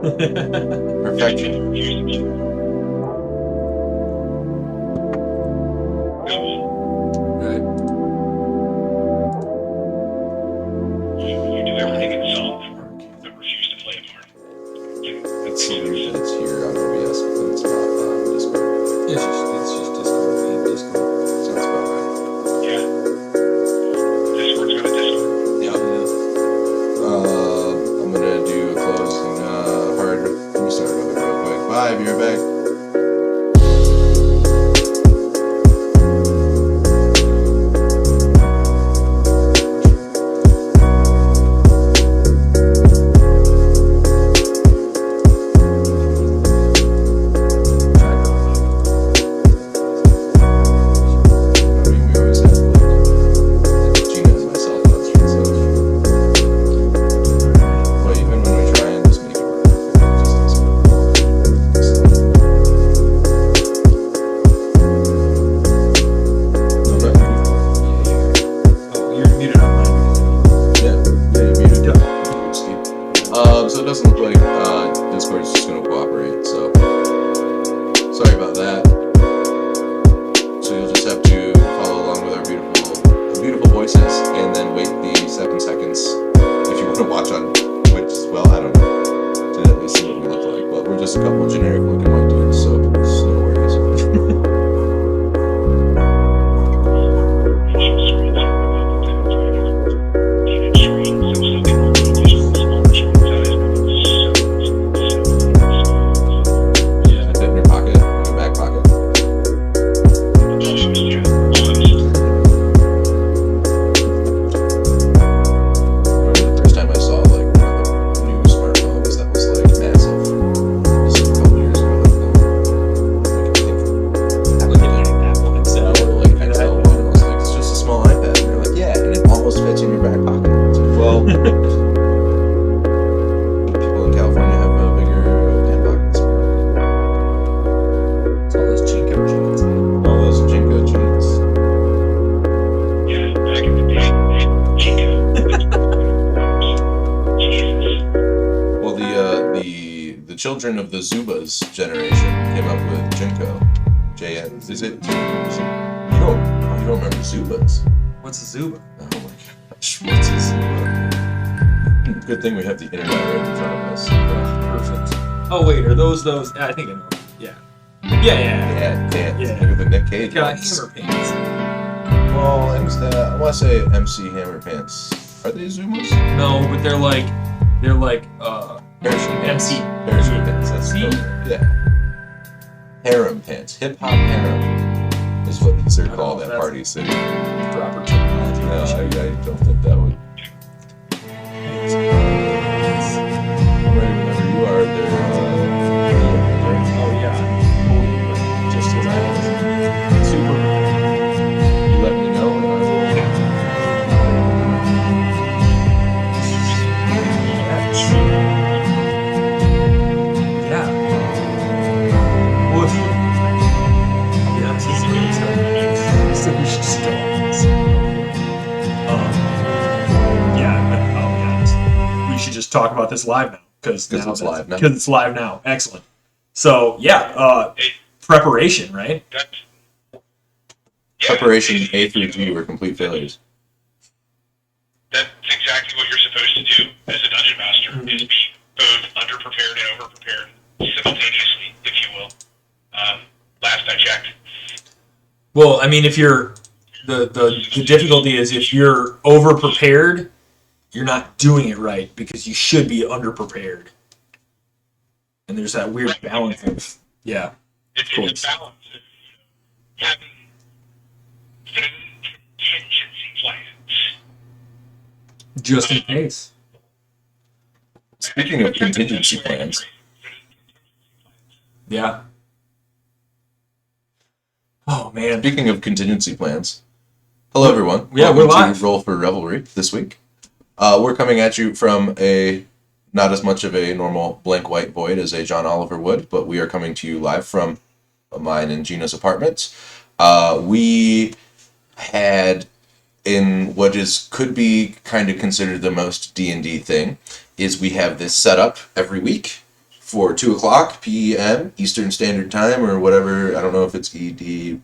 Perfection. Right. It's so weird that it's here on OBS, but then it's not on Discord. It's just Discord being Discord. Sounds about right. Yeah. I'm gonna do a close and hard restart of it real quick. Bye, be right back. I mean, we always have Gina as myself on street stuff. But even when we try and just make it work perfect, it just doesn't. No, I'm not muted. Oh, you're muted on mine. Yeah, you're muted. Steve. So it doesn't look like Discord's just gonna cooperate, so sorry about that. So you'll just have to follow along with our beautiful voices and then wait the 7 seconds if you want to watch on Twitch as well, I don't know, to at least see what we look like. But we're just a couple of generic looking white dudes, so it's no worries. Yeah. Is that in your pocket? In your back pocket? Remember the first time I saw like one of the new smartphones that was like massive? Just like a couple years ago. Like, I think Apple Excel. like XL one. I was like, it's just a small iPad. And they're like, yeah, and it almost fits in your back pocket. It's like, well, people in California have bigger hand pockets. It's all those Jinko jeans. All those Jinko jeans. Well, the children of the Zubas generation came up with Jinko. JN. Is it? You don't remember Zubas? What's a Zuba? Oh my gosh, what's a Zuba? Good thing we have the internet right in front of us. Perfect. Oh wait, are those? I think I know. Yeah. Yeah. Yeah. Yeah. Look at the Nick Cage Got ones. hammer pants. Well, I want to say MC Hammer Pants. Are they Zumas? No, but they're like Parachute pants. MC. Parachute pants. That's See? yeah. Harem pants. Hip hop harem is what they're don't called know at if Party City. proper technology. No, I don't think that would. I'm ready whenever you are there. Oh yeah. Just as I was. Super. You let me know. Yeah. Well, if you. Yeah, this is really tough. So we should just go on this. We should just talk about this live now because it's live now. Because it's live now. Excellent. So yeah, preparation, right? Preparation A through G were complete failures. That's exactly what you're supposed to do as a dungeon master, is be both underprepared and overprepared simultaneously, if you will. Last I checked. Well, I mean, if you're the difficulty is if you're over prepared, you're not doing it right because you should be underprepared. And there's that weird balance of yeah. It's a balance of having contingency plans. Just in case. Speaking of contingency plans, Yeah. Oh man. speaking of contingency plans, hello everyone. Yeah, we're Welcome live. to Roll for Revelry this week. We're coming at you from a not as much of a normal blank white void as a John Oliver would, but we are coming to you live from mine and Gina's apartment. We had in what could be kind of considered the most D&D thing is we have this setup every week for 2 o'clock p.m. Eastern Standard Time or whatever. I don't know if it's ED,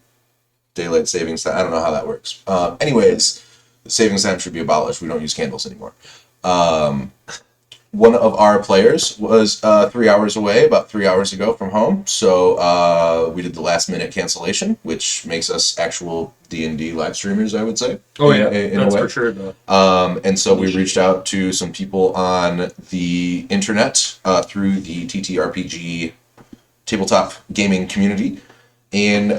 Daylight Savings Time. I don't know how that works. Anyways, the savings time should be abolished. We don't use candles anymore. One of our players was 3 hours away, about 3 hours ago from home. So we did the last minute cancellation, which makes us actual D&D live streamers, I would say. In that's a way. for sure. Though. And so we reached out to some people on the internet through the TTRPG tabletop gaming community. And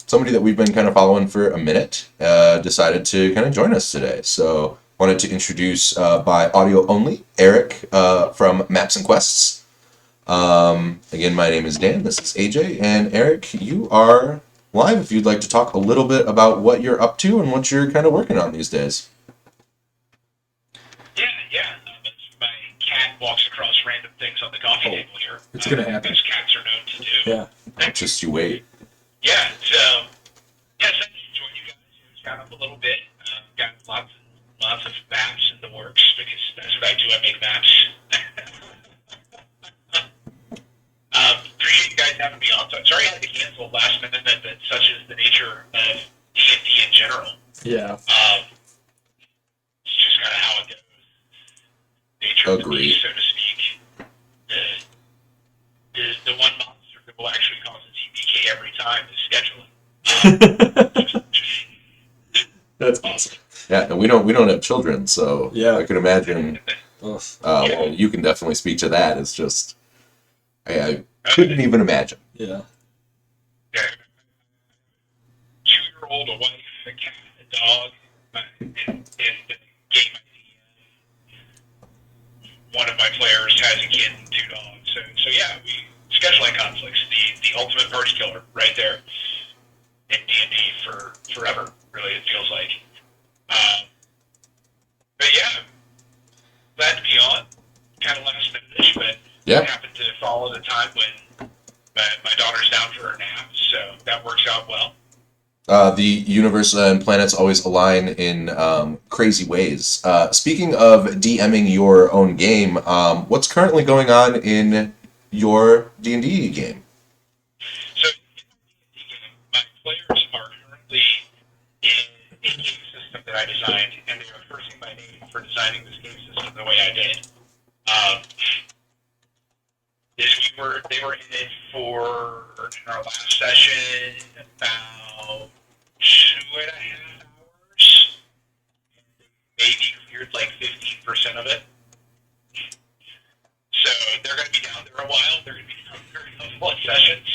somebody that we've been kind of following for a minute decided to kind of join us today. So wanted to introduce by audio only, Eric from Maps and Quests. Again, my name is Dan. This is AJ. And Eric, you are live if you'd like to talk a little bit about what you're up to and what you're kind of working on these days. Yeah. My cat walks across random things on the coffee table here. It's going to happen. As cats are known to do. Yeah. Just you wait. Yeah, so, yes, I joined you guys. It's kind of a little bit. Got lots of maps in the works because that's what I do. I make maps. Appreciate you guys having me on. So, sorry I had to cancel last minute, but such is the nature of D&D in general. Yeah. It's just kind of how it goes. Nature of the Agreed. beast, so to speak. The one monster that will actually cause a TPK every time is scheduling. That's awesome. Yeah, and we don't have children, so Yeah. I could imagine. Ugh. Well, you can definitely speak to that. It's just I couldn't even imagine. Yeah. Yeah. 2-year-old, a wife, a cat, a dog, and the game one of my players has a kid and 2 dogs. So yeah, we scheduling conflicts, the ultimate party killer right there in D&D for forever. Really, it feels like. But yeah, glad to be on. Kind of last minute-ish, but Yeah. happened to fall at a time when my daughter's down for her nap, so that works out well. The universe and planets always align in crazy ways. Speaking of DMing your own game, what's currently going on in your D&D game? So, my players are currently in a game system that I designed, and they are cursing my name for designing this game system the way I did. They were in it for in our last session about 2.5 hours. Maybe cleared like 15% of it. So they're going to be down there a while. They're going to be down there a couple of sessions.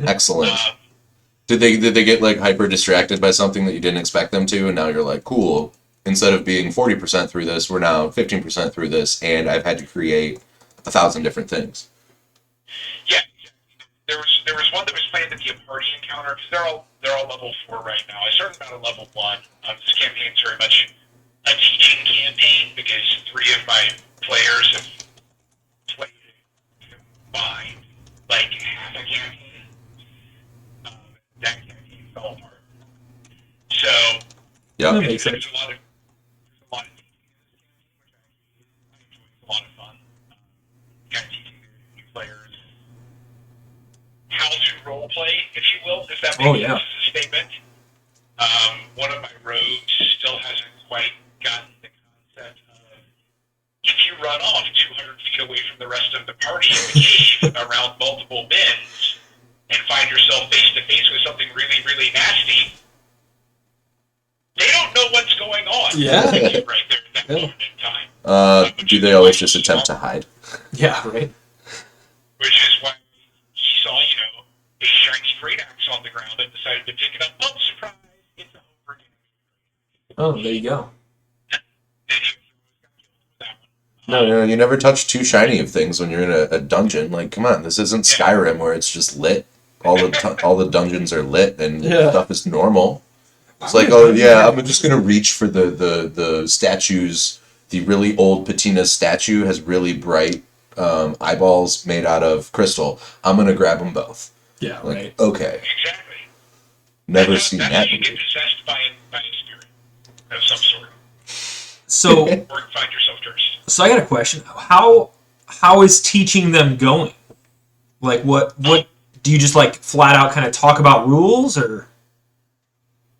Excellent. Did they get like hyper distracted by something that you didn't expect them to, and now you're like, cool. Instead of being 40% through this, we're now 15% through this, and I've had to create 1,000 different things. Yeah, there was one that was planned to be a party encounter because they're all level 4 right now. I started out at level 1. This campaign's very much a teaching campaign because 3 of my players have played combined like half a campaign. That campaign fell apart. So Yeah. That makes there's sense. a lot of teaching in this campaign, which I enjoy. It's a lot of fun. Kind of teaching new players how to role play, if you will, if that makes Oh, yeah. sense as a statement. One of my rogues still hasn't quite gotten the concept of if you run off 200 feet away from the rest of the party in the cave around multiple bins and find yourself face to face with something really, really nasty, they don't know what's going on. Yeah. Right there at that Yeah. moment in time. Do they always just attempt to hide? Yeah, right? Which is why he saw, a shiny great axe on the ground and decided to pick it up. Oh, surprise! It's a over. Oh, there you go. Then he was that one. No, you never touch too shiny of things when you're in a dungeon. Like, come on, this isn't Skyrim where it's just lit. All the dungeons are lit and Yeah. stuff is normal. It's like, oh yeah, I'm just gonna reach for the statues. The really old patina statue has really bright eyeballs made out of crystal. I'm gonna grab them both. Yeah, Like, right. okay, Never That's seen how that you get movie. possessed by a spirit of some sort. So, Or find yourself cursed. so I got a question. How how is teaching them going? Like, what do you just like flat out kind of talk about rules, or?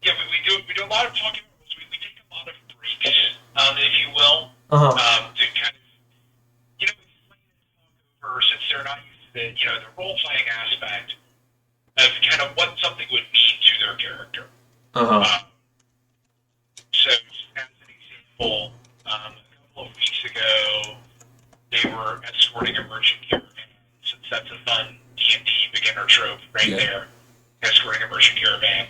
Yeah, we do a lot of talking. We take a lot of breaks, if you will, Uh-huh. to kind of explain and talk over, since they're not used to the role playing aspect of kind of what something would mean to their character. Uh-huh. So, as an example, a couple of weeks ago, they were escorting a merchant caravan, since that's a fun D&D beginner trope right Yeah. there, escorting a merchant caravan.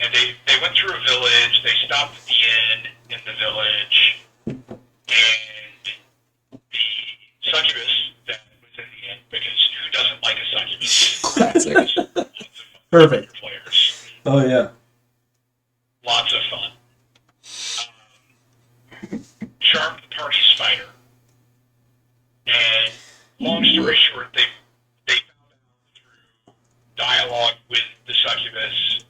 And they went through a village, they stopped at the inn in the village, and the succubus that was in the inn, because who doesn't like a succubus? Classic. Lots of fun Perfect. for players. Oh yeah. Lots of fun. Charmed the party spider. And long story short, they found out through dialogue with the succubus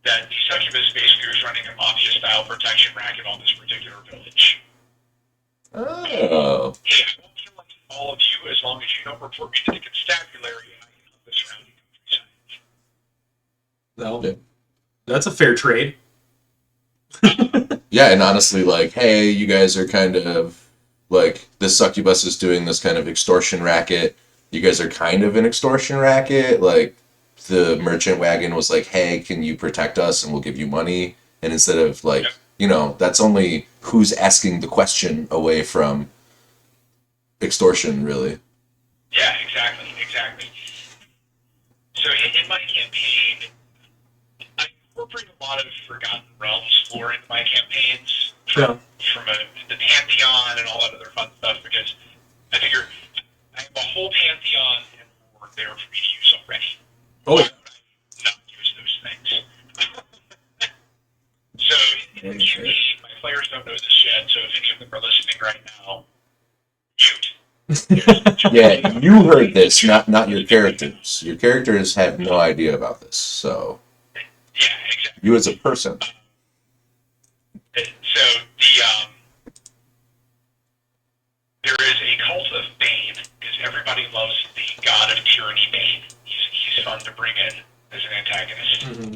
that the succubus basically was running a mafia-style protection racket on this particular village. Oh. Hey, I won't kill all of you as long as you don't report me to the constabulary and I can hunt the surrounding countryside. Well, Yeah. that's a fair trade. Yeah, and honestly, like, hey, you guys are kind of like this succubus is doing this kind of extortion racket. You guys are kind of an extortion racket. Like, the merchant wagon was like, hey, can you protect us and we'll give you money? And instead of like, that's only who's asking the question away from extortion, really. Yeah, exactly. So in my campaign, I incorporate a lot of Forgotten Realms lore into my campaigns from the Pantheon and all that other fun stuff, because I figure I have a whole Pantheon and lore there for me to use already. Oh, Why would I not use those things? So in the campaign, my players don't know this yet, so if any of them are listening right now, mute. Yeah, you heard this, not your characters. Your characters have no idea about this, so Yeah, exactly. you as a person. So there is a cult of Bane, because everybody loves the god of tyranny Bane. He's fun to bring in as an antagonist. Mm-hmm.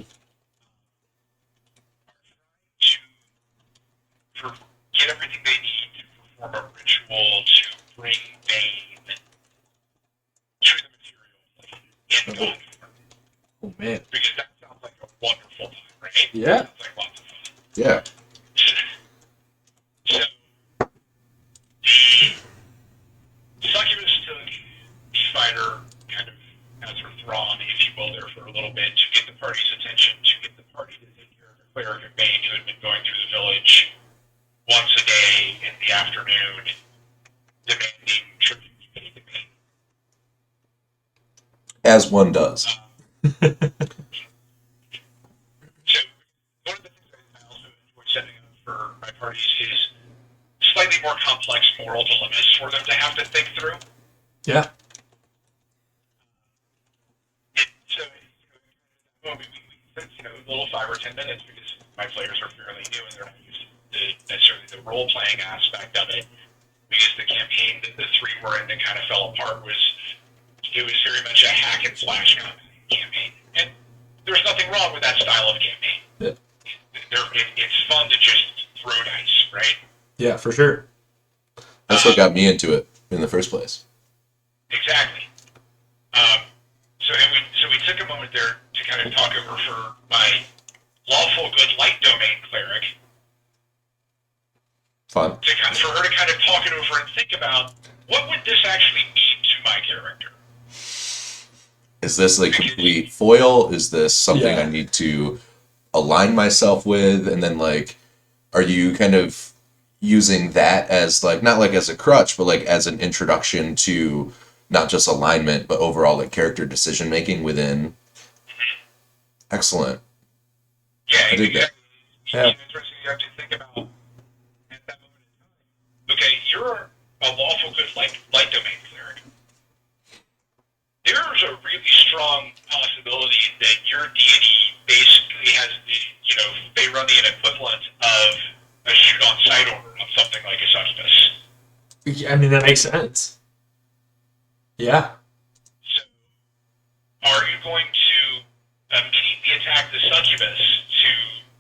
To get everything they need to perform a ritual to bring Bane to the material plane in God form. Oh man. Because that sounds like a wonderful time, right? Yeah. Sounds like lots of fun. Yeah. So, the succubus took the fighter kind of as her thrawn, if you will, there for a little bit to get the party's attention, to get the party to take care of the cleric of Bane who had been going through the village once a day in the afternoon, demanding tribute to Bane. As one does. So, one of the things I also enjoy setting up for my parties is slightly more complex moral dilemmas for them to have to think through. Yeah. And so, we spend, a little 5 or 10 minutes, because my players are fairly new and they're not used to necessarily the role-playing aspect of it. Because the campaign that the three were in that kind of fell apart was very much a hack and slash campaign. And there's nothing wrong with that style of campaign. Yeah. It's fun to just throw dice, right? Yeah, for sure. That's what got me into it in the first place. Exactly. So we took a moment there to kind of talk over for my lawful good light domain cleric. Fun. For her to kind of talk it over and think about, what would this actually mean to my character? Is this like complete foil? Is this something Yeah. I need to align myself with? And then like, are you kind of using that as like, not like as a crutch, but like as an introduction to not just alignment, but overall like character decision making within? Excellent. Yeah, I dig that. exactly. Yeah. It's interesting. You have to think about at that moment in time. Okay, you're a lawful good light domain cleric. There's a really strong possibility that your deity basically has the Faerunian equivalent of a shoot on sight order on something like a succubus. I mean, that makes sense. Yeah. So, are you going to immediately attack the succubus to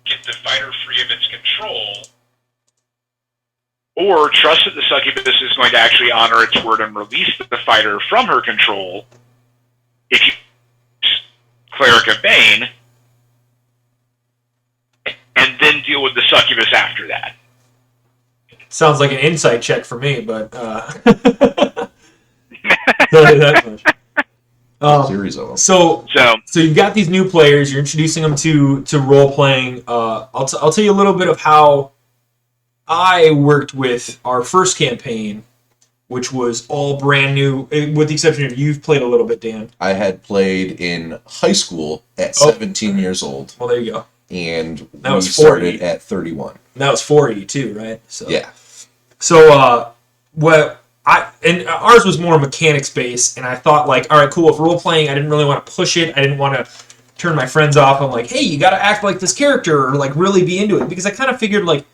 get the fighter free of its control, or trust that the succubus is going to actually honor its word and release the fighter from her control if you Cleric of Bane, and then deal with the succubus after that? Sounds like an insight check for me, but that much. Series of them. So you've got these new players. You're introducing them to role playing. I'll tell you a little bit of how I worked with our first campaign, which was all brand new, with the exception of you've played a little bit, Dan. I had played in high school at 17 years old. Well, there you go. And that we was started at 31. And that was 4E too, right? So yeah. So ours was more mechanics based, and I thought like, all right, cool. If role playing, I didn't really want to push it. I didn't want to turn my friends off. I'm like, hey, you got to act like this character or like really be into it, because I kind of figured like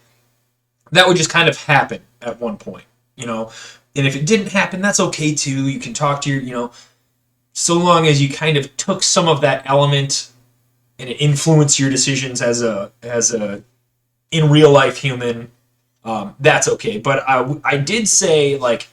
that would just kind of happen at one point, you know. And if it didn't happen, that's okay too. You can talk to your, you know, so long as you kind of took some of that element and it influenced your decisions as a in real life human, that's okay. But I did say, like,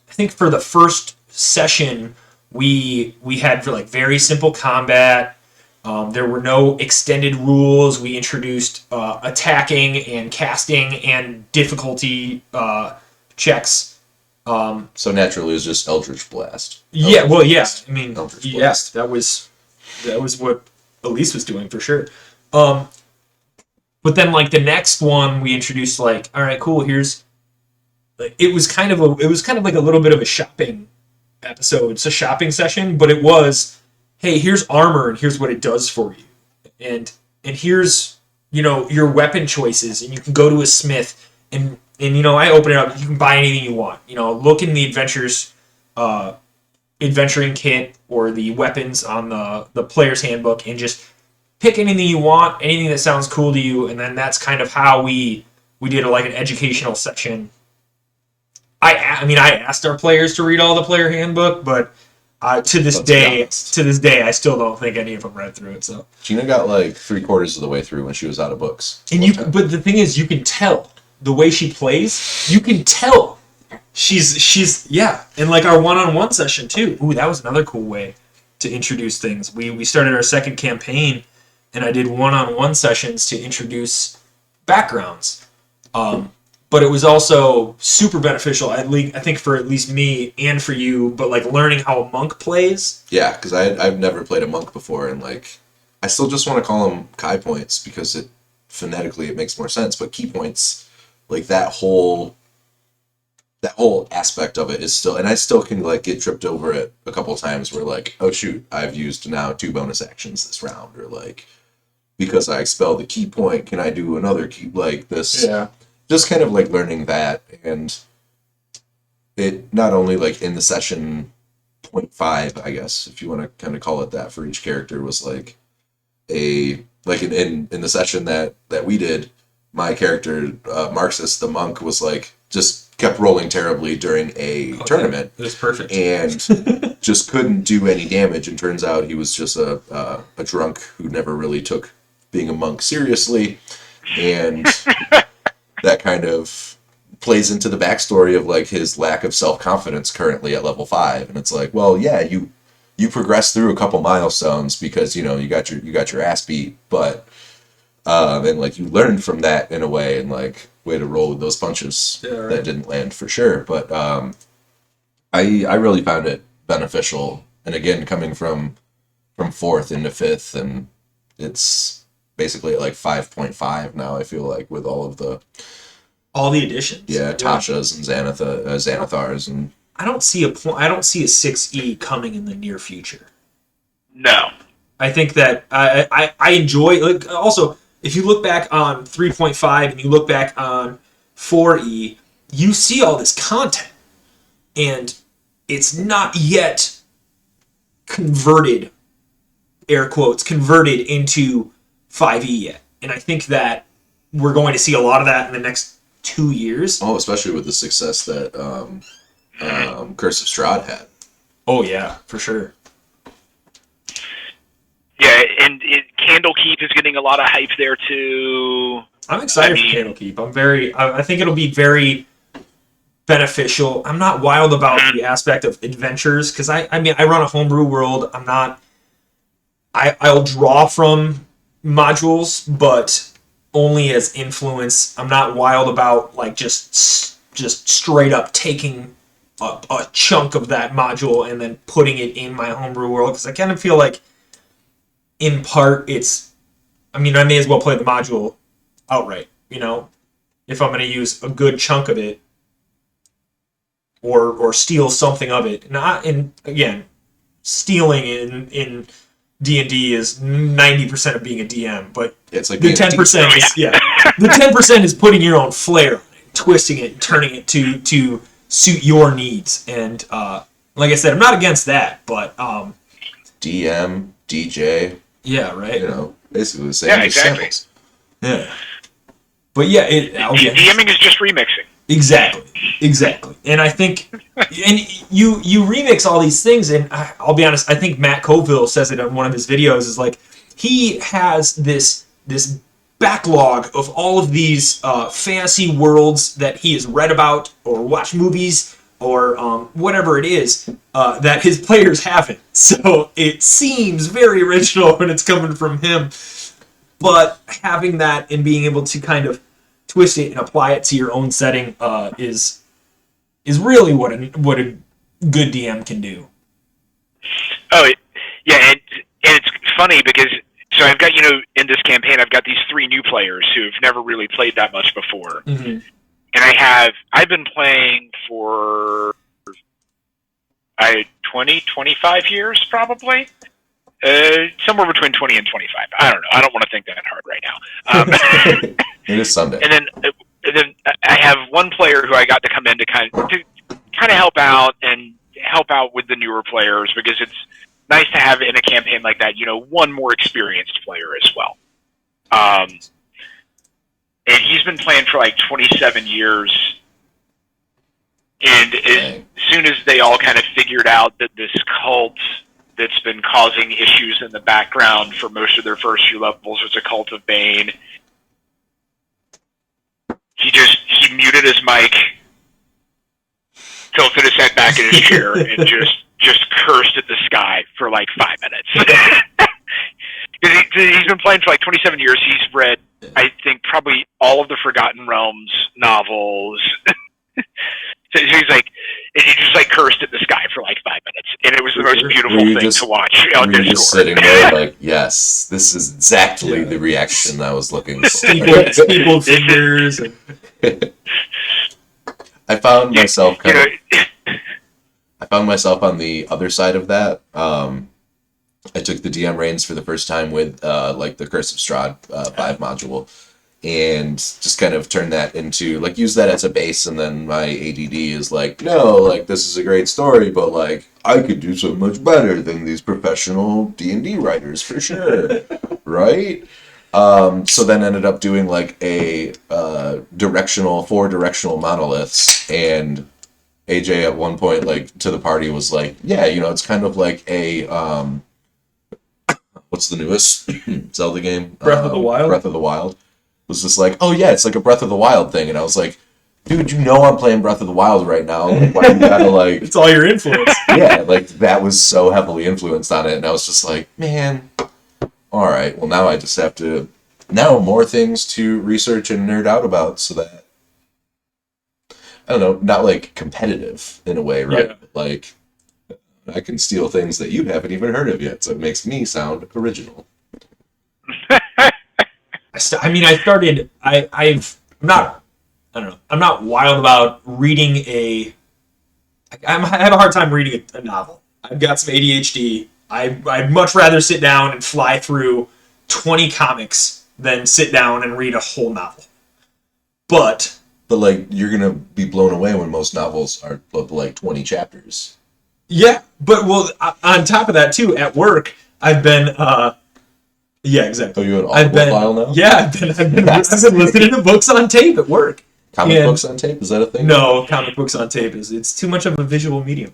I think for the first session we had like very simple combat. There were no extended rules. We introduced attacking and casting and difficulty checks. So naturally, it was just Eldritch Blast. Yeah, well, yeah. I mean, Eldritch yes, that was what Elise was doing for sure. But then, like, the next one, we introduced, like, all right, cool. Here's, it was kind of like a little bit of a shopping episode. It's a shopping session, but it was, hey, here's armor and here's what it does for you, and here's, you know, your weapon choices, and you can go to a smith and you know, I open it up. You can buy anything you want. You know, look in the adventuring kit or the weapons on the player's handbook, and just pick anything you want, anything that sounds cool to you, and then that's kind of how we did like an educational section. I asked our players to read all the player handbook, but to this day, I still don't think any of them read through it. So Gina got like 3/4 of the way through when she was out of books. But the thing is, you can tell the way she plays. You can tell she's yeah. And like our one-on-one session too. Ooh, that was another cool way to introduce things. We started our second campaign, and I did one-on-one sessions to introduce backgrounds. But it was also super beneficial, I think, for at least me and for you, but like learning how a monk plays. Yeah, because I've never played a monk before, and like I still just want to call them Kai points because it phonetically it makes more sense. But key points, like that whole aspect of it is still, and I still can like get tripped over it a couple times where like, oh shoot, I've used now 2 bonus actions this round, or like because I expelled the key point, can I do another key like this? Yeah. Just kind of like learning that, and it not only like in the session 0.5, I guess, if you want to kind of call it that for each character, was like in the session that we did, my character Marxus the monk was like just kept rolling terribly during a tournament. It was perfect, and just couldn't do any damage. And turns out he was just a drunk who never really took being a monk seriously, and that kind of plays into the backstory of like his lack of self-confidence currently at level 5. And it's like, well, yeah, you progressed through a couple milestones because, you know, you got your ass beat, but and like you learned from that in a way, and like way to roll with those punches that didn't land for sure. But I really found it beneficial, and again, coming from 4th into 5th, and it's basically at like 5.5 now, I feel like, with all the additions. Yeah, Tasha's and Xanathars, and I don't see a 6E coming in the near future. No. I think that I enjoy, like, also, if you look back on 3.5 and you look back on 4E, you see all this content, and it's not yet converted, air quotes, into 5E yet. And I think that we're going to see a lot of that in the next 2 years. Oh, especially with the success that Curse of Strahd had. Oh yeah, for sure. Yeah, and Candlekeep is getting a lot of hype there too. I'm excited for Candlekeep. I think it'll be very beneficial. I'm not wild about the aspect of adventures because I mean I run a homebrew world. I'll draw from modules, but only as influence. I'm not wild about like just straight up taking a chunk of that module and then putting it in my homebrew world because I kind of feel like in part I may as well play the module outright, if I'm going to use a good chunk of it or steal something of it. And again, stealing in D&D is 90% of being a DM, but It's like the 10% is the 10% is putting your own flair on it, twisting it, and turning it to suit your needs. And like I said, I'm not against that, but DM, DJ, yeah, right. Basically the same. Yeah, exactly. Samples. Yeah, but yeah, DMing is just remixing. Exactly. And I think, and you remix all these things, and I'll be honest, I think Matt Colville says it on one of his videos, is like, he has this backlog of all of these fantasy worlds that he has read about or watched movies or whatever it is that his players haven't. So it seems very original when it's coming from him, but having that and being able to kind of twist it and apply it to your own setting is really what a good DM can do. Oh, yeah, and it's funny because so I've got in this campaign I've got these 3 new players who've never really played that much before, Mm-hmm. and I've been playing for 25 years probably. Somewhere between 20 and 25. I don't know. I don't want to think that hard right now. It is Sunday. And then I have one player who I got to come in to kind of help out with the newer players because it's nice to have in a campaign like that, one more experienced player as well. And he's been playing for like 27 years. And as soon as they all kind of figured out that this cult that's been causing issues in the background for most of their first few levels was a cult of Bane, he muted his mic, tilted his head back in his chair, and just cursed at the sky for like 5 minutes. He's been playing for like 27 years. He's read, I think, probably all of the Forgotten Realms novels. So he's like, and he just like cursed at the sky for like 5 minutes, and it was the most beautiful thing to watch on Were you Discord. just sitting there like, yes, this is exactly the reaction I was looking for. Steepled fingers. I found myself I found myself on the other side of that. I took the DM reins for the first time with like the Curse of Strahd 5 module, and just kind of turn that into like use that as a base, and then my ADD is like, no, like this is a great story, but like I could do so much better than these professional D&D writers for sure, right? So then ended up doing like a 4 directional monoliths, and AJ at one point like to the party was like, yeah, it's kind of like a what's the newest Zelda game? Breath of the Wild? Breath of the Wild. Was just like, oh yeah, it's like a Breath of the Wild thing. And I was like, dude, I'm playing Breath of the Wild right now. Like, why you gotta like... It's all your influence. Yeah, like that was so heavily influenced on it. And I was just like, man, all right, well now I just have to... Now more things to research and nerd out about so that... I don't know, not like competitive in a way, right? Yeah. Like, I can steal things that you haven't even heard of yet, so it makes me sound original. I'm not wild about reading I have a hard time reading a novel. I've got some ADHD. I'd much rather sit down and fly through 20 comics than sit down and read a whole novel. But like, you're gonna be blown away when most novels are like 20 chapters. Yeah, but well, on top of that too, at work, I've been yeah, exactly. Oh, you an Audible file now? Yeah, I've been listening to books on tape at work. Comic And- books on tape, is that a thing? No, comic books on tape it's too much of a visual medium.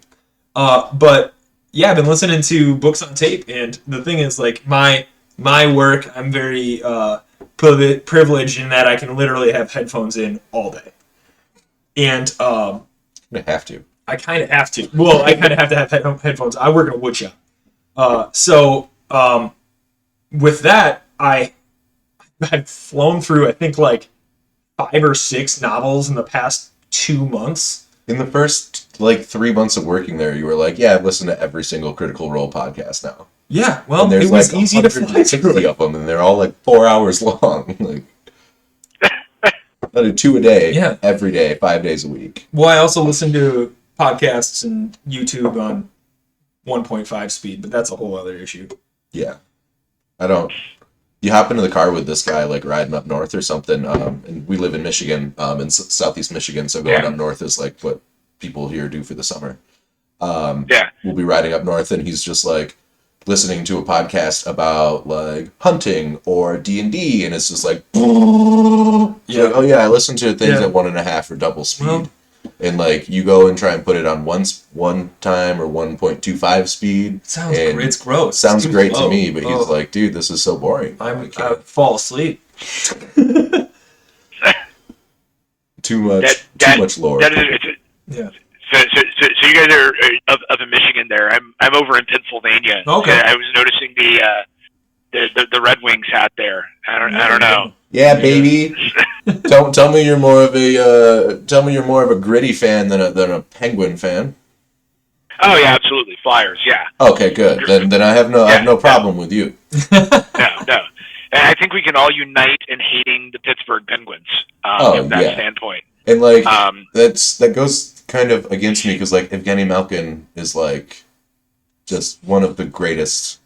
But yeah, I've been listening to books on tape, and the thing is, like, my work, I'm very privileged in that I can literally have headphones in all day, and I have to. I kind of have to. Well, I kind of have to have headphones. I work in a wood shop, so with that, I've flown through, I think, like 5 or 6 novels in the past 2 months. In the first, like, 3 months of working there, you were like, yeah, I've listened to every single Critical Role podcast now. Yeah, well, And there's it was like easy to fly 160 through it. of them, and they're all like 4 hours long. Like, I do 2 a day, Yeah. every day, 5 days a week. Well, I also listen to podcasts and YouTube on 1.5 speed, but that's a whole other issue. Yeah. I don't. You hop into the car with this guy, like, riding up north or something, and we live in Michigan, in southeast Michigan, so going up north is, like, what people here do for the summer. We'll be riding up north, and he's just, like, listening to a podcast about, like, hunting or D&D, and it's just like, Yeah. like, oh, yeah, I listen to things Yeah. at 1.5 or double speed. Well- and, like, you go and try and put it on one time or 1.25 speed. Sounds and great. It's gross. Sounds It's too great slow. to me, but he's Oh, like, dude, this is so boring. I can't. fall asleep. Too much, That- too much lore. That is, it's, Yeah. so you guys are up in Michigan there. I'm over in Pennsylvania. Okay. I was noticing the Red Wings out there. I don't know. Yeah, baby. tell me you're more of a gritty fan than a Penguin fan. Oh yeah, absolutely. Flyers, yeah. Okay, good. Then I have no problem with you. No. And I think we can all unite in hating the Pittsburgh Penguins from that standpoint. And like Um, that goes kind of against me because like Evgeny Malkin is like just one of the greatest.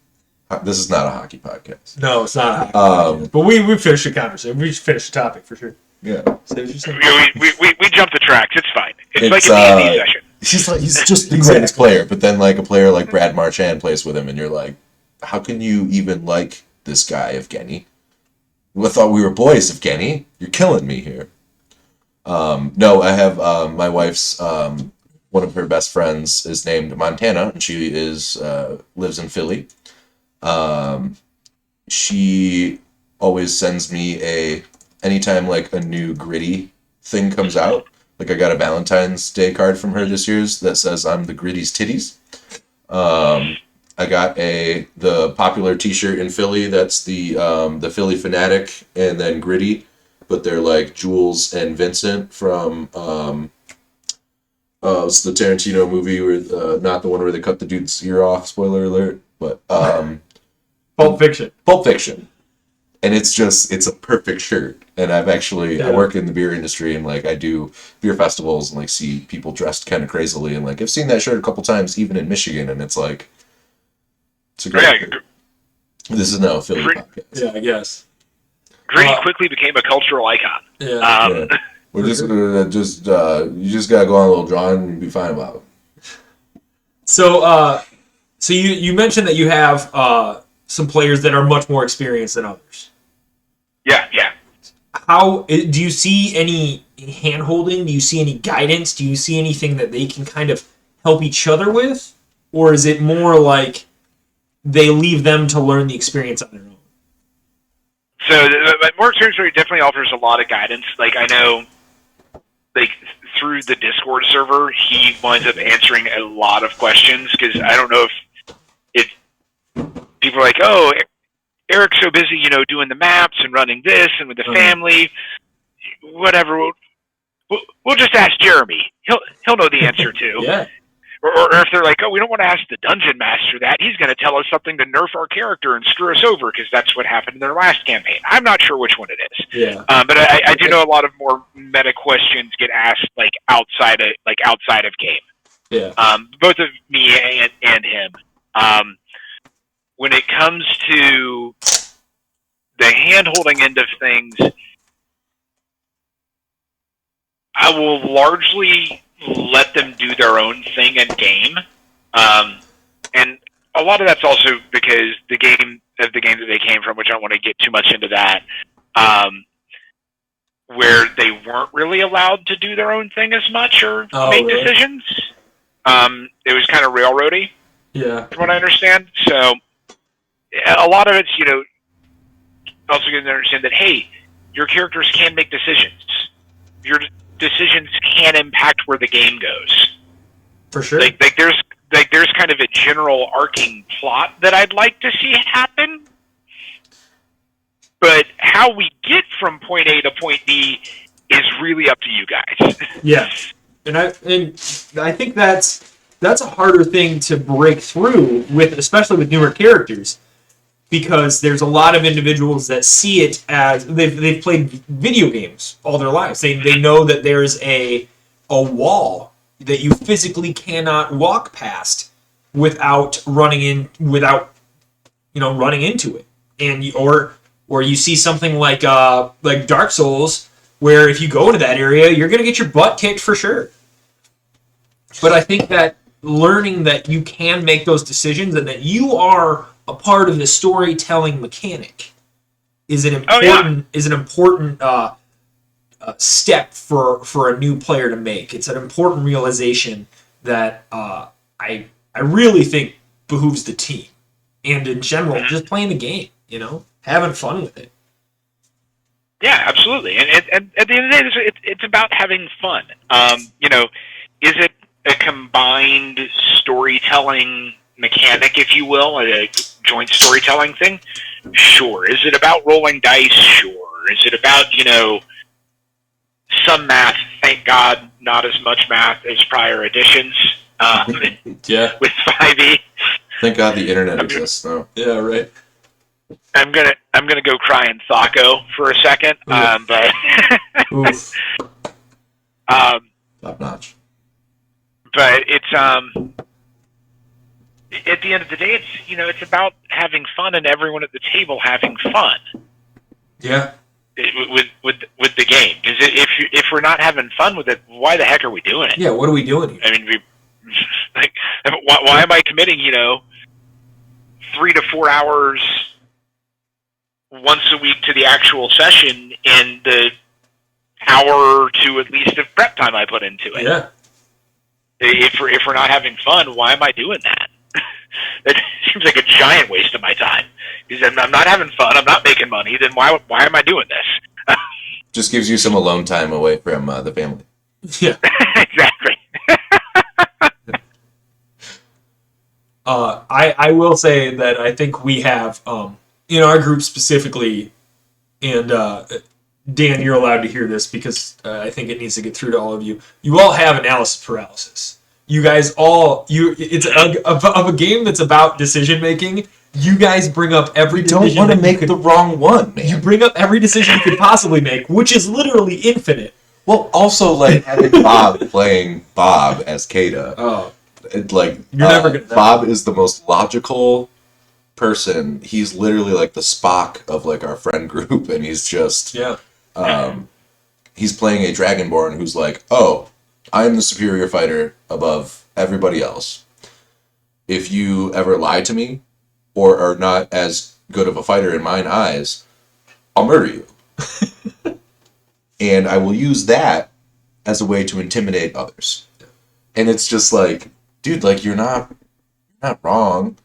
This is not a hockey podcast. No, it's not. A hockey. But we finished the conversation. We finished the topic for sure. Yeah. So it's just we jumped the tracks. It's fine. It's like It's, a D&D session. He's just the greatest player, but then like a player like Brad Marchand plays with him, and you're like, how can you even like this guy, Evgeny? I thought we were boys, Evgeny. You're killing me here. No, I have my wife's one of her best friends is named Montana, and she lives in Philly. She always sends me anytime like a new Gritty thing comes out. Like I got a Valentine's Day card from her this year's that says I'm the Gritty's titties. I got the popular T-shirt in Philly that's the Philly Fanatic and then Gritty, but they're like Jules and Vincent from it's the Tarantino movie where not the one where they cut the dude's ear off. Spoiler alert, but Pulp Fiction. Pulp Fiction. And it's a perfect shirt. And I work in the beer industry and like I do beer festivals and like see people dressed kind of crazily and like I've seen that shirt a couple times even in Michigan and it's like it's a great shirt. This is now a Philly podcast. Yeah, I guess. Gritty quickly became a cultural icon. Yeah. Yeah. We're just you just gotta go on a little drawing and be fine about it. So you mentioned that you have some players that are much more experienced than others. Yeah. How do you see any hand-holding? Do you see any guidance? Do you see anything that they can kind of help each other with? Or is it more like they leave them to learn the experience on their own? So More Territory definitely offers a lot of guidance. Like I know, like through the Discord server, he winds up answering a lot of questions because I don't know if people are like, oh, Eric's so busy, doing the maps and running this and with the family, whatever. We'll just ask Jeremy. He'll know the answer too. Yeah. Or if they're like, oh, we don't want to ask the dungeon master that. He's going to tell us something to nerf our character and screw us over because that's what happened in their last campaign. I'm not sure which one it is. Yeah. But I do know a lot of more meta questions get asked like outside of game. Yeah. Both of me and him. When it comes to the hand-holding end of things, I will largely let them do their own thing in game. And a lot of that's also because the game that they came from, which I don't want to get too much into that, where they weren't really allowed to do their own thing as much or make really? decisions. It was kind of railroady, Yeah. from what I understand. So a lot of it's, also going to understand that, hey, your characters can make decisions. Your decisions can impact where the game goes. For sure. Like there's kind of a general arcing plot that I'd like to see happen. But how we get from point A to point B is really up to you guys. Yeah. And I think that's a harder thing to break through with, especially with newer characters, because there's a lot of individuals that see it as they've played video games all their lives. They know that there's a wall that you physically cannot walk past without running into it, and or you see something like Dark Souls, where if you go into that area, you're gonna get your butt kicked for sure. But I think that learning that you can make those decisions and that you are a part of the storytelling mechanic is an important step for a new player to make. It's an important realization that I really think behooves the team, and in general, just playing the game, having fun with it. Yeah, absolutely. And at the end of the day, it's about having fun. Is it a combined storytelling mechanic, if you will, a joint storytelling thing? Sure. Is it about rolling dice? Sure. Is it about, some math? Thank God, not as much math as prior editions. Yeah. With 5e. Thank God the internet exists now. Yeah, right. I'm gonna go cry in Thaco for a second, but Oof. Top notch. But it's at the end of the day, it's about having fun and everyone at the table having fun. Yeah. With the game, because if we're not having fun with it, why the heck are we doing it? Yeah. What are we doing here? I mean, why am I committing 3 to 4 hours once a week to the actual session and the hour to at least of prep time I put into it? Yeah. If we're not having fun, why am I doing that? That seems like a giant waste of my time. Because I'm not having fun, I'm not making money, then why am I doing this? Just gives you some alone time away from the family. Yeah. Exactly. I will say that I think we have, in our group specifically, and Dan, you're allowed to hear this because I think it needs to get through to all of you. You all have analysis paralysis. You guys it's of a game that's about decision making. You guys bring up every decision. You don't want to make the wrong one, man. You bring up every decision you could possibly make, which is literally infinite. Well, also, having Bob playing Bob as Kata. Oh. You're never gonna know. Bob is the most logical person. He's literally the Spock of our friend group, and he's just he's playing a Dragonborn who's oh, I'm the superior fighter above everybody else. If you ever lie to me or are not as good of a fighter in mine eyes, I'll murder you. And I will use that as a way to intimidate others. And it's just dude, you're not wrong.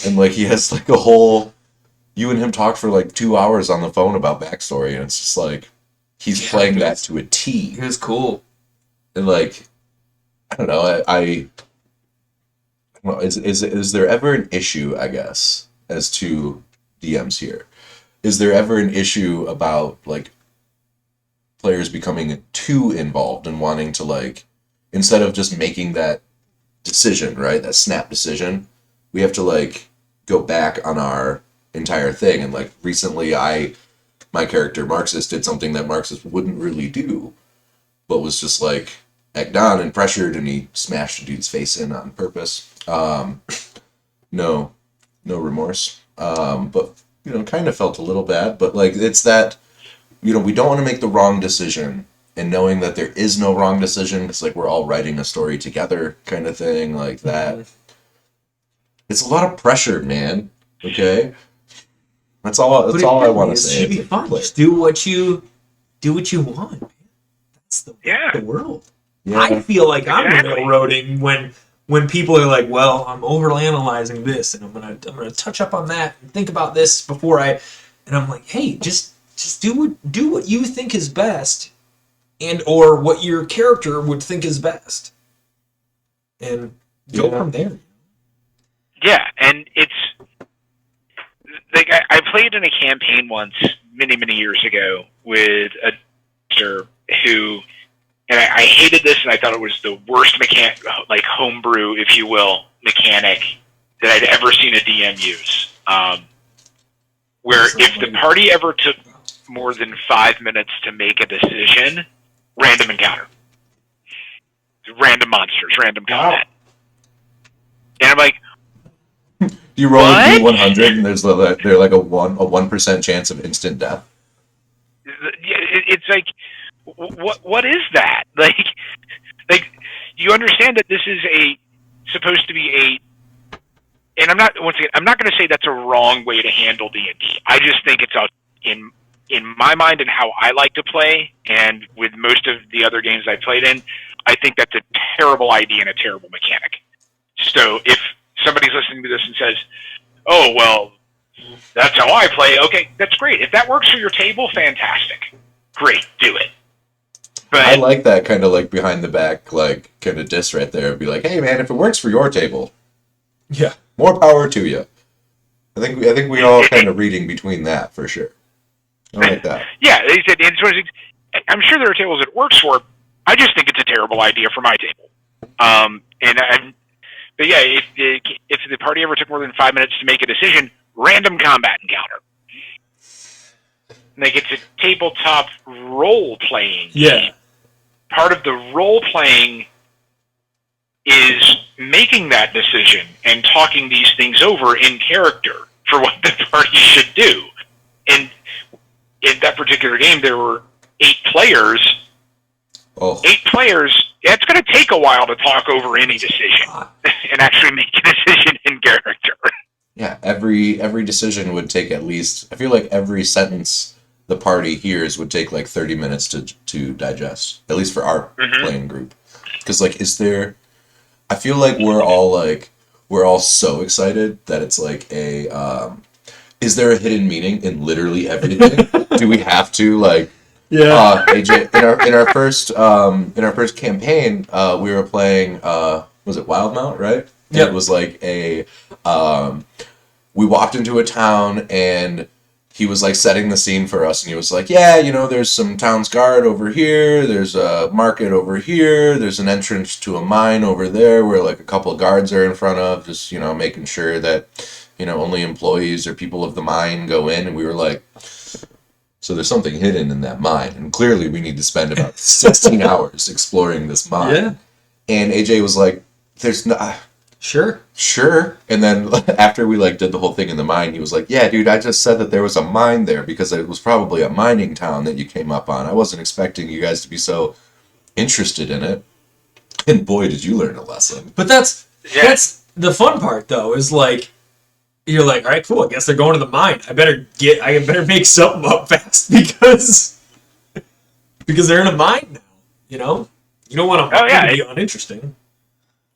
And he has a whole, you and him talked for 2 hours on the phone about backstory, and it's just he's playing that to a T. It was cool. And I don't know, I don't know, is there ever an issue, I guess, as to DMs here? Is there ever an issue about players becoming too involved and wanting to instead of just making that decision, right, that snap decision, we have to go back on our entire thing? And recently my character Marxist did something that Marxist wouldn't really do, but was just egged on and pressured, and he smashed a dude's face in on purpose. No remorse, but kind of felt a little bad. But it's that we don't want to make the wrong decision, and knowing that there is no wrong decision because we're all writing a story together, kind of thing that. Mm-hmm. It's a lot of pressure, man. Okay, that's all I want to say. It should be fun. Just do what you do what you want, man. That's the world. Yeah. I feel like I'm Exactly. railroading when people are like, well, I'm overanalyzing this, and I'm gonna touch up on that and think about this before and I'm like, hey, just do what you think is best, and or what your character would think is best, and go Yeah. from there. Yeah, and it's like I played in a campaign once many years ago with a master who, and I hated this, and I thought it was the worst like homebrew, if you will, mechanic that I'd ever seen a DM use. Where if the party ever took more than 5 minutes to make a decision, random encounter, random monsters, random combat, and I'm like, Do you roll What? a D100 and there's like a 1% chance of instant death? it's like, what is that? Like you understand that this is supposed to be and I'm not going to say that's a wrong way to handle D&D. I just think it's in my mind and how I like to play, and with most of the other games I've played in, I think that's a terrible idea and a terrible mechanic. So if somebody's listening to this and says, "Oh, well, that's how I play," okay, that's great. If that works for your table, fantastic. Great, do it. But I like that kind of like behind the back, like kind of diss right there. Be like, hey man, if it works for your table, Yeah. more power to you. I think we all kind of reading between that for sure. I like that. yeah, they said, I'm sure there are tables it works for. I just think it's a terrible idea for my table. But yeah, if the party ever took more than 5 minutes to make a decision, random combat encounter. Like, it's a tabletop role-playing Yeah. game. Part of the role-playing is making that decision and talking these things over in character for what the party should do. And in that particular game, there were 8 players. Oh, 8 players, it's going to take a while to talk over any decision and actually make a decision in character. yeah. Every decision would take at least. I feel like every sentence the party hears would take like 30 minutes to digest. At least for our playing group, because like, I feel like we're all so excited that it's like is there a hidden meaning in literally everything? Do we have to like? Yeah. AJ, in our first campaign, we were playing was it Wildmount, right? And Yep. It was like we walked into a town and he was like setting the scene for us, and he was like, yeah, there's some town's guard over here, there's a market over here, there's an entrance to a mine over there where like a couple of guards are in front of, just making sure that only employees or people of the mine go in. And we were like, so there's something hidden in that mine, and clearly we need to spend about 16 hours exploring this mine. Yeah. And AJ was like, there's not. Sure. And then after we like did the whole thing in the mine, he was like, yeah, dude, I just said that there was a mine there because it was probably a mining town that you came up on. I wasn't expecting you guys to be so interested in it. And boy, did you learn a lesson. But that's the fun part, though, is like, you're like, all right, cool, I guess they're going to the mine. I better make something up fast because they're in a mine now, You don't want to be uninteresting.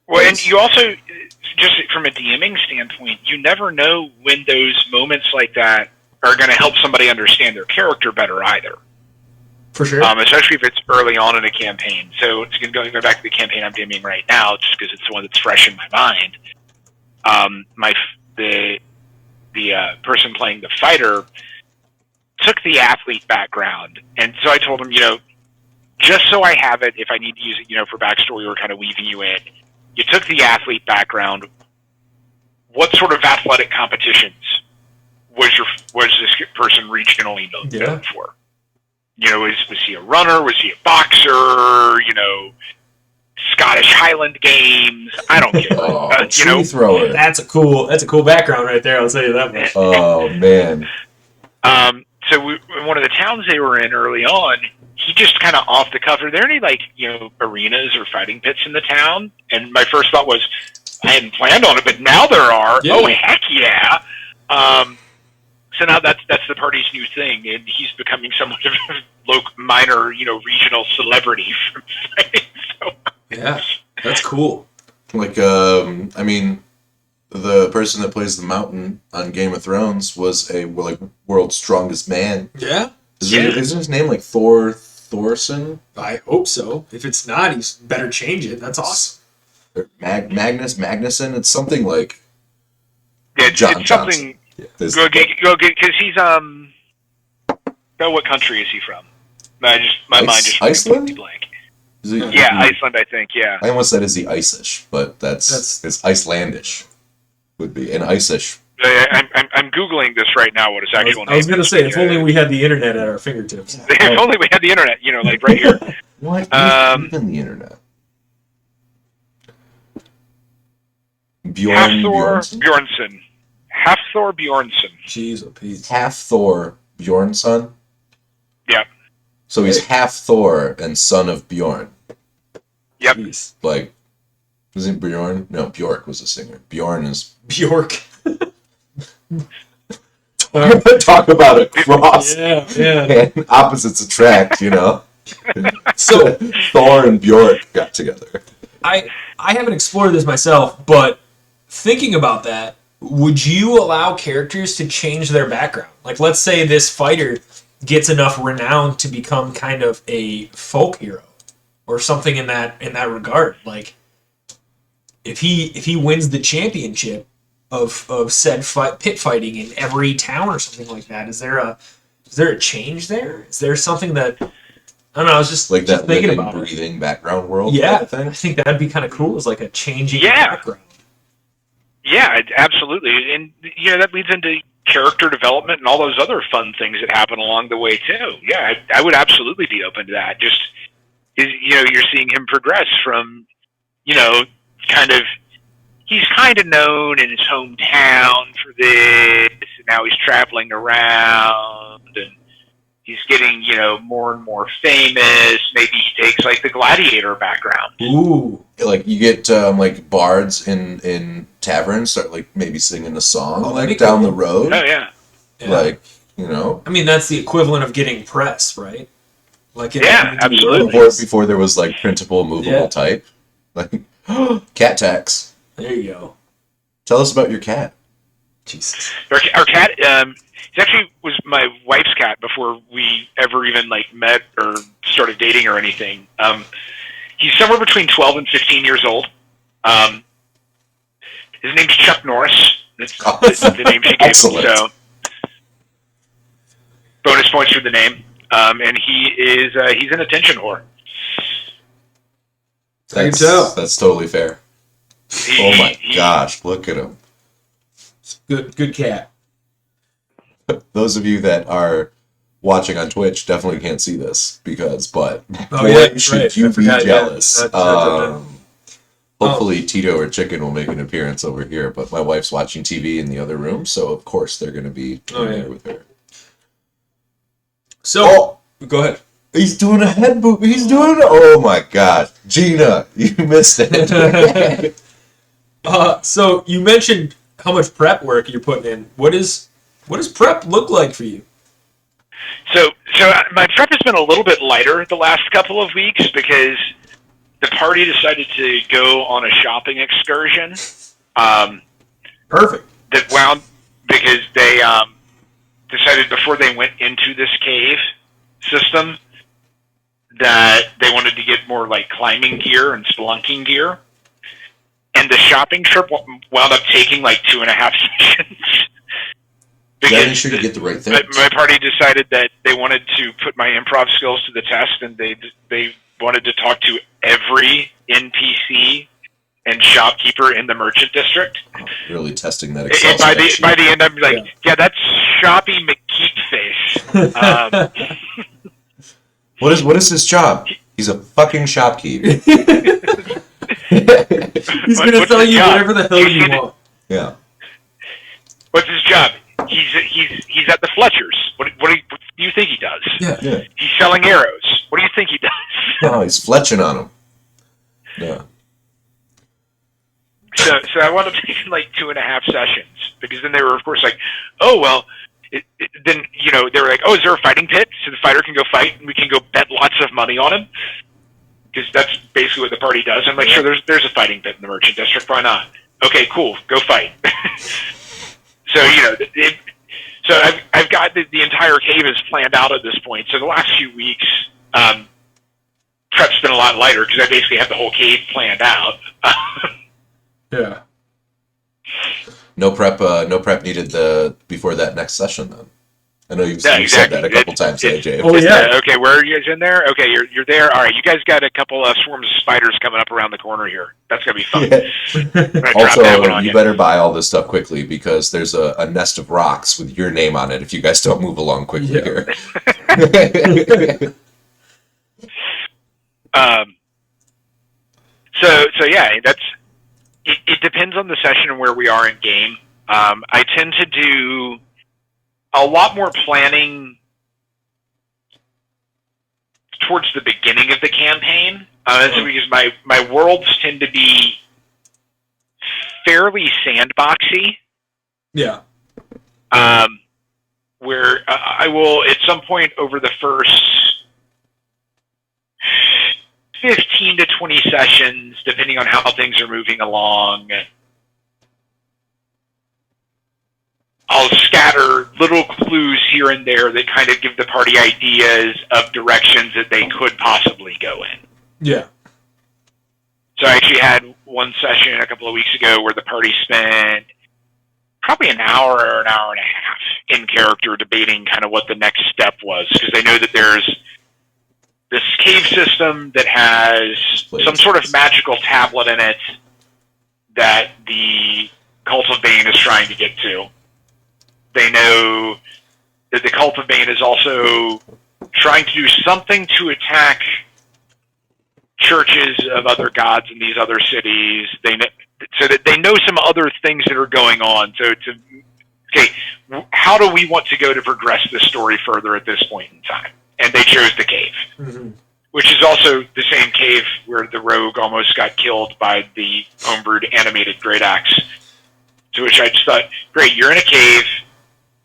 Well, and you also, just from a DMing standpoint, you never know when those moments like that are going to help somebody understand their character better either. For sure. Especially if it's early on in a campaign. So it's going to go back to the campaign I'm DMing right now, just because it's the one that's fresh in my mind. The person playing the fighter took the athlete background, and so I told him, just so I have it, if I need to use it, for backstory or kind of weaving you in. You took the athlete background. What sort of athletic competitions was this person regionally known for? Was he a runner? Was he a boxer? Scottish Highland Games? I don't care. Tree thrower. That's a cool background right there. I'll tell you that much. Oh man. So in one of the towns they were in early on, he just kind of off the cuff, are there any arenas or fighting pits in the town? And my first thought was, I hadn't planned on it, but now there are. Yeah. Oh heck yeah! So now that's the party's new thing, and he's becoming somewhat of a minor, regional celebrity from fighting. So, Yeah, that's cool. Like, I mean, the person that plays the Mountain on Game of Thrones was a world's strongest man. Yeah, Isn't his name like Thorson? I hope so. If it's not, he's better change it. That's awesome. Or Magnus Magnuson? It's something like yeah, John it's something. Johnson. Go because he's what country is he from? My mind just went Iceland? completely blank. Is he, Yeah, Iceland, I think. Yeah. I almost said is he Icish, but it's Icelandish. Would be an Icish. I'm googling this right now. What his actual name? I was gonna say, if only we had the internet at our fingertips. If only we had the internet. Like right here. What? Even the internet. Hafthor Bjornsson. Bjornsson. Hafthor Bjornsson. Jeez, oh Pete. Half Thor Bjornsson. Yep. So he's half Thor and son of Bjorn. Yep. Jeez. Like, isn't Bjorn? No, Bjork was a singer. Bjorn is. Bjork. Talk about a cross. Yeah. And opposites attract, So Thor and Bjork got together. I haven't explored this myself, but thinking about that, would you allow characters to change their background? Like, let's say this fighter gets enough renown to become kind of a folk hero or something in that regard. Like, if he wins the championship of said pit fighting in every town or something like that, is there a change there? Is there something that I don't know? I was just Like just that thinking living, about it. breathing background world. Yeah, type of thing. I think that'd be kind of cool. Is like a changing Yeah. background. Yeah, absolutely, and that leads into character development and all those other fun things that happen along the way too. Yeah, I would absolutely be open to that. Just you're seeing him progress from he's kind of known in his hometown for this, and now he's traveling around and he's getting more and more famous. Maybe he takes like the gladiator background. Ooh, Like you get like bards in taverns start like maybe singing a song Oh, that'd be like down cool. the road. Oh yeah. yeah. Like I mean, that's the equivalent of getting press, right? Like, Yeah, absolutely. before there was like printable, movable Yeah. type. Like cat tax. There you go. Tell us about your cat. Jesus. Our cat, he actually was my wife's cat before we ever even like met or started dating or anything. He's somewhere between 12 and 15 years old. His name's Chuck Norris. That's the name she gave Excellent. him. So bonus points for the name. And he's an attention whore. I can tell. That's totally fair. Oh my gosh, look at him. Good cat. Those of you that are watching on Twitch definitely can't see this but Oh, boy, yeah, should right. you I be forgot, yeah. jealous. That's- Hopefully Tito or Chicken will make an appearance over here, but my wife's watching TV in the other room, so of course they're going to be in there with her. So, go ahead. He's doing a head boop. Oh my god. Gina, you missed it. So you mentioned how much prep work you're putting in. What does prep look like for you? So my prep has been a little bit lighter the last couple of weeks because the party decided to go on a shopping excursion. Perfect. That wound because they decided before they went into this cave system that they wanted to get more like climbing gear and spelunking gear. And the shopping trip wound up taking like 2.5 sessions. Gotta make sure you get the right things. My party decided that they wanted to put my improv skills to the test, and they wanted to talk to every NPC and shopkeeper in the merchant district. Really testing that Excel And by spreadsheet. the end, I'm like, yeah that's Shoppy McKeep face. What is his job? He's a fucking shopkeep. He's gonna What's tell his you job? whatever the hell you want. Yeah. What's his job? He's at the Fletchers. What do you think he does? Yeah. He's selling arrows. What do you think he does? Oh, he's fletching on him. Yeah. So I wound up taking like 2.5 sessions because then they were of course like, oh well, then they were like, oh, is there a fighting pit so the fighter can go fight and we can go bet lots of money on him? Because that's basically what the party does. I'm like, sure, there's a fighting pit in the Merchant District. Why not? Okay, cool, go fight. So so I've got the entire cave is planned out at this point. So the last few weeks, prep's been a lot lighter because I basically have the whole cave planned out. Yeah. No prep needed before that next session then. I know you've said that a couple times, AJ. Oh yeah. Okay, where are you guys in there? Okay, you're there. All right, you guys got a couple of swarms of spiders coming up around the corner here. That's gonna be fun. Yeah. Also, you better buy all this stuff quickly because there's a nest of rocks with your name on it if you guys don't move along quickly here. So yeah, it depends on the session and where we are in game. I tend to do a lot more planning towards the beginning of the campaign. That's because my worlds tend to be fairly sandboxy. Yeah. Where I will, at some point over the first 15 to 20 sessions, depending on how things are moving along, I'll scatter little clues here and there that kind of give the party ideas of directions that they could possibly go in. Yeah. So I actually had one session a couple of weeks ago where the party spent probably an hour or an hour and a half in character debating kind of what the next step was, because they know that there's this cave system that has some sort of magical tablet in it that the Cult of Bane is trying to get to. They know that the Cult of Bane is also trying to do something to attack churches of other gods in these other cities. So that they know some other things that are going on. So how do we want to go to progress this story further at this point in time? And they chose the cave, which is also the same cave where the rogue almost got killed by the homebrewed animated Great Axe. To which I just thought, great, you're in a cave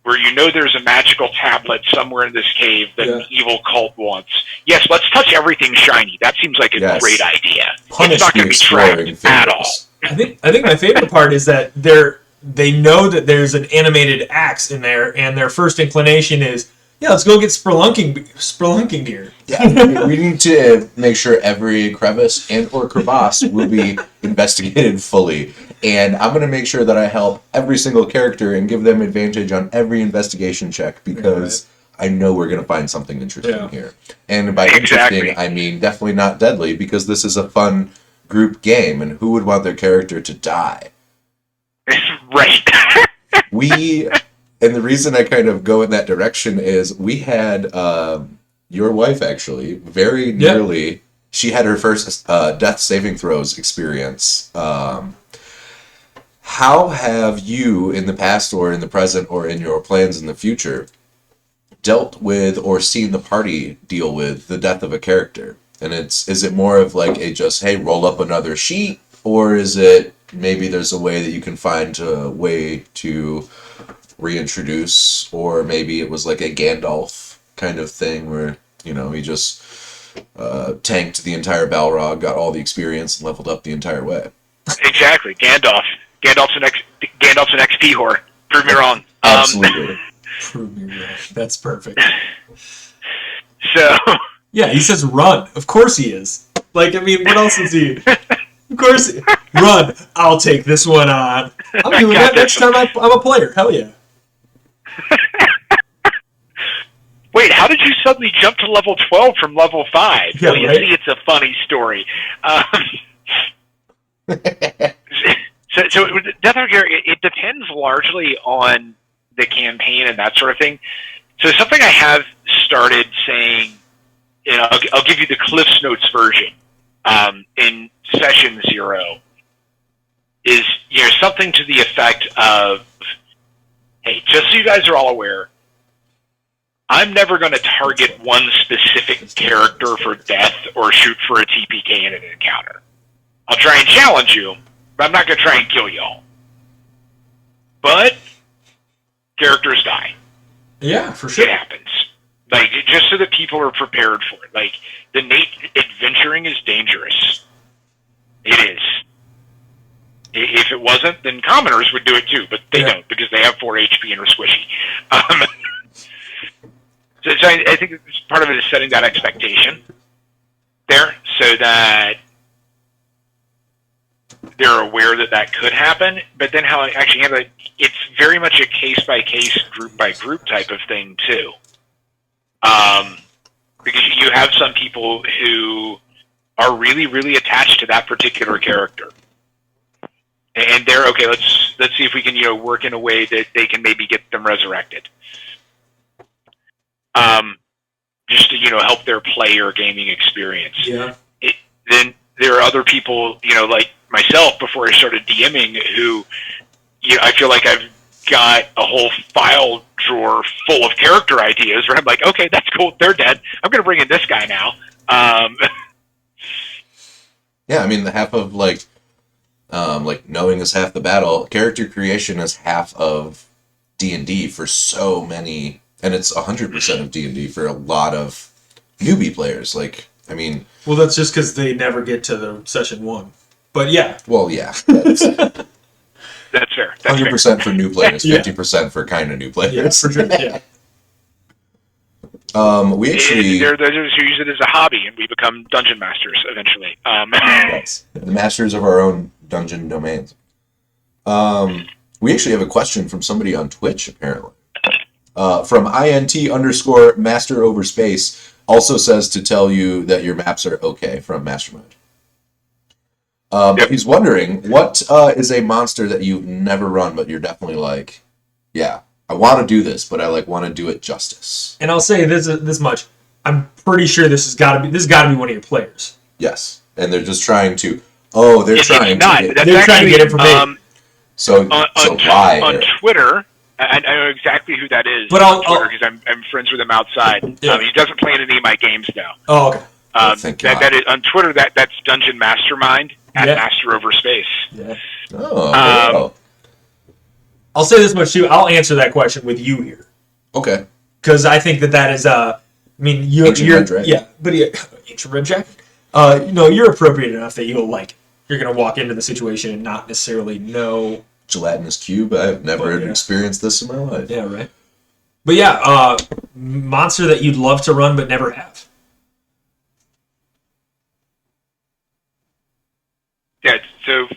where you know there's a magical tablet somewhere in this cave that an evil cult wants. Yes, let's touch everything shiny. That seems like a great idea. It's not going to be tracked at all. I think my favorite part is that they know that there's an animated axe in there, and their first inclination is, yeah, let's go get spelunking gear. Yeah, we need to make sure every crevice and or crevasse will be investigated fully. And I'm going to make sure that I help every single character and give them advantage on every investigation check because I know we're going to find something interesting here. And by interesting, I mean definitely not deadly because this is a fun group game. And who would want their character to die? Right. And the reason I kind of go in that direction is we had your wife actually very nearly. She had her first death saving throws experience. How have you, in the past or in the present or in your plans in the future, dealt with or seen the party deal with the death of a character? And is it more of like a just, hey, roll up another sheet? Or is it maybe there's a way that you can find a way to reintroduce, or maybe it was like a Gandalf kind of thing where, he just tanked the entire Balrog, got all the experience, and leveled up the entire way? Exactly. Gandalf's an XP whore. Prove me wrong. Absolutely. Prove me wrong. That's perfect. So. Yeah, he says run. Of course he is. Like, I mean, what else is he? Of course. Run. I'll take this one on. I'm doing that next time I'm a player. Hell yeah. Wait, how did you suddenly jump to level 12 from level 5? Yeah, well, you see, it's a funny story. So Death of a Character, it depends largely on the campaign and that sort of thing. So something I have started saying, I'll give you the Cliff's Notes version in session 0, is something to the effect of, hey, just so you guys are all aware, I'm never going to target one specific character for death or shoot for a TPK in an encounter. I'll try and challenge you, but I'm not going to try and kill y'all. But characters die. Yeah, for sure. It happens. Like, just so that people are prepared for it. Like, adventuring is dangerous. It is. If it wasn't, then commoners would do it too, but they don't because they have 4 HP and are squishy. So I think part of it is setting that expectation there so that they're aware that that could happen, but then how I actually handle it, it's very much a case-by-case, group-by-group type of thing too. Because you have some people who are really, really attached to that particular character. And they're, okay, let's see if we can, work in a way that they can maybe get them resurrected. Just to, help their player gaming experience. Yeah. Then there are other people, like myself, before I started DMing, who, I feel like I've got a whole file drawer full of character ideas where I'm like, okay, that's cool, they're dead. I'm going to bring in this guy now. Yeah, I mean, the half of, like knowing is half the battle. Character creation is half of D&D for so many, and it's 100% of D&D for a lot of newbie players. Like, I mean... Well, that's just because they never get to the session 1. But yeah. Well, yeah. That's fair. 100% for new players, 50% for kind of new players. Yeah, for sure, yeah. We actually... There are those who use it as a hobby, and we become dungeon masters eventually. Yes. The masters of our own dungeon domains. We actually have a question from somebody on Twitch, apparently. From INT_master over space, also says to tell you that your maps are okay from Mastermind. But he's wondering, what is a monster that you've never run, but you're definitely like, yeah, I want to do this, but I want to do it justice. And I'll say this much: I'm pretty sure this has got to be one of your players. Yes, and they're just trying to. Oh, they're trying to get information. So why on Twitter? I know exactly who that is. But on Twitter because I'm friends with him outside. Yeah. He doesn't play in any of my games now. Oh, okay. That is on Twitter. That's Dungeon Mastermind at Master Over Space. Yeah. Oh. I'll say this much too. I'll answer that question with you here. Okay. Because I think that is you're Red Dragon. Yeah, but Ancient Red Dragon. You're appropriate enough that you'll you're gonna walk into the situation and not necessarily know. Gelatinous cube. I've never experienced this in my life. Yeah, right. But yeah, monster that you'd love to run but never have. Yeah, so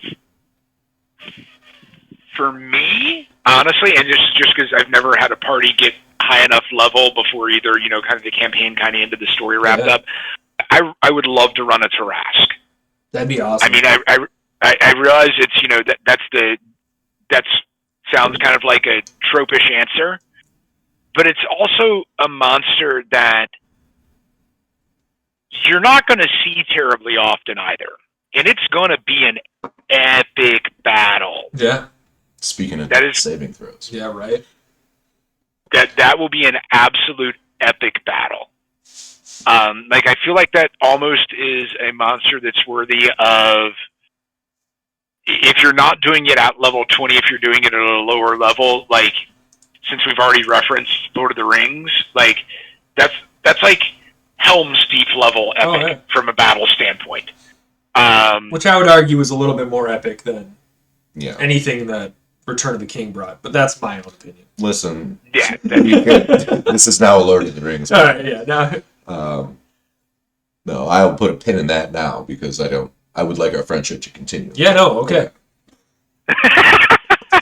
for me, honestly, and just because I've never had a party get high enough level before either, kind of the campaign kind of into the story wrapped up, I would love to run a Tarrasque. That'd be awesome. I mean, I realize it's, that sounds kind of like a tropish answer, but it's also a monster that you're not going to see terribly often either. And it's going to be an epic battle. Yeah. Speaking of saving throws. Yeah, right. That will be an absolute epic battle. I feel like that almost is a monster that's worthy of, if you're not doing it at level 20, if you're doing it at a lower level, since we've already referenced Lord of the Rings, that's like Helm's Deep level epic from a battle standpoint. Which I would argue is a little bit more epic than anything that Return of the King brought, but that's my own opinion. Listen, yeah, this is now a Lord of the Rings. All right, yeah, no, I'll put a pin in that now because I would like our friendship to continue. Yeah, no, okay.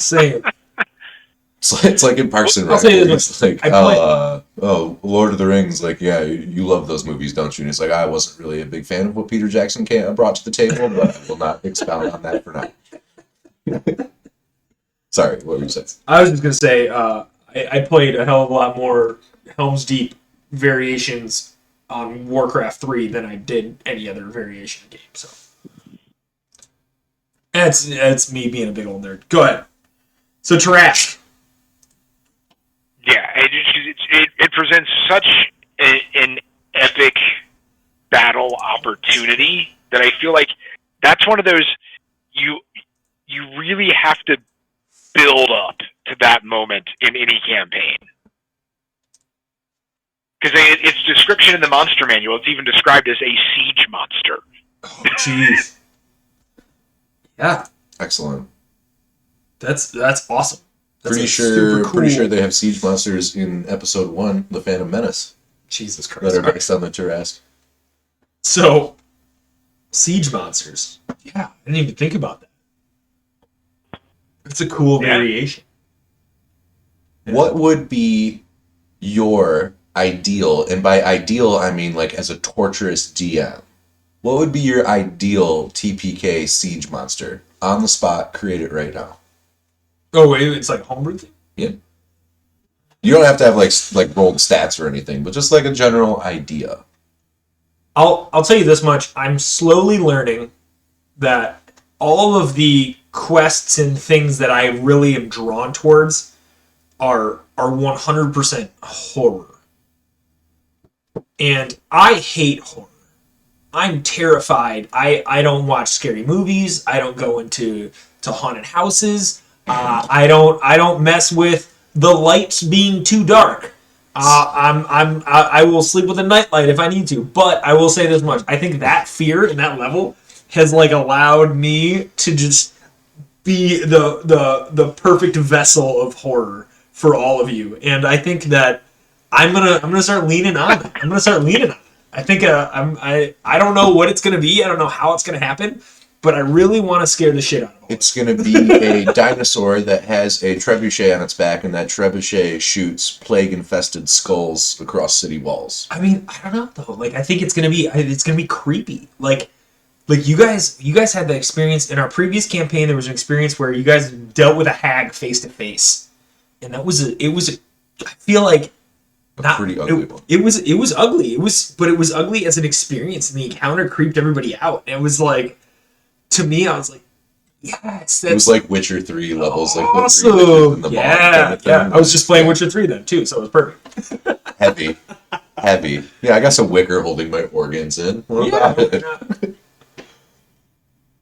Same. It's like in Parks and Rec. It's like, Lord of the Rings. You love those movies, don't you? And it's like, I wasn't really a big fan of what Peter Jackson brought to the table, but I will not expound on that for now. Sorry, what were you saying? I was just going to say, I played a hell of a lot more Helm's Deep variations on Warcraft 3 than I did any other variation game, so. That's me being a big old nerd. Go ahead. So, Tarrasque. Yeah, it presents such an epic battle opportunity that I feel like that's one of those you really have to build up to that moment in any campaign. Because its description in the monster manual, it's even described as a siege monster. Oh, jeez. Yeah, Excellent. that's awesome. That's Pretty a sure. super cool- Pretty sure they have siege monsters in episode 1, The Phantom Menace, Jesus that Christ. are based on the Turask. So, siege monsters. Yeah, I didn't even think about that. It's a cool Yeah. variation. Yeah. What would be your ideal, and by ideal I mean like as a torturous DM, what would be your ideal TPK siege monster? On the spot, create it right now. Oh wait, it's like homebrew thing. Yeah. You don't have to have like rolled stats or anything, but just like a general idea. I'll tell you this much. I'm slowly learning that all of the quests and things that I really am drawn towards are 100% horror. And I hate horror. I'm terrified. I don't watch scary movies. I don't go into haunted houses. I don't mess with the lights being too dark. I will sleep with a nightlight if I need to. But I will say this much: I think that fear and that level has like allowed me to just be the perfect vessel of horror for all of you. And I think that I'm gonna start leaning on it. I'm gonna start leaning on it. I think I don't know what it's gonna be. I don't know how it's gonna happen, but I really want to scare the shit out of it. It's going to be a dinosaur that has a trebuchet on its back, and that trebuchet shoots plague-infested skulls across city walls. I mean, I don't know though. Like, I think it's gonna be creepy. Like you guys had the experience in our previous campaign. There was an experience where you guys dealt with a hag face to face, and I feel like not Pretty ugly one. It was ugly. But it was ugly as an experience, and the encounter creeped everybody out. And it was like, to me, I was like, yes, It was like Witcher 3 levels, like the awesome. three witches in the moth Yeah, kind of thing. yeah. I was just playing Witcher 3 then too, so it was perfect. Heavy. Yeah, I got some wicker holding my organs in. What about it?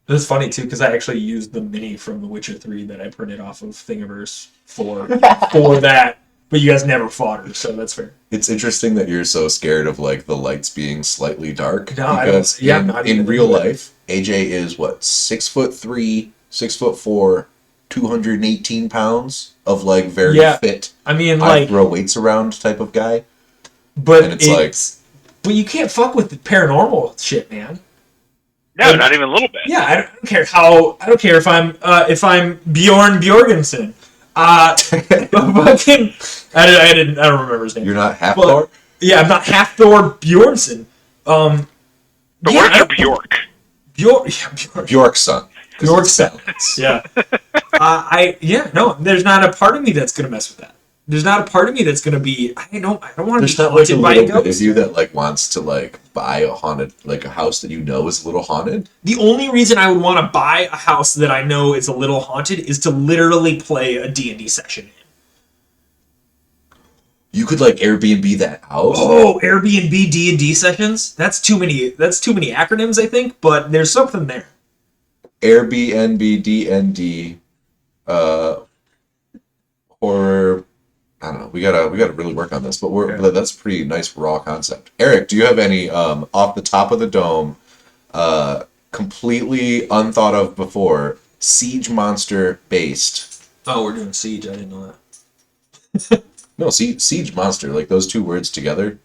It's funny too because I actually used the mini from The Witcher 3 that I printed off of Thingiverse for that. But you guys never fought her, so that's fair. It's interesting that you're so scared of like the lights being slightly dark. No, I because don't. Yeah, I'm not in even real into it. life, AJ is what, 6'3", 6'4", 218 pounds of like very Yeah. fit. I mean, I like, throw weights around type of guy. but and it's but you can't fuck with the paranormal shit, man. No, not even a little bit. Yeah, I don't care if I'm Bjorn Bjorgensen. Fucking, I don't remember his name. You're not half But- Thor? Yeah, I'm not half Thor Bjornsson. The Yeah, words are Bjork. Bjork. Bjork's son. Bjork's Yeah. There's not a part of me that's gonna mess with that. There's not a part of me that's gonna be. I don't want to be There's not like a haunted by a little bit ghost. of you that like wants to like buy a haunted, like a house that you know is a little haunted. The only reason I would want to buy a house that I know is a little haunted is to literally play a D&D session in. You could like Airbnb that house. Oh, Airbnb D&D sessions? That's too many acronyms, I think, but there's something there. Airbnb D&D horror. I don't know. We gotta really work on this, but that's a pretty nice raw concept. Eric, do you have any off the top of the dome, completely unthought of before, siege monster based? Oh, we're doing Siege. I didn't know that. No, siege monster, like those two words together,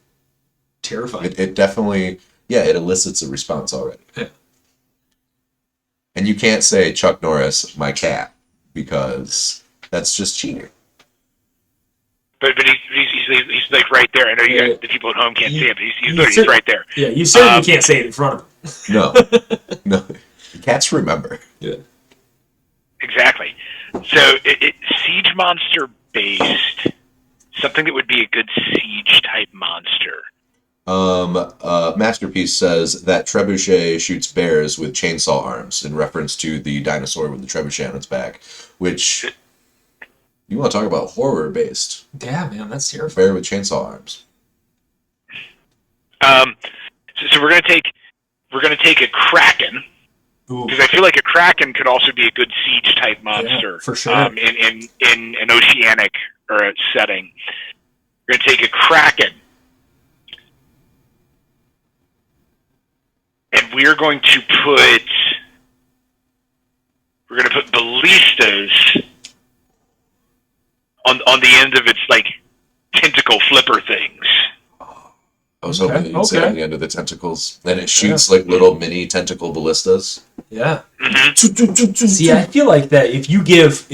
Terrifying. it definitely, it elicits a response already. Yeah. And you can't say Chuck Norris, my cat, because that's just cheating. But he's like right there. I know you guys, the people at home can't see him, but he's right there. Yeah, you certainly can't say it in front of him. No. Cats remember. Yeah. Exactly. So siege monster based, something that would be a good siege type monster. Masterpiece says that trebuchet shoots bears with chainsaw arms in reference to the dinosaur with the trebuchet on its back, which you want to talk about horror based. Yeah, man, that's terrifying. Bear with chainsaw arms. So we're gonna take a kraken, Ooh. because I feel like a kraken could also be a good siege type monster. for sure. In an oceanic or a setting. We're gonna take a kraken, we're going to put ballistas on the end of its like tentacle flipper things. I was hoping that you'd say Okay. on the end of the tentacles. Then it shoots like little mini tentacle ballistas. Yeah. Mm-hmm. See, I feel like that if you give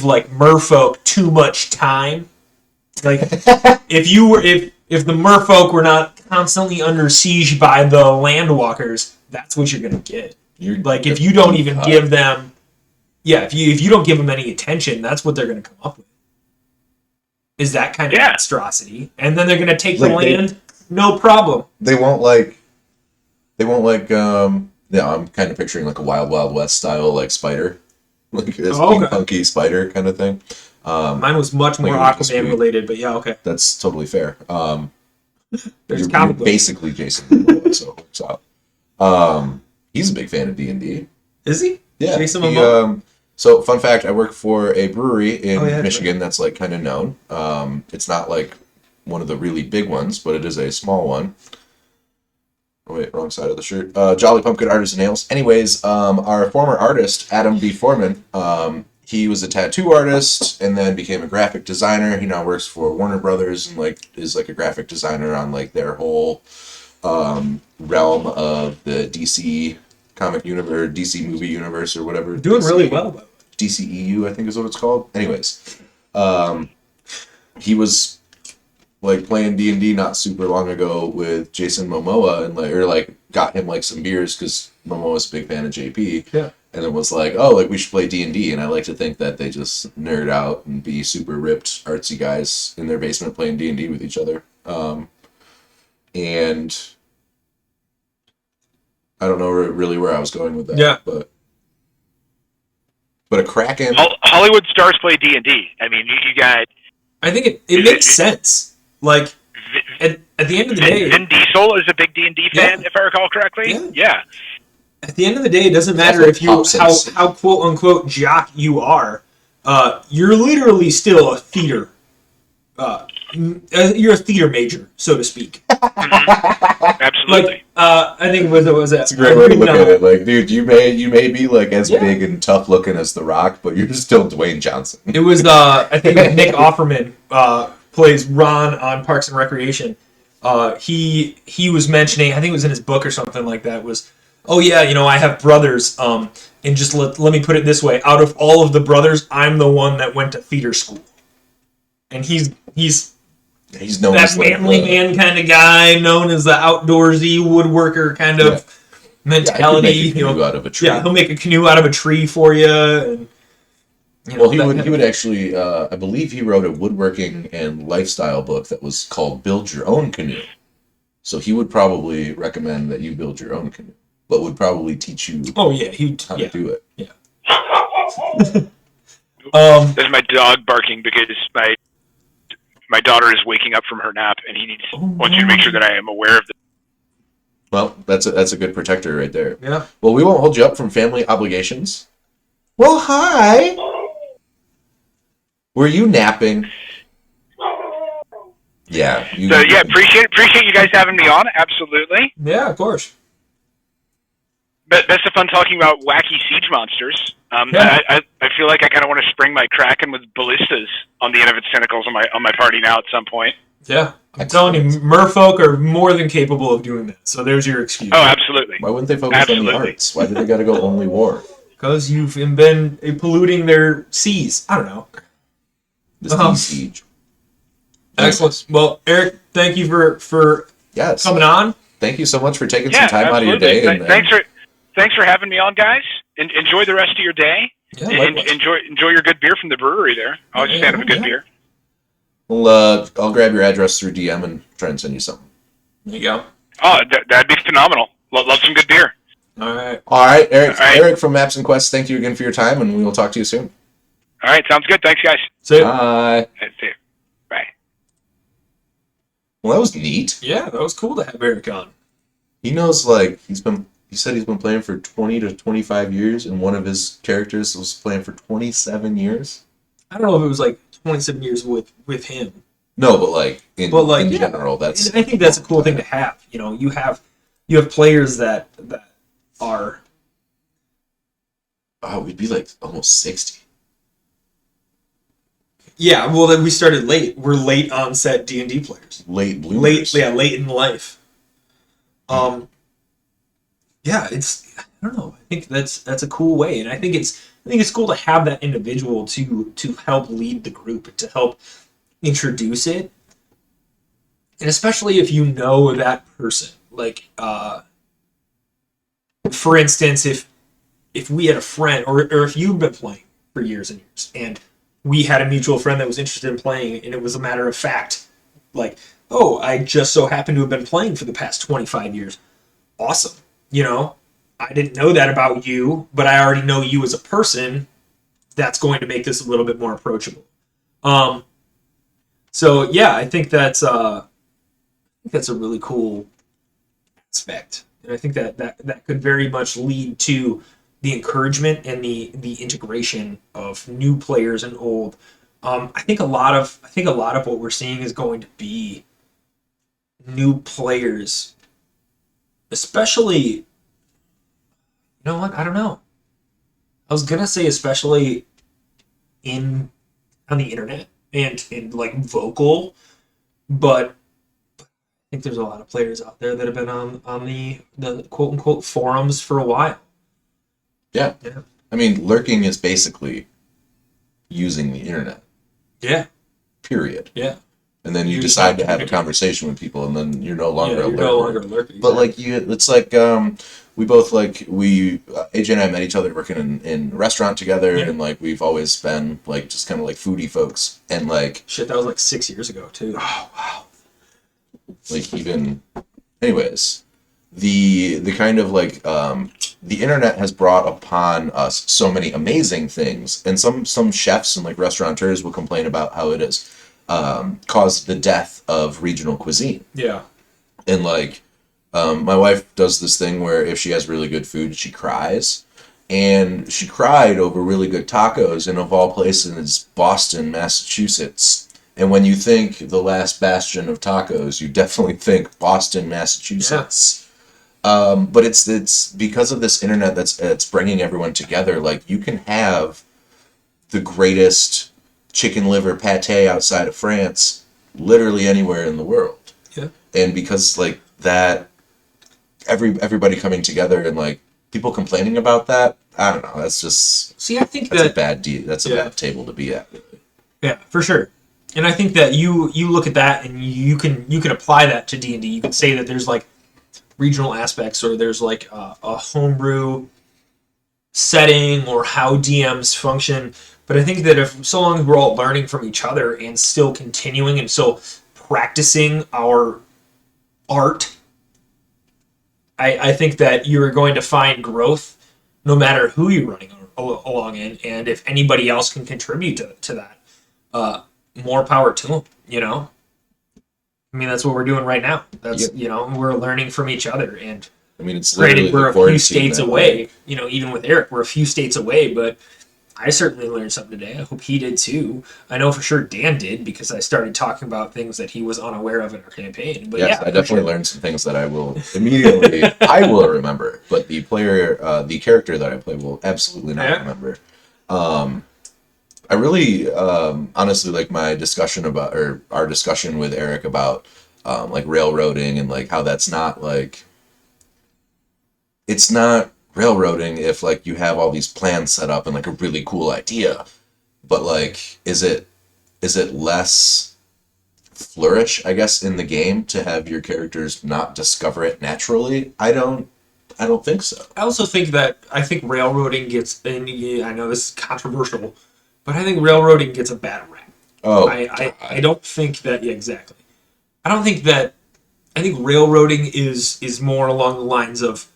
like merfolk too much time, like if the merfolk were not constantly under siege by the landwalkers, that's what you're gonna get. Like if you don't even give them, if you don't give them any attention, that's what they're gonna come up with. Is that kind of monstrosity, and then they're gonna take the land, no problem. They won't like. I'm kind of picturing like a Wild Wild West style like spider, like this punky spider kind of thing. Mine was much more Aquaman related, but yeah, okay. That's totally fair. You're basically Jason Momoa, so it works out. He's a big fan of D&D. Is he? Yeah. Jason Momoa? So, fun fact, I work for a brewery in yeah, Michigan that's like kind of known. It's not like one of the really big ones, but it is a small one. Oh, wait, wrong side of the shirt. Jolly Pumpkin Artisan Ales. Anyways, our former artist, Adam B. Foreman, he was a tattoo artist and then became a graphic designer. He now works for Warner Brothers and like is like a graphic designer on like their whole realm of the DC comic universe, DC movie universe, or whatever. Doing really well, though. DCEU, I think is what it's called. Anyways, he was like playing D&D not super long ago with Jason Momoa and got him like some beers because Momoa's a big fan of JP. Yeah. And it was like, oh, like we should play D&D. And I like to think that they just nerd out and be super ripped artsy guys in their basement playing D&D with each other. And I don't know really where I was going with that. Yeah. But a Kraken. Hollywood stars play D&D. I mean, you got. I think it makes sense. Like at the end of the day, Vin Diesel is a big D&D fan, if I recall correctly. Yeah. At the end of the day, it doesn't matter if you how quote unquote jock you are. You're literally still a theater. You're a theater major, so to speak. Absolutely. Like, I think it was That's a great way to look at it. Like, dude, you may be like as big and tough looking as The Rock, but you're still Dwayne Johnson. It was I think Nick Offerman plays Ron on Parks and Recreation. He was mentioning, I think it was in his book or something like that, was, oh yeah, I have brothers, and just let me put it this way, out of all of the brothers, I'm the one that went to theater school. And he's known that as manly man kind of guy, known as the outdoorsy woodworker kind of mentality. Out of a tree. Yeah, he'll make a canoe out of a tree for you. And, he would actually, I believe he wrote a woodworking and lifestyle book that was called Build Your Own Canoe. So he would probably recommend that you build your own canoe, but would probably teach you how to do it. Yeah. There's my dog barking because my daughter is waking up from her nap, and he wants you to make sure that I am aware of this. Well, that's a good protector right there. Yeah. Well, we won't hold you up from family obligations. Well, hi. Were you napping? Yeah. Appreciate you guys having me on. Absolutely. Yeah, of course. Best of fun talking about wacky siege monsters. I feel like I kind of want to spring my Kraken with ballistas on the end of its tentacles on my party now at some point. Yeah, I'm telling you, merfolk are more than capable of doing that. So there's your excuse. Oh, absolutely. Why wouldn't they focus on the arts? Why do they got to go only war? Because you've been polluting their seas. I don't know. The siege. Excellent. Well, Eric, thank you for coming on. Thank you so much for taking some time out of your day. Thanks for having me on, guys. Enjoy the rest of your day. Yeah, enjoy your good beer from the brewery there. Always a fan of a good beer. Well, I'll grab your address through DM and try and send you something. There you go. Oh, that'd be phenomenal. Love some good beer. All right, Eric. All right. Eric from Maps and Quests, thank you again for your time, and we will talk to you soon. All right, sounds good. Thanks, guys. See you. Bye. See you. Bye. Well, that was neat. Yeah, that was cool to have Eric on. He knows, he said he's been playing for 20 to 25 years, and one of his characters was playing for 27 years. I don't know if it was like 27 years with him. No, but in general, that's. And I think that's a cool thing to have. You have players that are? Oh, we'd be like almost 60. Yeah, well, then we started late. We're late onset D&D players. Late bloomers. Late in life. Yeah, I don't know. I think that's a cool way, and I think it's cool to have that individual to help lead the group, to help introduce it, and especially if you know that person. Like, for instance, if we had a friend, or if you've been playing for years and years, and we had a mutual friend that was interested in playing, and it was a matter of fact, like, oh, I just so happen to have been playing for the past 25 years. Awesome. You know, I didn't know that about you, but I already know you as a person. That's going to make this a little bit more approachable. So yeah, I think that's a really cool aspect, and I think that could very much lead to the encouragement and the integration of new players and old. I think a lot of what we're seeing is going to be new players, especially. You know what? I don't know. I was gonna say especially on the internet and like vocal, but I think there's a lot of players out there that have been on the quote unquote forums for a while. Yeah. Yeah. I mean, lurking is basically using the internet. Yeah. Period. Yeah. And then you You're decide to just have a conversation with people, and then you're no longer a you're lurker. no longer a lurker. But like it's like we both AJ and I met each other working in a restaurant together, Yeah. and like we've always been like just kind of like foodie folks, and like Shit, that was like 6 years ago too. oh wow, like even anyways, the kind of like the internet has brought upon us so many amazing things, and some chefs and like restaurateurs will complain about how it has caused the death of regional cuisine. Yeah. And like my wife does this thing where if she has really good food, she cries, and she cried over really good tacos, and of all places, Boston, Massachusetts. And when you think the last bastion of tacos, you definitely think Boston, Massachusetts. But it's because of this internet that's bringing everyone together. Like, you can have the greatest chicken liver pate outside of France literally anywhere in the world. Yeah. And because like that, everybody coming together and like people complaining about that, I don't know. That's just See, I think that's that a bad deal. That's a Yeah. bad table to be at. Yeah, for sure. And I think that you look at that and you can apply that to D&D. You can say that there's like regional aspects, or there's like a homebrew setting, or how DMs function. But I think that if so long as we're all learning from each other and still continuing and still practicing our art, I think that you're going to find growth no matter who you're running along in. And if anybody else can contribute to that, more power to them, you know? I mean, that's what we're doing right now. That's, Yep. you know, we're learning from each other. And I mean, it's granted, literally we're the a few quarantine states that, away, like, you know, even with Eric, we're a few states away, but I certainly learned something today. I hope he did too. I know for sure Dan did, because I started talking about things that he was unaware of in our campaign. But yes, yeah, I definitely learned some things that I will immediately I will remember, but the character that I play will absolutely not Yeah. remember. I really honestly like my discussion about, or our discussion with Eric about like railroading, and like how that's not like, it's not railroading if like you have all these plans set up and like a really cool idea, but like is it less flourish, I guess, in the game to have your characters not discover it naturally? I don't think so. I also think railroading gets, and I know this is controversial, but I think railroading gets a bad rap. Oh, I don't think that, yeah, exactly. I think railroading is more along the lines of,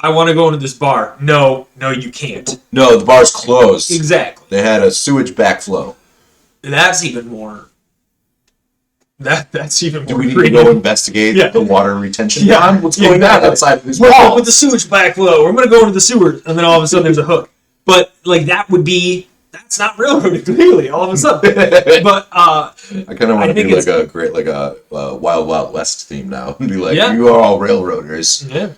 I want to go into this bar. No, you can't. no, the bar's closed. Exactly. They had a sewage backflow. That's even more. That's even Do more. we need to creative. go investigate Yeah. the water retention Yeah, pond? What's going on exactly. outside of this We're wall? with the sewage backflow. I'm gonna go into the sewer, and then all of a sudden there's a hook. But like that's not railroading clearly. All of a sudden, but I kind of I want to think do like a great, like a Wild Wild West theme now, and be like, Yeah. you are all railroaders. yeah.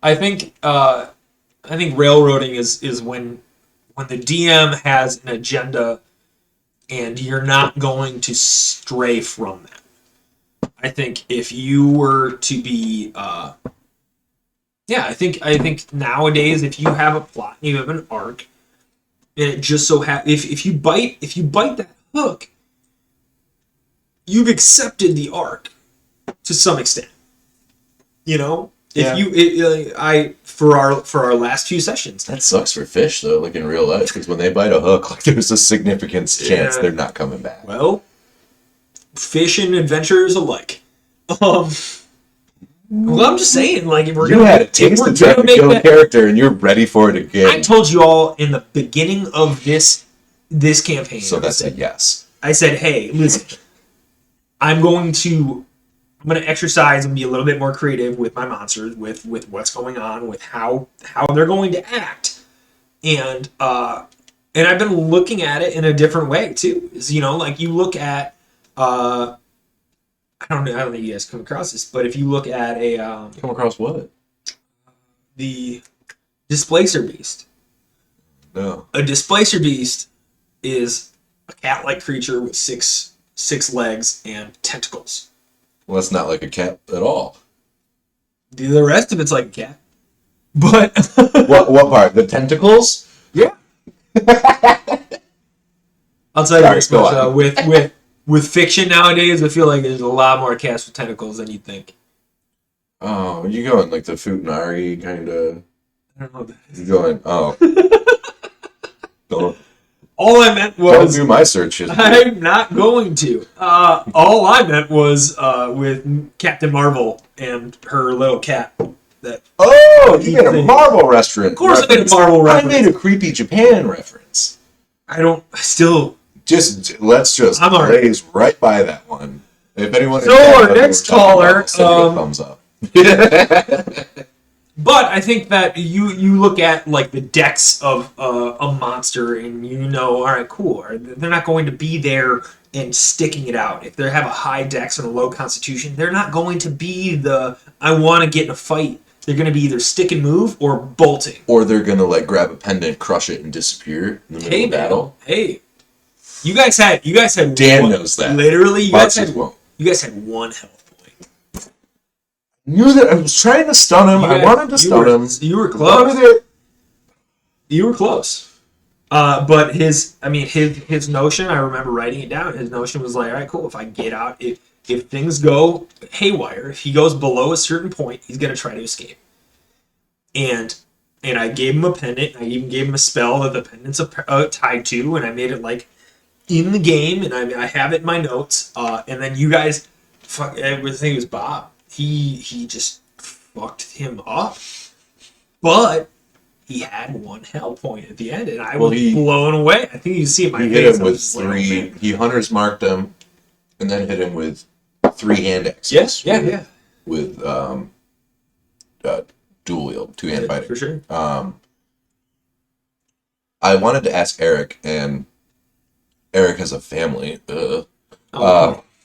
I think railroading is when the DM has an agenda and you're not going to stray from that. I think if you were to be I think nowadays if you have a plot and you have an arc and it just so if you bite that hook, you've accepted the arc to some extent. You know? Yeah. For our last few sessions, That sucks for fish though, like in real life, because when they bite a hook, like there's a significant chance they're not coming back. well, fish and adventurers alike. Well, I'm just saying, like, if we're You gonna had a taste of trying to kill a character, and you're ready for it again. I told you all in the beginning of this campaign. So that's a yes. I said, hey, listen, I'm going to exercise and be a little bit more creative with my monsters, with what's going on, with how they're going to act, and I've been looking at it in a different way too. Is like you look at I don't know if you guys come across this, but if you look at Come across what? the Displacer Beast. No. A Displacer Beast is a cat-like creature with six legs and tentacles. Well, that's not like a cat at all. The rest of it's like a cat. But What part? The tentacles? yeah. I'll tell you Sorry, this go much, on. with fiction nowadays, I feel like there's a lot more cats with tentacles than you'd think. Oh, you going like the Futanari kind of? I don't know what that is. You going? Oh. don't All I meant don't was do my search history. I'm not going to. All I meant was with Captain Marvel and her little cat. That Oh, you made a Marvel restaurant. Of course I made a Marvel reference. I made a creepy Japan reference. Let's just I'm alright. blaze right by that one. If anyone So our next caller, thumbs up. But I think that you look at like the decks of a monster and all right, cool. They're not going to be there and sticking it out. If they have a high dex and a low constitution, they're not going to be I want to get in a fight. They're going to be either stick and move or bolting. Or they're gonna like grab a pendant, crush it, and disappear in the middle of battle. Hey, you guys had Dan knows that. Literally, you Marcus guys had won't. one health point. Knew that I was trying to stun him. I wanted to stun him. You were close. You were close. But his notion, I remember writing it down. His notion was like, all right, cool. If I get out, if things go haywire, if he goes below a certain point, he's gonna try to escape. And I gave him a pendant. I even gave him a spell that the pendant's tied to, and I made it like in the game, and I have it in my notes. And then you guys, I think it was Bob. He just fucked him up, but he had one health point at the end, and I was blown away. I think you see it in my face. He hit him with three. He hunters marked him, and then hit him with 3 hand axes. Yes, yeah. With dual wield, 2-hand fighting. For sure. I wanted to ask Eric, and Eric has a family.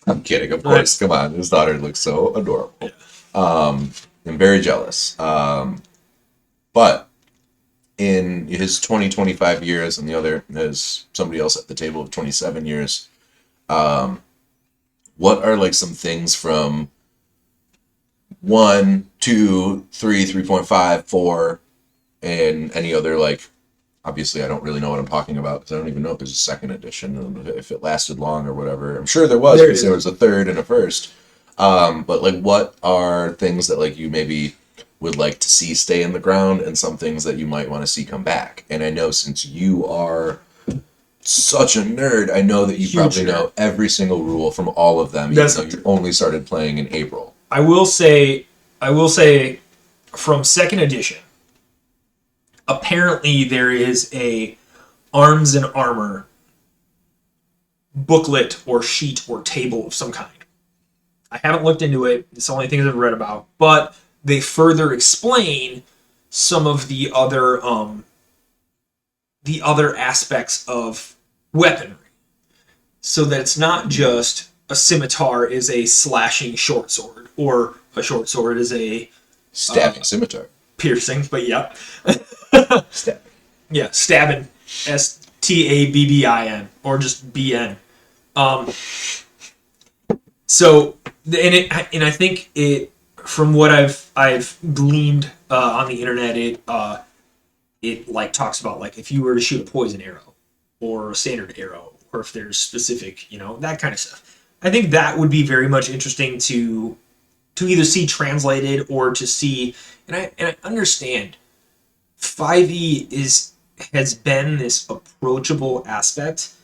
I'm kidding, of course. Come on, his daughter looks so adorable. Yeah. I'm very jealous. But in his 25 years, and the other is somebody else at the table of 27 years, what are like some things from 1, 2, 3, 3.5, 4, and any other, like, obviously I don't really know what I'm talking about because I don't even know if there's a second edition and if it lasted long or whatever. I'm sure there was because there was a third and a first. But like, what are things that like you maybe would like to see stay in the ground and some things that you might want to see come back? And I know since you are such a nerd, I know that you probably know every single rule from all of them, even though you only started playing in April. I will say from second edition, apparently there is a arms and armor booklet or sheet or table of some kind. I haven't looked into it. It's the only things I've read about. But they further explain some of the other aspects of weaponry. So that it's not just a scimitar is a slashing short sword, or a short sword is a Stabbing scimitar. piercing, but yep. Step. Yeah, Stabbin. Stabbin, or just BN. So, and I think it, from what I've gleaned on the internet, it like talks about like if you were to shoot a poison arrow or a standard arrow, or if there's specific, that kind of stuff. I think that would be very much interesting to either see translated or to see, and I understand 5e has been this approachable aspect,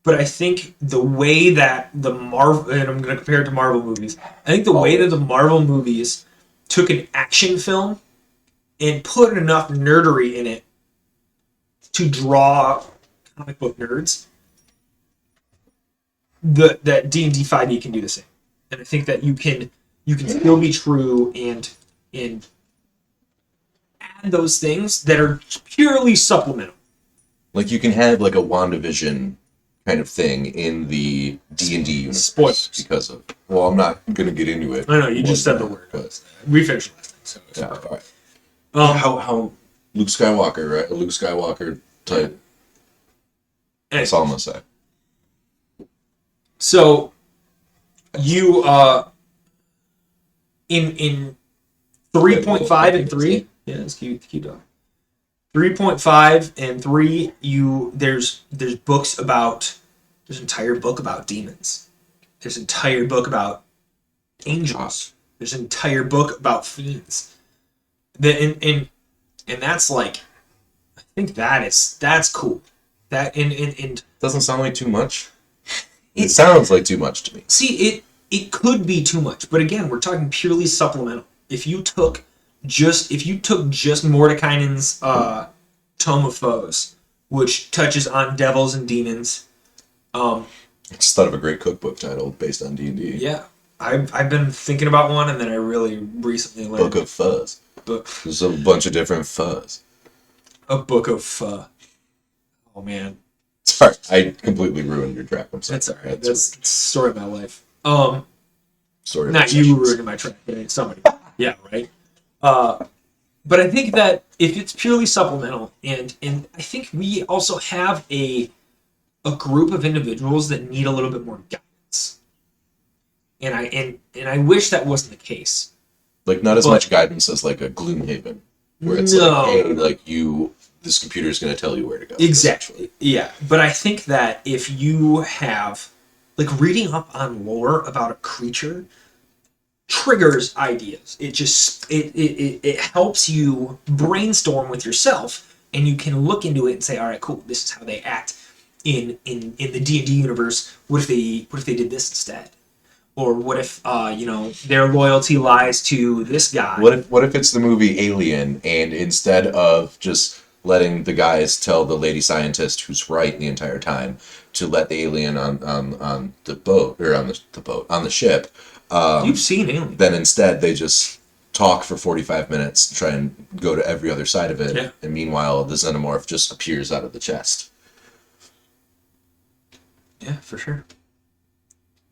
but I think the way that the Marvel, and I'm going to compare it to Marvel movies, I think the way that the Marvel movies took an action film and put enough nerdery in it to draw comic book nerds, that D&D 5e can do the same. And I think that you can still be true and add those things that are purely supplemental. Like you can have like a WandaVision kind of thing in the D&D universe. Spoilers. Because of, well, I'm not going to get into it. I know, you just said the word. We finished last thing, so. Yeah, all right. How Luke Skywalker, right? A Luke Skywalker type. That's all I'm going to say. So, you, in 3.5 and 3, yeah, it's cute dog. 3.5 and 3, there's books about, there's an entire book about demons. There's an entire book about angels. There's an entire book about fiends. And that's like, I think that's cool. That and doesn't sound like too much. It sounds like too much to me. See, it could be too much, but again, we're talking purely supplemental. If you took just Mordekainen's Tome of Foes, which touches on devils and demons, Just thought of a great cookbook title based on D&D. Yeah, I've been thinking about one, and then I really recently learned Book of Fuzz. There's a bunch of different fuzz. A book of pho. Oh man, Sorry, I completely ruined your track. I'm sorry. that's alright. That's the story of my life. Sorry. of Not my you sessions. ruining my track, but somebody. Yeah, right. But I think that if it's purely supplemental, and I think we also have a group of individuals that need a little bit more guidance, and I wish that wasn't the case. Like not as much guidance as like a Gloomhaven, where it's like, hey, like this computer is going to tell you where to go. Exactly. Yeah, but I think that if you have like reading up on lore about a creature triggers ideas. It just it helps you brainstorm with yourself, and you can look into it and say, all right, cool, this is how they act in the D&D universe. What if they did this instead? Or what if their loyalty lies to this guy? What if it's the movie Alien, and instead of just letting the guys tell the lady scientist who's right the entire time to let the alien on the boat or on the ship, You've seen Alien. then instead they just talk for 45 minutes to try and go to every other side of it, Yeah. and meanwhile the xenomorph just appears out of the chest. Yeah, for sure.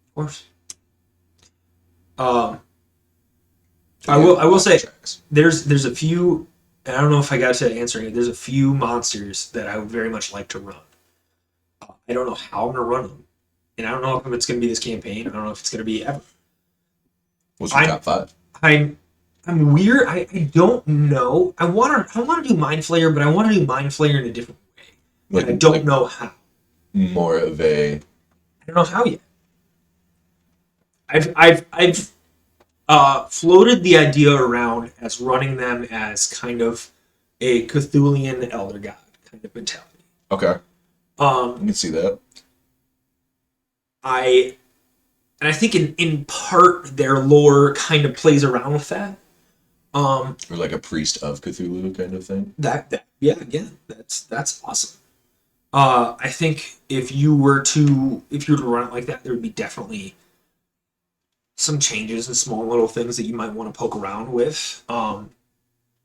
Of course. I will say there's a few, and I don't know if I got to answering it. There's a few monsters that I would very much like to run. I don't know how I'm gonna run them, and I don't know if it's gonna be this campaign. I don't know if it's gonna be ever. What's your top 5? I'm weird. I don't know. I want to do Mind Flayer, but I want to do Mind Flayer in a different way. I don't know how. More of a. I don't know how yet. I've floated the idea around as running them as kind of a Cthulhian elder god kind of mentality. Okay. I can see that. I think in part their lore kind of plays around with that. Or like a priest of Cthulhu kind of thing. Again, that's awesome. I think if you were to run it like that, there would be definitely some changes and small little things that you might want to poke around with.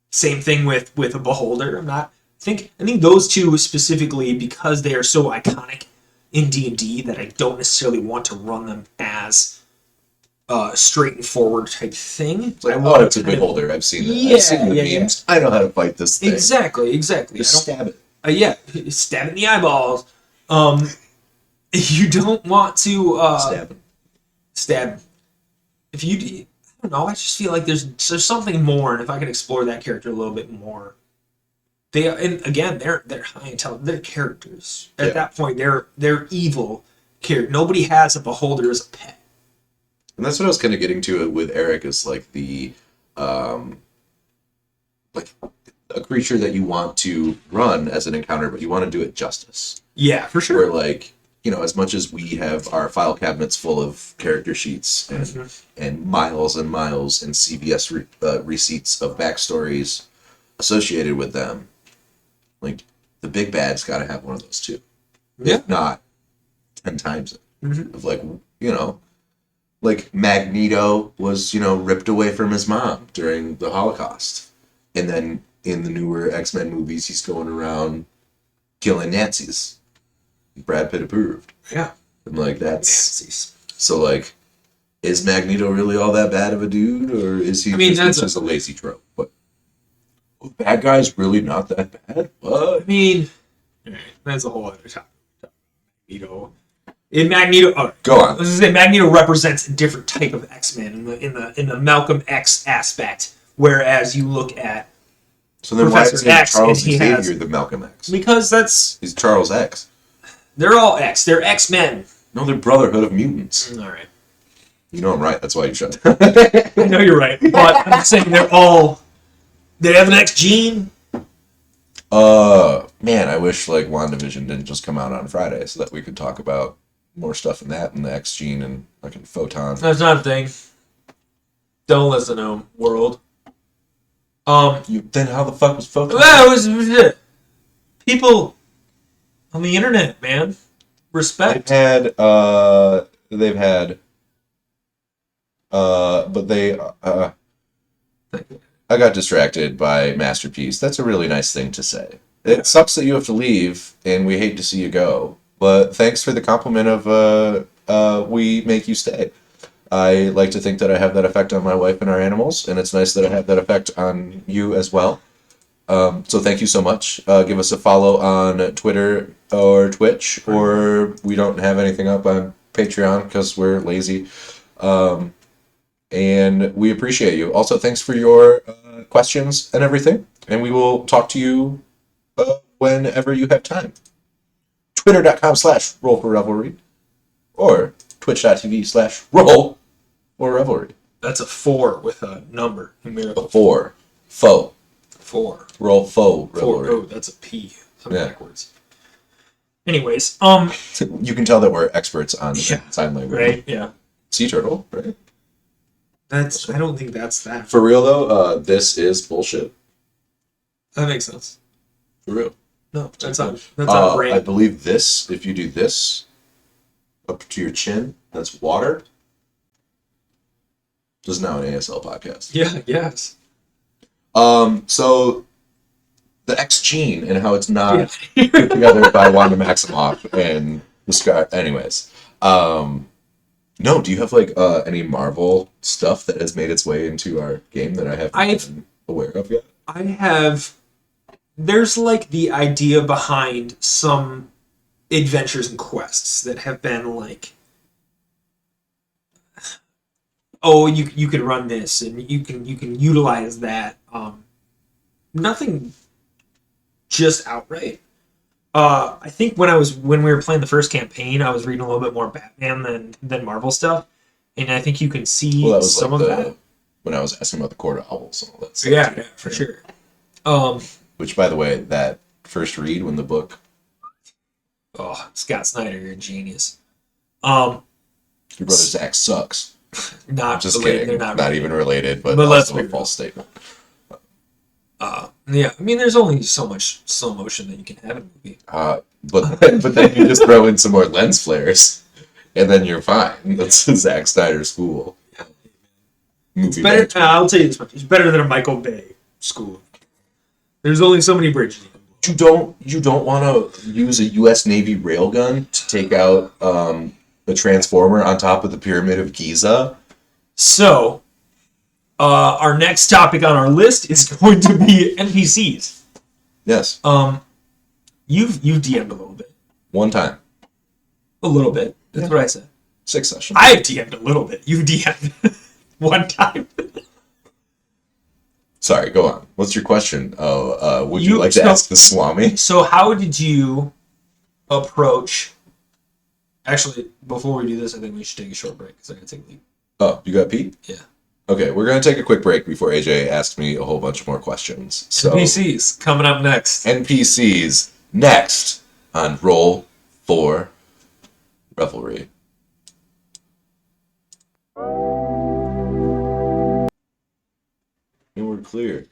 Same thing with a beholder. I think those two specifically, because they are so iconic in D&D, that I don't necessarily want to run them as straight and forward type thing. It's like, I oh, want it's a beholder. I've seen that. Yeah, I've seen the yeah, memes. I know how to fight this thing. Exactly. Just I don't, stab it. yeah, stab it in the eyeballs. You don't want to Stab it. stab. If you, I don't know. I just feel like there's something more, and if I could explore that character a little bit more, and again, they're high intelligence. They're characters. At Yeah. that point, they're evil characters. Nobody has a beholder as a pet. And that's what I was kind of getting to with Eric is like the, like a creature that you want to run as an encounter, but you want to do it justice. Yeah, for Where like, you know, as much as we have our file cabinets full of character sheets and miles and miles and CVS receipts of backstories associated with them, like the big bad's got to have one of those too. Yeah. If not 10 times it. Of like, you know, like Magneto was, you know, ripped away from his mom during the Holocaust. And then in the newer X-Men movies, he's going around killing Nazis. Brad Pitt approved. Yeah. And like that's so like, is Magneto really all that bad of a dude, or is he? I mean, that's just a lazy trope. But bad guy's really not that bad. What? I mean, that's a whole other topic. Magneto. In Magneto, Go on. I was gonna say Magneto represents a different type of X-Men in the Malcolm X aspect, whereas you look at So then Professor why is X, Charles and he Xavier has- the Malcolm X? because that's He's Charles X. they're all X. They're X-Men. No, they're Brotherhood of Mutants. All right, You know I'm right. That's why you shut. I know you're right, but I'm just saying they have an X gene. Man, I wish like WandaVision didn't just come out on Friday so that we could talk about more stuff in that and the X gene and like in Photon. That's not a thing. Don't listen to him, world. Then how the fuck was Photon? That was people on the internet, man. Respect. They've had, but they, I got distracted by Masterpiece. That's a really nice thing to say. It sucks that you have to leave, and we hate to see you go. But thanks for the compliment of, we make you stay. I like to think that I have that effect on my wife and our animals, and it's nice that I have that effect on you as well. So thank you so much. Give us a follow on Twitter or Twitch, or we don't have anything up on Patreon because we're lazy. And we appreciate you. Also, thanks for your questions and everything. And we will talk to you whenever you have time. Twitter.com/roll4revelry or twitch.tv/roll4revelry. That's a 4 with a number. Numerical. Four. Faux. 4. Roll faux 4. revelry. Oh, that's a P. I'm Yeah. backwards. Anyways, You can tell that we're experts on Yeah. sign language. right, yeah. Sea turtle, right? I don't think that's that. For real though, this is bullshit. That makes sense. For real. No, that's on brand. I believe this, if you do this up to your chin, that's water. This is now an ASL podcast. Yeah, yes. So the X gene and how it's not Yeah. put together by Wanda Maximoff and the Sky. Anyways, no. Do you have like any Marvel stuff that has made its way into our game that I haven't been aware of yet? I have. There's like the idea behind some adventures and quests that have been like, oh, you could run this and you can utilize that. Nothing just outright. I think when we were playing the first campaign, I was reading a little bit more Batman than Marvel stuff, and I think you can see Well, that was some like of that. when I was asking about the Court of Owls and all that stuff. Yeah, too. yeah, for sure. Which, by the way, that first read when the book, Oh, Scott Snyder, you're a genius. your brother Zach sucks. Not Just related, kidding. they're Not related. even related, but let's also be a false statement. Yeah, I mean, there's only so much slow motion that you can have in a movie. But then you just throw in some more lens flares, and then you're fine. That's the Zack Snyder school. It's better. I'll tell you this much: it's better than a Michael Bay school. There's only so many bridges. You don't want to use a U.S. Navy railgun to take out a transformer on top of the Pyramid of Giza So, our next topic on our list is going to be NPCs. Yes. You've DM'd a little bit. One time. A little bit. That's what I said. 6 sessions. I've DM'd a little bit. You've DM'd one time. Sorry, go on. What's your question? Oh, would you You- like to so- ask the Swami? So, how did you approach? Actually, before we do this, I think we should take a short break because I gotta take a leave. Oh, you got Pete? Yeah. Okay, we're going to take a quick break before AJ asks me a whole bunch more questions. So, NPCs coming up next. NPCs next on Roll for Revelry. And we're clear.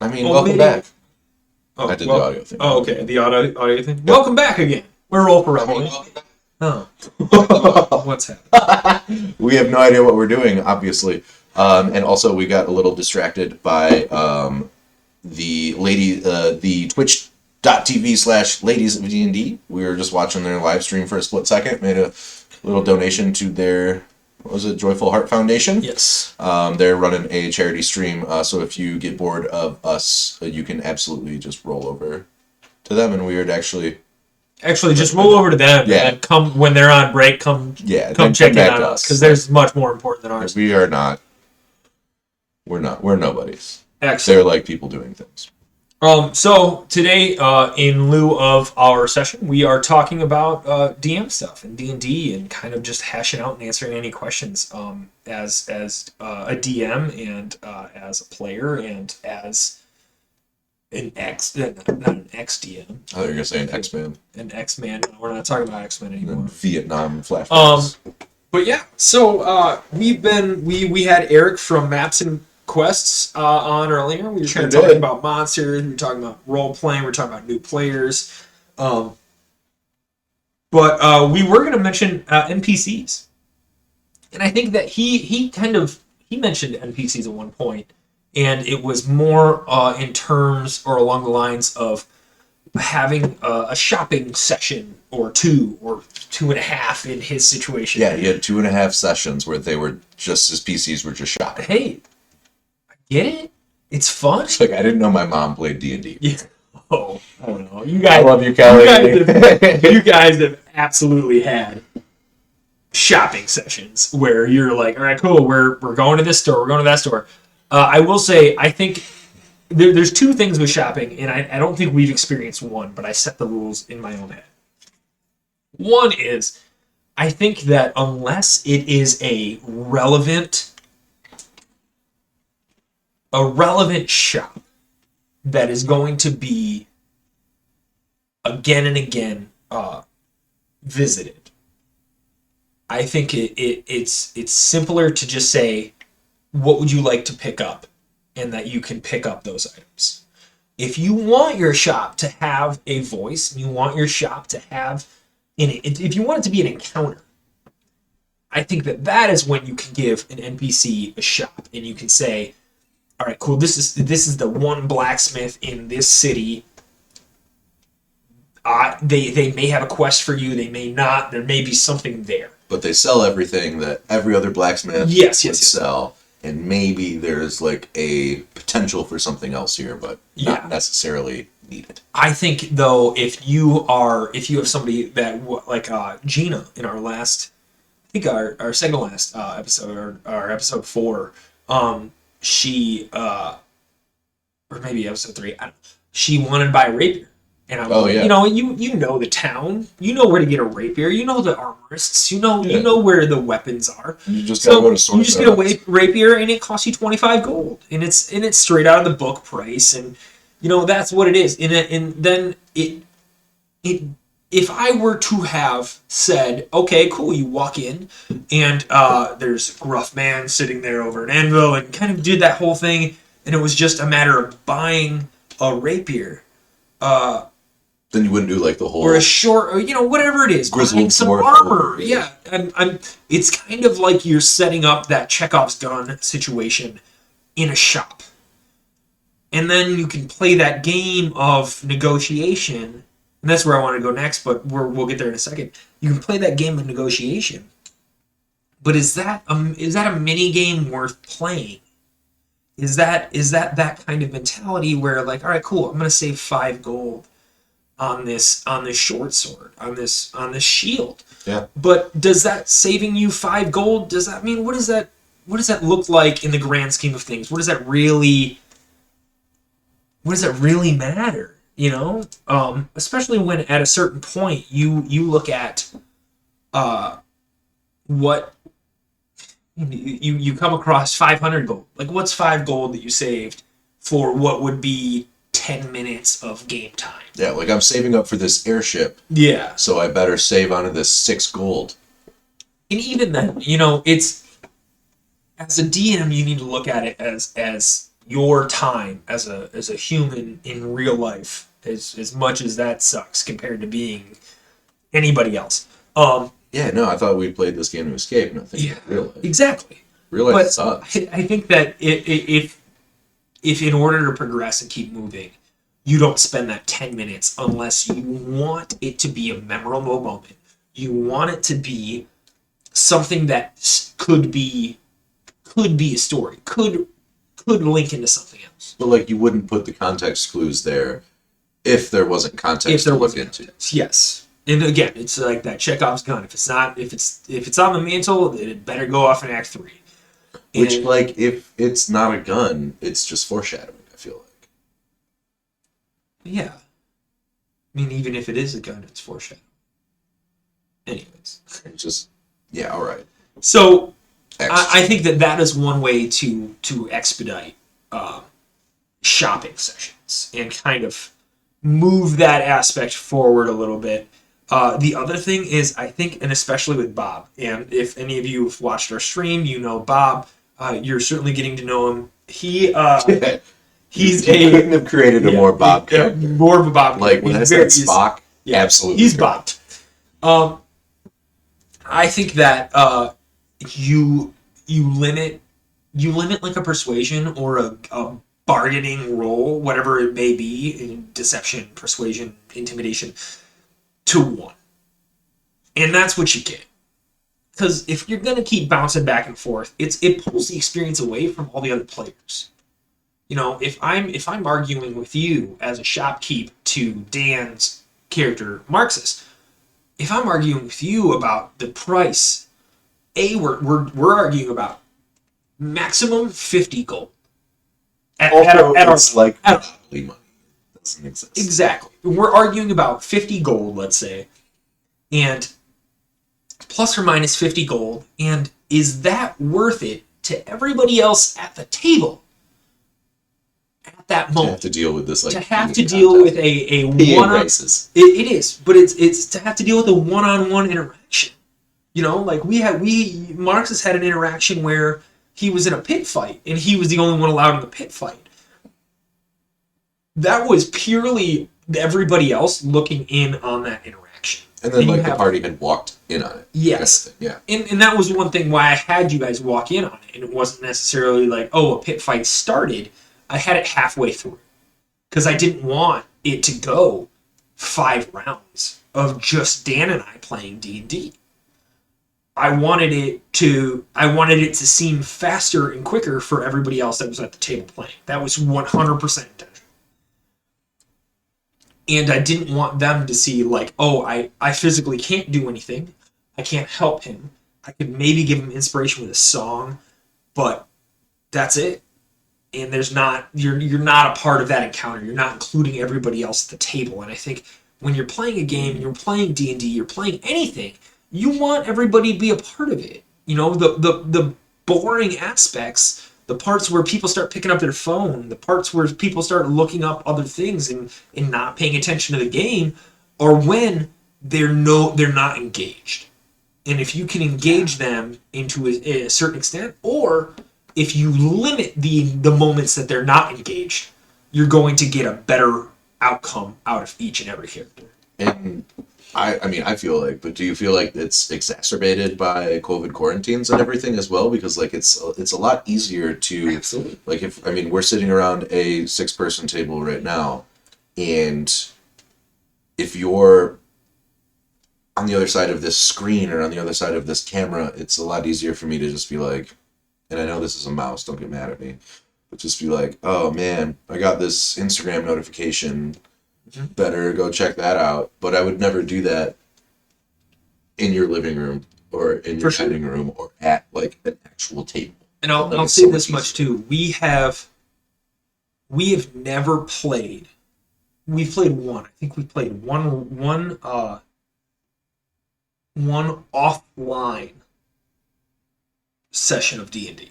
I mean, Oh, welcome maybe- back. Oh, I did the audio thing. Oh, okay. The audio thing. Welcome back again. We're roll for Rummy. Oh, what's happening? We have no idea what we're doing, obviously. And also, we got a little distracted by the twitch.tv/ladies of D&D. We were just watching their live stream for a split second, made a little donation to their, what was it, Joyful Heart Foundation? Yes. They're running a charity stream, so if you get bored of us, you can absolutely just roll over to them, and we would actually Just roll over to them Yeah. and come when they're on break. Come then check in back on to us because theirs is much more important than ours. We are not. We're nobodies. Excellent. They're like people doing things. So today, in lieu of our session, we are talking about DM stuff and D&D and kind of just hashing out and answering any questions as a DM and as a player and as an not an ex-DM, I thought you were gonna say an X-Man. an X-Man. We're not talking about X-Men anymore. Vietnam flashbacks. But yeah, so we had Eric from Maps and Quests on earlier. We were Sure kind of talking did. about monsters. We were talking about role playing. We were talking about new players. But we were going to mention NPCs, and I think that he mentioned NPCs at one point, and it was more in terms or along the lines of having a shopping session or 2.5 in his situation. Yeah, he had 2.5 sessions where they were just his PCs were just shopping. Hey, I get it. It's fun. It's like I didn't know my mom played D&D. Yeah. Oh, I don't know. You I guys, love you, Kelly. you guys have absolutely had shopping sessions where you're like, all right, cool, we're going to this store, we're going to that store. I will say, I think there's two things with shopping, and I don't think we've experienced one, but I set the rules in my own head. One is, I think that unless it is a relevant shop that is going to be again and again visited, I think it's simpler to just say, what would you like to pick up, and that you can pick up those items. If you want your shop to have a voice, and you want your shop to have if you want it to be an encounter, I think that is when you can give an NPC a shop, and you can say, all right, cool, this is the one blacksmith in this city. They may have a quest for you, they may not, there may be something there. But they sell everything that every other blacksmith would sell, and maybe there's like a potential for something else here, but not necessarily needed. I think though, if you have somebody that like Gina in our last, I think our second last episode, or our episode 4, she or maybe episode 3, I don't know, she wanted to buy a rapier. And I'm like, you know the town, you know where to get a rapier, you know the armorists, you know where the weapons are. You just gotta go to sword. You just get a rapier, and it costs you 25 gold, and it's straight out of the book price, and that's what it is. And then if I were to have said, okay, cool, you walk in, and there's a gruff man sitting there over an anvil, and kind of did that whole thing, and it was just a matter of buying a rapier. Then you wouldn't do like the whole or a short, or whatever it is, grizzled buying some dwarf armor. or- Yeah, it's kind of like you're setting up that Chekhov's gun situation in a shop, and then you can play that game of negotiation, and that's where I want to go next. But we'll get there in a second. You can play that game of negotiation, but is that a mini game worth playing? Is that kind of mentality where, like, all right, cool, I'm gonna save 5 gold on this short sword, on this shield. Yeah. But does that saving you 5 gold, does that mean, what does that look like in the grand scheme of things? What does that really matter? Especially when at a certain point you look at what you come across 500 gold. Like, what's 5 gold that you saved for what would be 10 minutes of game time? Yeah, like I'm saving up for this airship, Yeah. so I better save onto this 6 gold. And even then, it's, as a DM, you need to look at it as your time as a human in real life, as much as that sucks compared to being anybody else. Yeah, no, I thought we played this game to escape, nothing Yeah, real life. exactly. Real life But sucks. I think that if in order to progress and keep moving, you don't spend that 10 minutes unless you want it to be a memorable moment. You want it to be something that could be a story, could link into something else. But like, you wouldn't put the context clues there if there wasn't context If there to was look into. context, yes. And again, it's like that Chekhov's gun. If it's on the mantle, it better go off in Act 3. Which, And- like, if it's not a gun, it's just foreshadowing, I feel like. Yeah. I mean, even if it is a gun, it's foreshadowing. Anyways. It's just, yeah, all right. So, Excellent. I think that is one way to expedite shopping sessions and kind of move that aspect forward a little bit. The other thing is, I think, and especially with Bob, and if any of you have watched our stream, you know Bob. You're certainly getting to know him. He's You couldn't have created a more Bob character. more of a Bob. Like, when I said Spock, absolutely. He's correct. Bob. I think that you limit like a persuasion or a bargaining role, whatever it may be, in deception, persuasion, intimidation, to 1. And that's what you get. Because if you're gonna keep bouncing back and forth, it pulls the experience away from all the other players. You know, if I'm arguing with you as a shopkeep to Dan's character Marxist, if I'm arguing with you about the price, we're arguing about maximum 50 gold. Also, it's like at monopoly money. It doesn't exist. exactly. We're arguing about 50 gold, let's say, and plus or minus 50 gold, and is that worth it to everybody else at the table at that To moment? have to deal with this, like, To have to peeing deal contest. with a Peeing one-on races. it is, but it's to have to deal with a one-on-one interaction. You know, like Marxus had an interaction where he was in a pit fight and he was the only one allowed in the pit fight. That was purely everybody else looking in on that interaction. And then, you like, the have- party had walked in on it. Yes. Kind of thing, yeah. And that was one thing why I had you guys walk in on it. And it wasn't necessarily like, oh, a pit fight started. I had it halfway through. Because I didn't want it to go 5 rounds of just Dan and I playing D&D. I wanted it to seem faster and quicker for everybody else that was at the table playing. That was 100% intentional. And I didn't want them to see, like, oh, I physically can't do anything. I can't help him. I could maybe give him inspiration with a song, but that's it. And you're not a part of that encounter. You're not including everybody else at the table. And I think when you're playing a game, you're playing D&D, you're playing anything, you want everybody to be a part of it. You know, the boring aspects, the parts where people start picking up their phone, the parts where people start looking up other things and not paying attention to the game, are when they're not engaged. And if you can engage them into a certain extent, or if you limit the moments that they're not engaged, you're going to get a better outcome out of each and every character. And I mean, I feel like, but do you feel like it's exacerbated by COVID quarantines and everything as well? Because, like, it's a lot easier to, Absolutely. like, we're sitting around a 6-person table right now, and if you're on the other side of this screen or on the other side of this camera, it's a lot easier for me to just be like, and I know this is a mouse, don't get mad at me, but just be like, oh man, I got this Instagram notification, better go check that out. But I would never do that in your living room or in your For sure. dining room or at, like, an actual table. And I'll Like, it's say so this much much too: we have never played. We've played one. I think we played one offline session of D&D.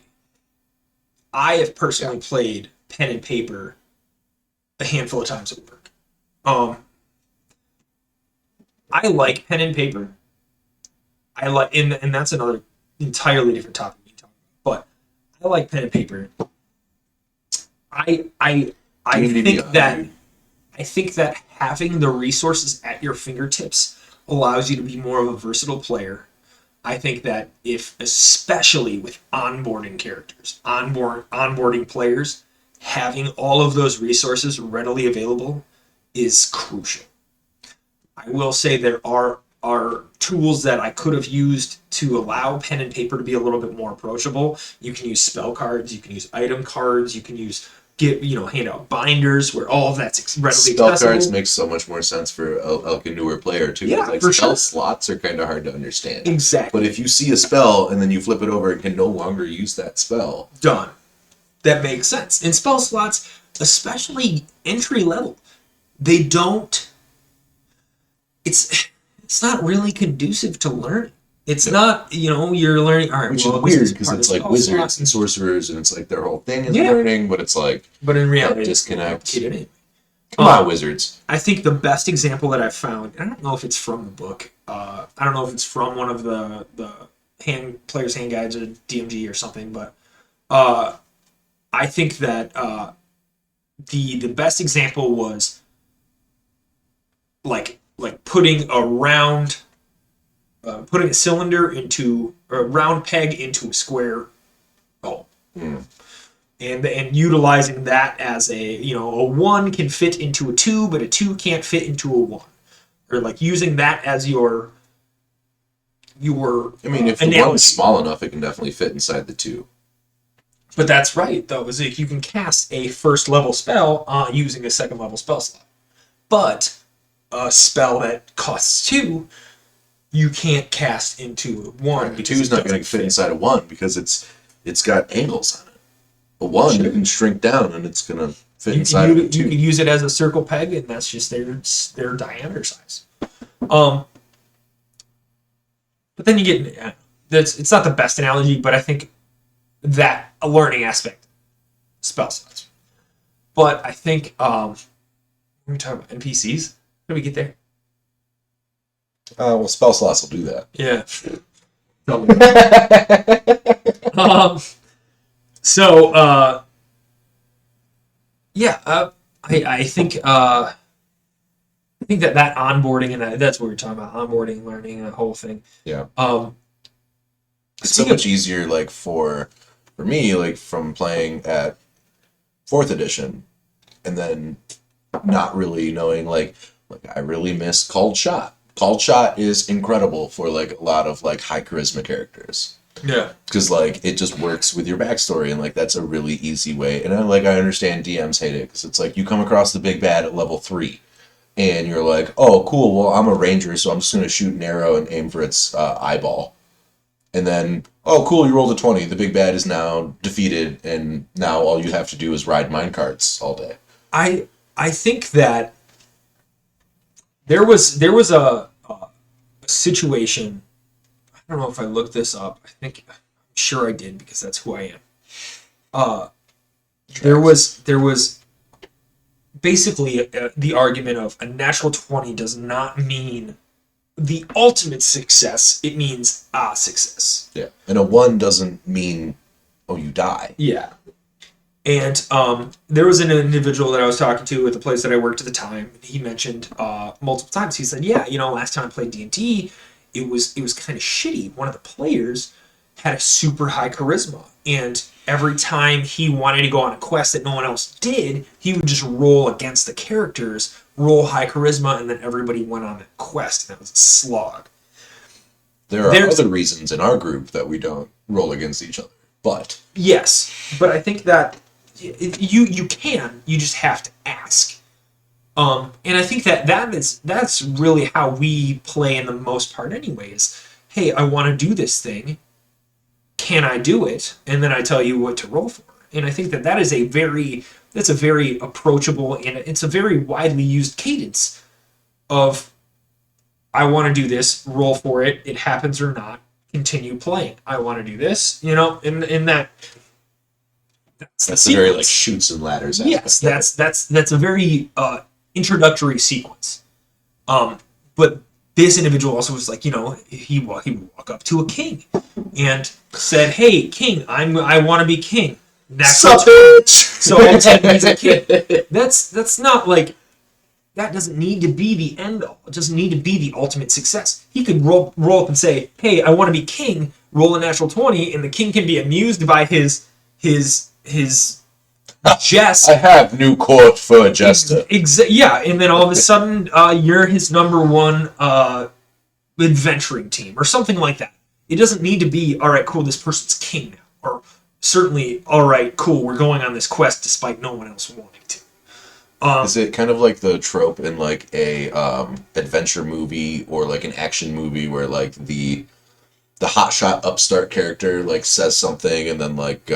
I have personally played pen and paper a handful of times at work. I like pen and paper. I like, and that's another entirely different topic we can talk about. But I like pen and paper. I D&D think Beyond, that dude. I think that having the resources at your fingertips allows you to be more of a versatile player. I think that if, especially with onboarding characters, onboarding players, having all of those resources readily available is crucial. I will say there are tools that I could have used to allow pen and paper to be a little bit more approachable. You can use spell cards, you can use item cards, you can use hand out binders where all of that's readily Spell accessible. cards make so much more sense for like a newer player too. Yeah, Like for spell sure. slots are kind of hard to understand. Exactly. But if you see a spell and then you flip it over and can no longer use that spell, Done. That makes sense. And spell slots, especially entry level, they don't. It's not really conducive to learning. It's not, you're learning. All right, which well, is weird this because part it's of like spell wizards slots. and sorcerers and it's like their whole thing is Yeah. learning, but it's like But in reality, that it's disconnect. complicated anyway. Come on, wizards. I think the best example that I've found, and I don't know if it's from the book. I don't know if it's from one of the player's hand guides or DMG or something, but I think that the best example was like putting a cylinder into or a round peg into a square hole. Mm. And utilizing that as a 1 can fit into a 2, but a 2 can't fit into a 1, or like using that as your I mean, if the analogy. one's small enough, it can definitely fit inside the 2. But that's right, though, is like you can cast a first level spell using a second level spell slot. But a spell that costs 2, you can't cast into 1 The because 2's it not going to doesn't fit inside a 1 because it's got angles on it. A 1 Sure. you can shrink down and it's going to fit You inside can, of a you 2. can use it as a circle peg, and that's just their diameter size. But then you get it's not the best analogy, but I think that a learning aspect spell slots. But I think when we talk about NPCs, how do we get there? Well, spell slots will do that. Yeah. So I think that onboarding and that's what we're talking about, onboarding, learning, that whole thing. Yeah. It's so speaking much easier, like for me, like from playing at 4th edition, and then not really knowing, like I really miss Called Shot. Called Shot is incredible for like a lot of like high charisma characters. Yeah. Because like it just works with your backstory, and like that's a really easy way. And I understand DMs hate it because it's like you come across the big bad at level 3, and you're like, oh cool, well I'm a ranger, so I'm just gonna shoot an arrow and aim for its eyeball. And then, oh cool, you rolled a 20. The big bad is now defeated, and now all you have to do is ride minecarts all day. I think that there was a situation. I don't know if I looked this up. I'm sure I did because that's who I am. There was basically the argument of a natural 20 does not mean the ultimate success. It means a success. Yeah. And a 1 doesn't mean, oh, you die. Yeah. And there was an individual that I was talking to at the place that I worked at the time. He mentioned multiple times. He said, "Yeah, last time I played D&D, it was kind of shitty. One of the players had a super high charisma, and every time he wanted to go on a quest that no one else did, he would just roll against the characters, roll high charisma, and then everybody went on that quest, and that was a slog." There are There's- other reasons in our group that we don't roll against each other. But Yes, but I think that you can. You just have to ask. And I think that's really how we play in the most part, anyways. Hey, I want to do this thing. Can I do it? And then I tell you what to roll for. And I think that's a very approachable, and it's a very widely used cadence of I want to do this, roll for it. It happens or not. Continue playing. I want to do this. In that. that's a very like shoots and ladders aspect. Yes, that's a very introductory sequence. But this individual also was like, he would walk up to a king and said, "Hey, king, I want to be king. natural Sup, 20. bitch? So all of a sudden he's a kid. That's not like, that doesn't need to be the end all. It doesn't need to be the ultimate success. He could roll up and say, hey, I want to be king, roll a natural 20, and the king can be amused by his jest. I have new court for a jester. Yeah, and then all of a sudden, you're his number one adventuring team or something like that. It doesn't need to be, all right, cool, this person's king now. Or certainly, all right, cool, we're going on this quest despite no one else wanting to. Is it kind of like the trope in like a adventure movie or like an action movie where like the hotshot upstart character like says something and then like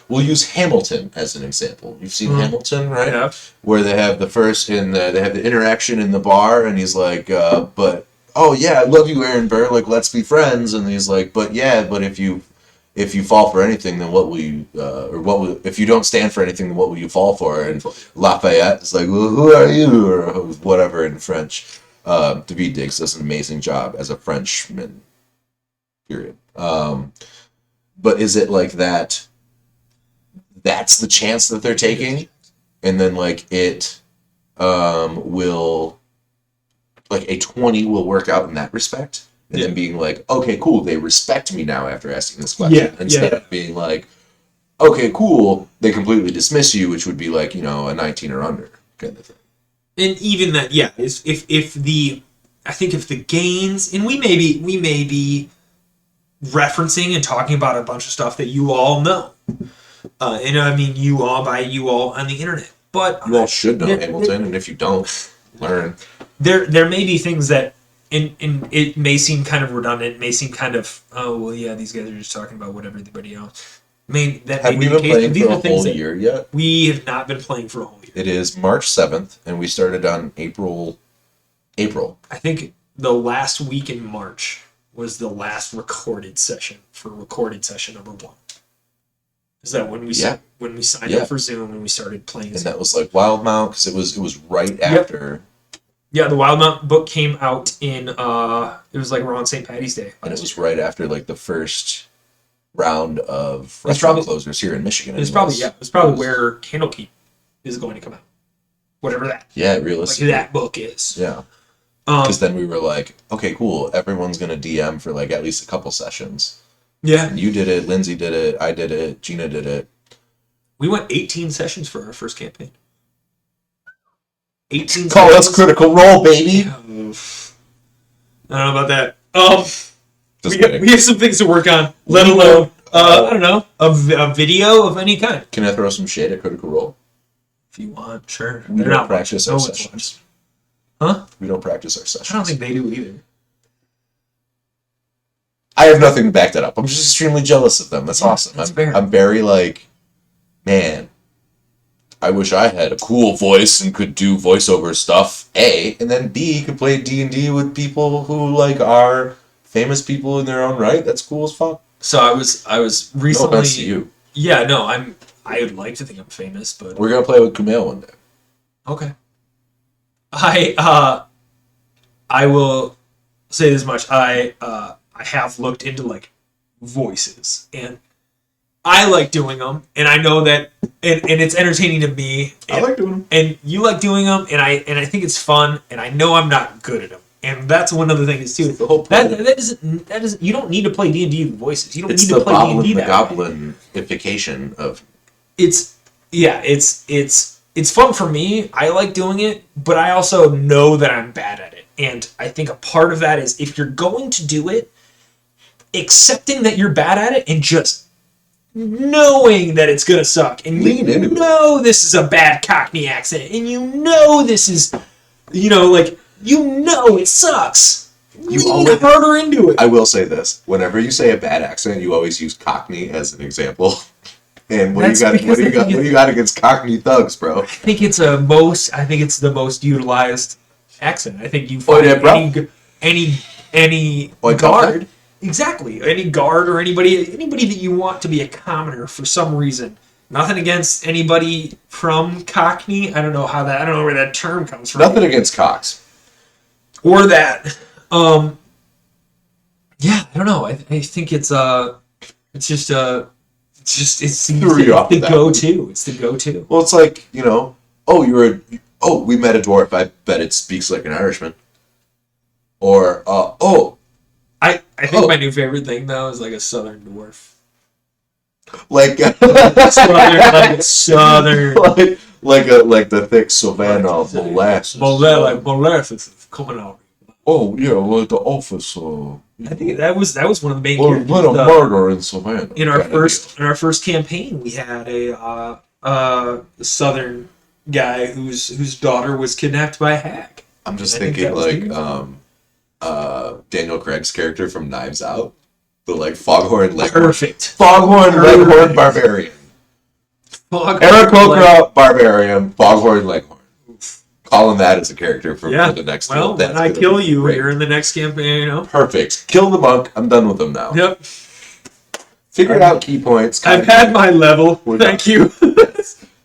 we'll use Hamilton as an example. You've seen Hamilton, right? Yeah. Where they have they have the interaction in the bar and he's like, but oh yeah, I love you, Aaron Burr, like let's be friends, and he's like, but if you fall for anything, then what will you, if you don't stand for anything, then what will you fall for? And Lafayette is like, well, who are you? Or whatever in French. David Diggs does an amazing job as a Frenchman, period. But is it like that, that's the chance that they're taking? And then like it will, like a 20 will work out in that respect? And then being like, okay, cool, they respect me now after asking this question. Yeah, Instead of being like, okay, cool, they completely dismiss you, which would be like, you know, a 19 or under kind of thing. And even that, yeah, is if the gains, and we may be referencing and talking about a bunch of stuff that you all know. And I mean, you all on the internet. But You all should know Hamilton, and if you don't, learn. There may be things that, and it may seem kind of redundant, it may seem kind of, oh, well, yeah, these guys are just talking about what everybody else. I mean, that Have we been playing for a whole year yet? We have not been playing for a whole year. It is March 7th, and we started on April. I think the last week in March was the last recorded session for recorded session number 1. Is that when we signed up for Zoom and we started playing? And that was like Wildmount, because it was right after. Yeah, the Wildmount book came out in, it was like around St. Patty's Day. And it was right after like the first round of restaurant closers here in Michigan. It was probably where Candlekeep is going to come out. Whatever that. Yeah, realistically. Like that book is. Yeah. Because then we were like, okay, cool, everyone's going to DM for like at least a couple sessions. Yeah. You did it, Lindsay did it, I did it, Gina did it. We went 18 sessions for our first campaign. 18 Call sessions. us Critical Role, baby! I don't know about that. We have some things to work on, let alone, I don't know, a video of any kind. Can I throw some shade at Critical Role? If you want, sure. We don't practice our sessions. Watching. Huh? We don't practice our sessions. I don't think they do either. I have nothing to back that up. I'm just extremely jealous of them. That's awesome. That's fair. I'm very like, man, I wish I had a cool voice and could do voiceover stuff, A, and then B, could play D&D with people who like are famous people in their own right. That's cool as fuck. So I was recently. No offense to you. Yeah, no, I would like to think I'm famous, but We're gonna play with Kumail one day. okay. I will say this much. I have looked into like voices, and I like doing them, and I know that, and it's entertaining to me. I like doing them. And you like doing them, and I think it's fun, and I know I'm not good at them, and that's one of the things too. The whole that doesn't. You don't need to play D&D with voices. You don't It's need the to play D&D the that way. goblinification of. It's fun for me. I like doing it, but I also know that I'm bad at it. And I think a part of that is if you're going to do it, accepting that you're bad at it and just knowing that it's going to suck. And Lean into it. this is a bad Cockney accent. And this is, it sucks. Lean harder into it. I will say this: whenever you say a bad accent, you always use Cockney as an example. And what do you got against Cockney thugs, bro? I think it's the most utilized accent. I think you find any guard, exactly, any guard or anybody that you want to be a commoner for some reason. Nothing against anybody from Cockney. I don't know where that term comes from. Nothing against Cox. Or that. Yeah, I don't know. I think it's just Threw you off the that. go-to. It's the go-to. Well, it's like, we met a dwarf. I bet it speaks like an Irishman. Or, I think my new favorite thing though is like a southern dwarf. like Southern. like the thick Savannah molasses. Molasses is coming out. Oh yeah, well the office. I think that was one of the main Well, characters. what a murder in Savannah. In our first campaign, we had a southern guy whose daughter was kidnapped by a hag. I'm just I think thinking that was Daniel Craig's character from Knives Out, the like Foghorn Leghorn. Perfect. Foghorn Leghorn Barbarian. Eric Kokra, Barbarian, Foghorn Leghorn. Calling that as a character for the next well, one. when I kill you, you're in the next campaign, you know? Perfect. Kill the monk. I'm done with him now. Yep. Figured out key points. I've had my level. Thank you.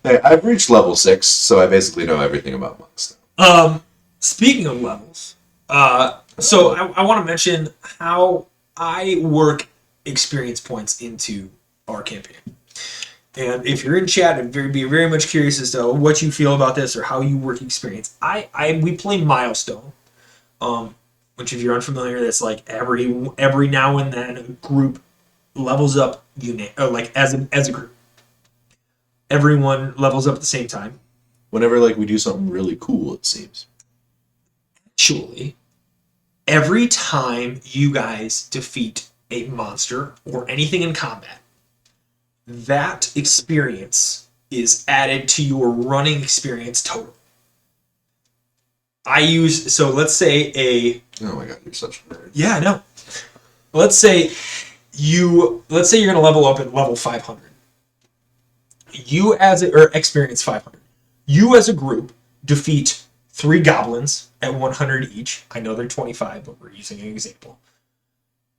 Hey, I've reached level 6, so I basically know everything about monks now. Speaking of levels, so I want to mention how I work experience points into our campaign. And if you're in chat, I'd be very much curious as to what you feel about this or how you work experience. We play Milestone, which if you're unfamiliar, that's like every now and then a group levels up as a group. Everyone levels up at the same time. Whenever we do something really cool, it seems. Actually, every time you guys defeat a monster or anything in combat, that experience is added to your running experience total. Let's say oh my god, you're such a nerd. Yeah, I know. Let's say you're gonna level up at level 500. Experience 500. You as a group defeat 3 goblins at 100 each. I know they're 25, but we're using an example.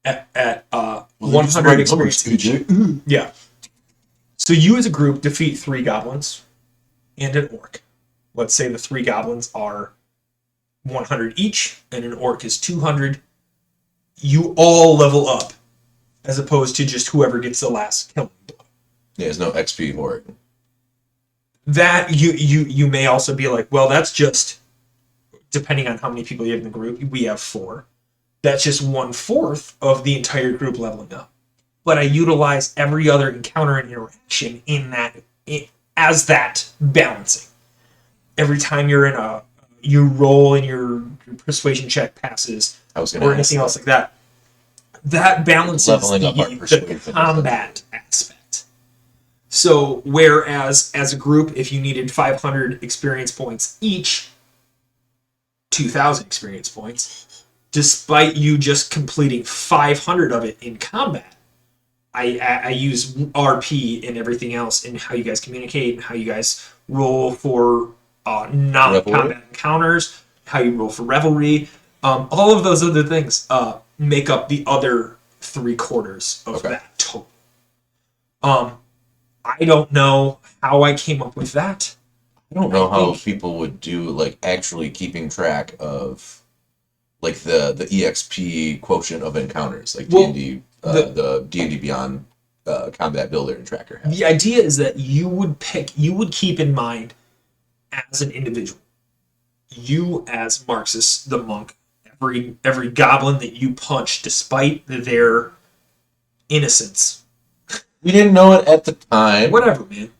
At 100 experience each. Yeah. So you as a group defeat 3 goblins and an orc. Let's say the 3 goblins are 100 each and an orc is 200. You all level up as opposed to just whoever gets the last kill. Yeah, there's no XP for it. That you may also be like, well, that's just depending on how many people you have in the group. We have 4. That's just 1/4 of the entire group leveling up. But I utilize every other encounter and interaction as that balancing. Every time you roll and your persuasion check passes or anything else like that, that balances the combat aspect. So whereas as a group, if you needed 500 experience points each, 2,000 experience points, despite you just completing 500 of it in combat, I use RP and everything else and how you guys communicate and how you guys roll for non-combat encounters, how you roll for revelry. All of those other things make up the other 3/4 of that total. I don't know how I came up with that. I don't know how people would do actually keeping track of the EXP quotient of encounters D&D. The D&D Beyond combat builder and tracker has. The idea is that you would keep in mind as an individual, you as Marxus the monk, every goblin that you punch, despite their innocence. We didn't know it at the time. Whatever, man.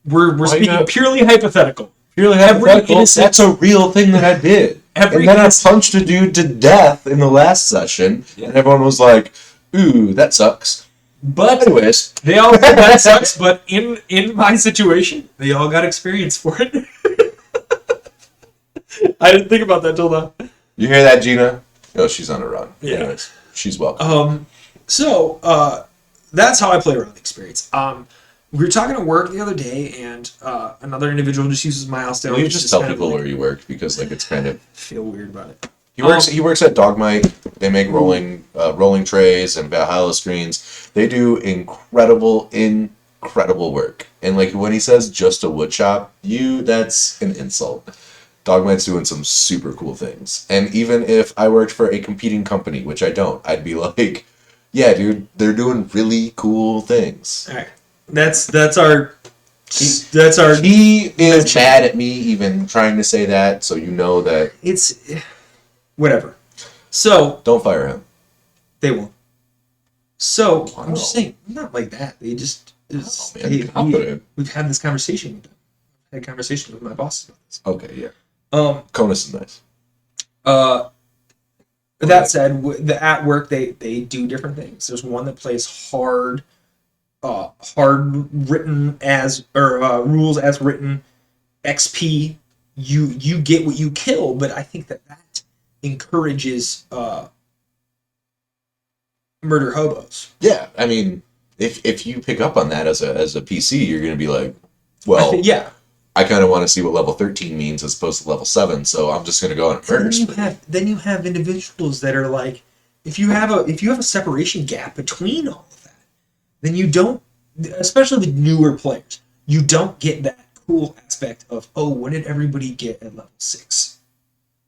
We're speaking purely hypothetical. Purely hypothetical. That's a real thing that I did. And then I punched a dude to death in the last session, and everyone was like, ooh, that sucks. But anyways, they all said that sucks, but in my situation, they all got experience for it. I didn't think about that till now. You hear that, Gina? Oh, she's on a run. Yeah. Anyways, she's welcome. So that's how I play around the experience. We were talking at work the other day, and another individual just uses Milestone. Will you just tell people where you work, because it's kind of feel weird about it. He works at Dogmite. They make rolling trays and Valhalla screens. They do incredible work. And when he says just a wood shop, that's an insult. Dogmite's doing some super cool things. And even if I worked for a competing company, which I don't, I'd be like, yeah, dude, they're doing really cool things. All right. That's our. That's our. He is mad at me even trying to say that, so you know that. It's whatever. So Don't fire him. they won't. So Wow. I'm just saying, not like that. They just. It's, Oh, man, confident. we've had this conversation with them. I had conversations with my bosses about this. Okay, yeah. Conus is nice. That said, at work they do different things. There's one that plays hard written as or rules as written XP. You get what you kill, but I think that encourages murder hobos. Yeah, I mean, if you pick up on that as a PC, you're gonna be like, well, yeah. I kind of want to see what level 13 means as opposed to level 7, so I'm just gonna go on first. Then you have individuals that are like, if you have a separation gap between all of that, then you don't, especially with newer players, you don't get that cool aspect of, oh, what did everybody get at level 6?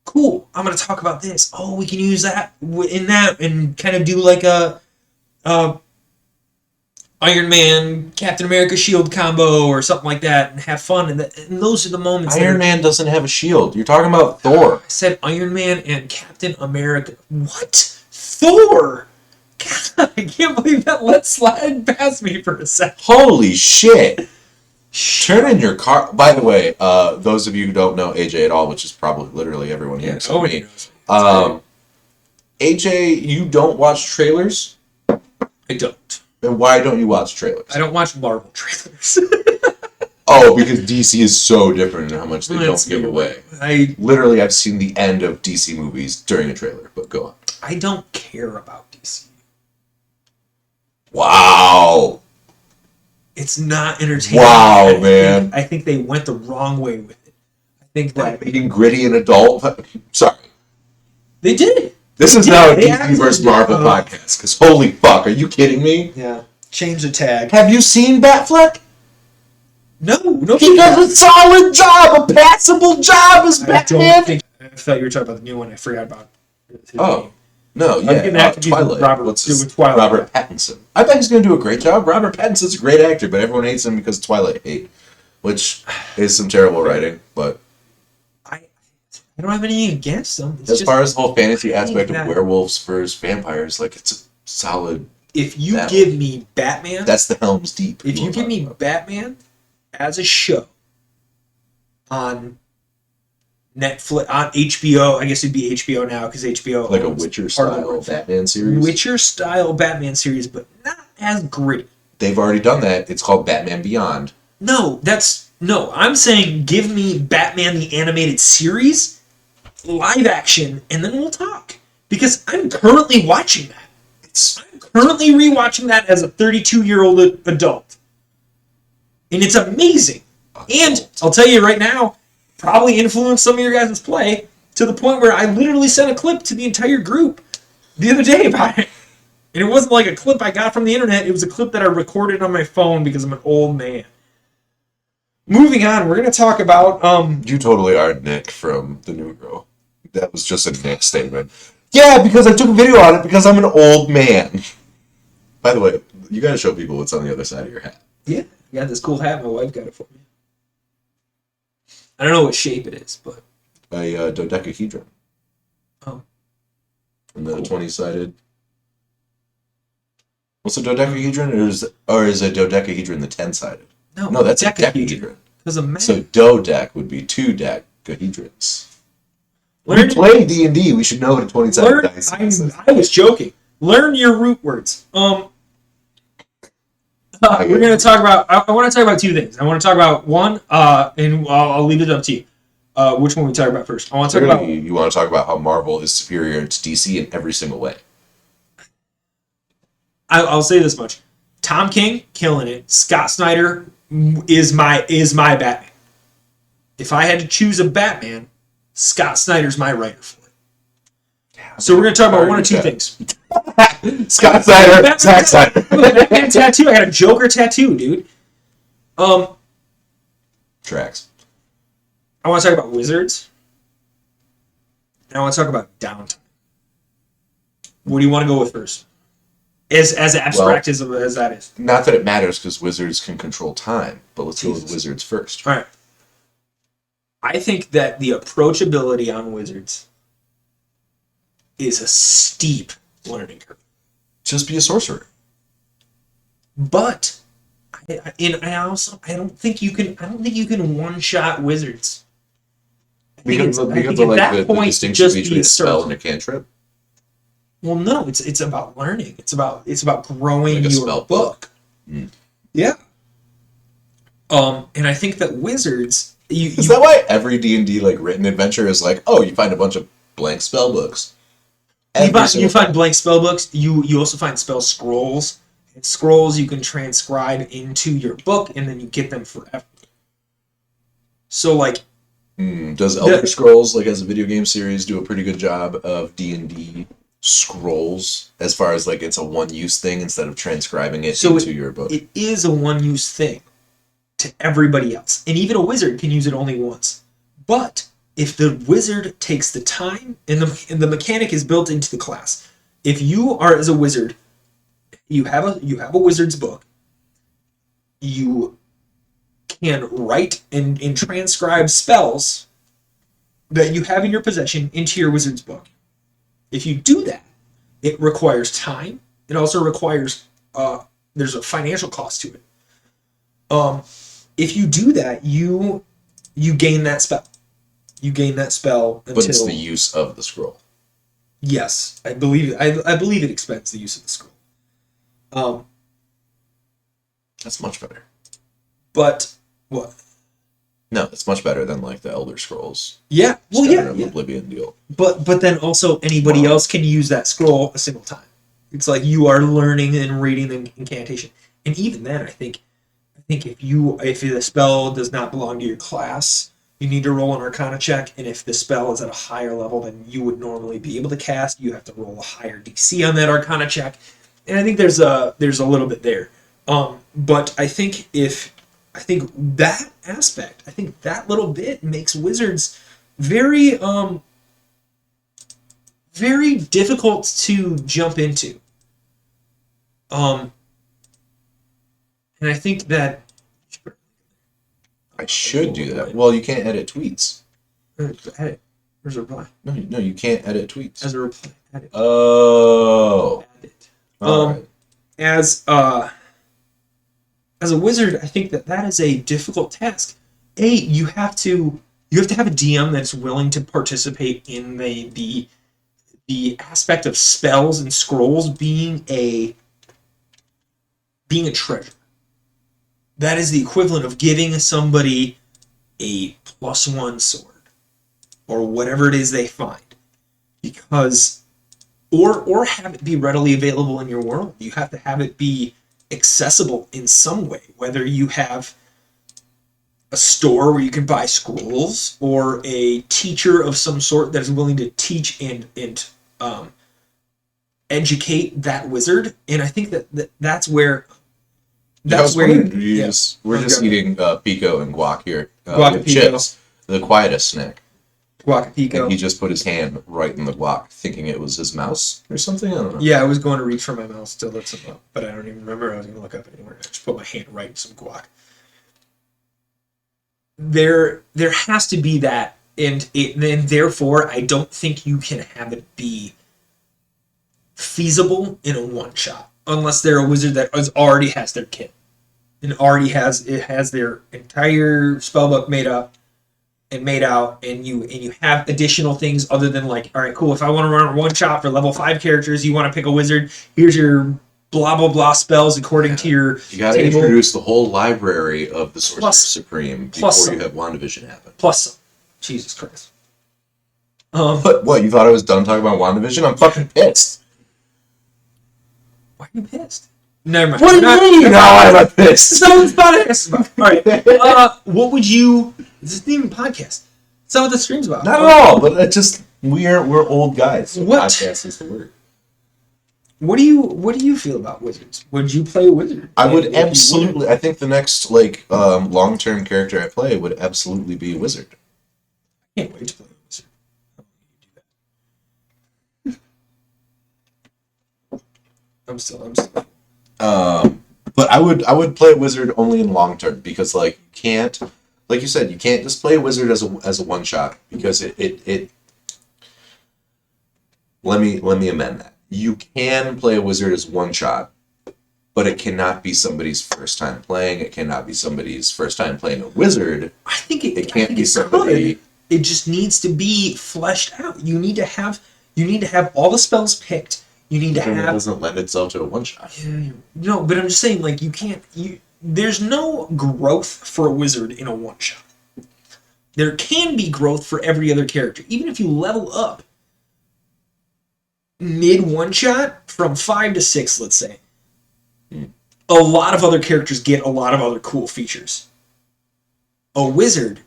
Cool, I'm going to talk about this. Oh, we can use that in that and kind of do like a Iron Man, Captain America shield combo or something like that and have fun. And those are the moments. Iron Man doesn't have a shield. You're talking about Thor. I said Iron Man and Captain America. What? Thor? God, I can't believe that let slide past me for a second. Holy shit. Turn in your car. By the way, those of you who don't know AJ at all, which is probably literally everyone here, so me. AJ, you don't watch trailers? I don't. And why don't you watch trailers? I don't watch Marvel trailers. Oh, because DC is so different in how much they don't give away. Literally, I've seen the end of DC movies during a trailer, but go on. I don't care about DC. Wow. It's not entertaining. Wow, man. I think they went the wrong way with it. I think that making gritty and adult. Sorry. They did. This is now a DC versus Marvel podcast, because holy fuck, are you kidding me? Yeah. Change the tag. Have you seen Batfleck? No. He does a solid job, a passable job as Batman. I thought you were talking about the new one. I forgot about his name. No, yeah, Twilight. Robert Pattinson. I bet he's going to do a great job. Robert Pattinson's a great actor, but everyone hates him because of Twilight hate, which is some terrible writing, but... I don't have anything against them. As far as the whole fantasy aspect of werewolves versus vampires, like, it's a solid... If you give me Batman... That's the Helm's Deep. If you give me Batman as a show on Netflix, on HBO, I guess it'd be HBO now, because HBO... Like a Witcher-style Batman series? Witcher-style Batman series, but not as gritty. They've already done that. It's called Batman Beyond. No, I'm saying give me Batman the Animated Series... live action, and then we'll talk. Because I'm currently watching that. I'm currently rewatching that as a 32-year-old adult. And it's amazing. And I'll tell you right now, probably influenced some of your guys' play to the point where I literally sent a clip to the entire group the other day about it. And it wasn't like a clip I got from the internet. It was a clip that I recorded on my phone because I'm an old man. Moving on, we're going to talk about... You totally are Nick from The New Girl. That was just a Nick statement. Yeah, because I took a video on it because I'm an old man. By the way, you got to show people what's on the other side of your hat. Yeah, I got this cool hat. My wife got it for me. I don't know what shape it is, but... A dodecahedron. Oh. And then a 20-sided... What's a dodecahedron? Or is a dodecahedron the 10-sided? No, that's a decahedron. So dodec would be 2 decahedrons. We play D&D. We should know what a 20-sided dice is. I was joking. Learn your root words. We're going to talk about... I want to talk about 2 things. I want to talk about one, and I'll leave it up to you. Which one we talk about first? I want to talk about... You want to talk about how Marvel is superior to DC in every single way. I'll say this much. Tom King, killing it. Scott Snyder is my Batman. If I had to choose a Batman, Scott Snyder's my writer for it. Yeah, so we're going to talk about 1 or 2 things. Scott Snyder, Zack Snyder. Batman tattoo. I got a Joker tattoo, dude. Tracks. I want to talk about Wizards. And I want to talk about downtime. What do you want to go with first? As abstract as that is. Not that it matters because wizards can control time, but let's go with Jesus. wizards first. All right. I think that the approachability on wizards is a steep learning curve. Just be a sorcerer. But I don't think you can one shot wizards. Because of I think the, at that the point, distinction just be between a a spell and sorcerer. a cantrip. Well, no, it's about learning. It's about growing Like a your spell book. Mm. Yeah. And I think that wizards. Is that why every D&D like written adventure is like, oh, you find a bunch of blank spell books? You find blank spell books. You also find spell scrolls. And scrolls you can transcribe into your book, and then you get them forever. So like, Does Elder Scrolls, like as a video game series, do a pretty good job of D&D scrolls as far as like it's a one-use thing instead of transcribing it into your book? It is a one-use thing to everybody else, and even a wizard can use it only once. But if the wizard takes the time, and the mechanic is built into the class, if you are as a wizard, you have a wizard's book, you can write and transcribe spells that you have in your possession into your wizard's book. If you do that, it requires time. It also requires there's a financial cost to it. If you do that, you gain that spell. You gain that spell until. But it's the use of the scroll. Yes, I believe it expends the use of the scroll. That's much better. But what? No, it's much better than like the Elder Scrolls. Yeah. Well, Skyrim yeah. Oblivion deal. But then also anybody else can use that scroll a single time. It's like you are learning and reading the incantation. And even then, I think if the spell does not belong to your class, you need to roll an Arcana check. And if the spell is at a higher level than you would normally be able to cast, you have to roll a higher DC on that Arcana check. And I think there's a little bit there. But I think that aspect, I think that little bit makes wizards very very difficult to jump into. And I think that I should do that. Well, you can't edit tweets. Edit. There's a reply. No, you can't edit tweets. As a reply. Edit. Oh. Edit. Alright. As a wizard, I think that is a difficult task. You have to have a DM that's willing to participate in the aspect of spells and scrolls being a treasure. That is the equivalent of giving somebody a +1 sword or whatever it is they find, because or have it be readily available in your world. You have to have it be accessible in some way, whether you have a store where you can buy scrolls or a teacher of some sort that is willing to teach and educate that wizard. And I think that's where We're just eating pico and guac here with chips. The quietest snack. Guac pico. And he just put his hand right in the guac, thinking it was his mouse or something. I don't know. Yeah, I was going to reach for my mouse to look something up, but I don't even remember I was going to look up anywhere. I just put my hand right in some guac. There has to be that, and therefore I don't think you can have it be feasible in a one shot unless they're a wizard that already has their kit and already has their entire spellbook made up and made out, and you have additional things other than like, all right, cool, if I want to run a one shot for level 5 characters, you want to pick a wizard, here's your blah blah blah spells according to your You got to table. introduce the whole library of the Sorcerer Supreme before plus you have WandaVision happen. Plus some. Jesus Christ. What, you thought I was done talking about WandaVision? I'm fucking pissed. Why are you pissed? Never mind. What do you mean? How am I pissed? It's not what this podcast is about. All right. What would you? This isn't even a podcast. It's not what the stream's about. Not at all, but it just we're old guys. So What? Podcast is the word. What do you feel about wizards? Would you play a wizard? I would If you absolutely. I think the next long-term character I play would absolutely be a wizard. I can't wait to play a wizard. I'm still. But I would play a wizard only in long term because like you can't, like you said, you can't just play a wizard as a one shot because it let me amend that. You can play a wizard as one shot, but it cannot be somebody's first time playing. It cannot be somebody's first time playing a wizard. I think it It can't I think be it somebody. could. It just needs to be fleshed out. You need to have all the spells picked. You need to It have doesn't lend itself to a one shot. Yeah, no, but I'm just saying, like, you can't. There's no growth for a wizard in a one shot. There can be growth for every other character, even if you level up mid one shot from 5 to 6, let's say. A lot of other characters get a lot of other cool features. A wizard,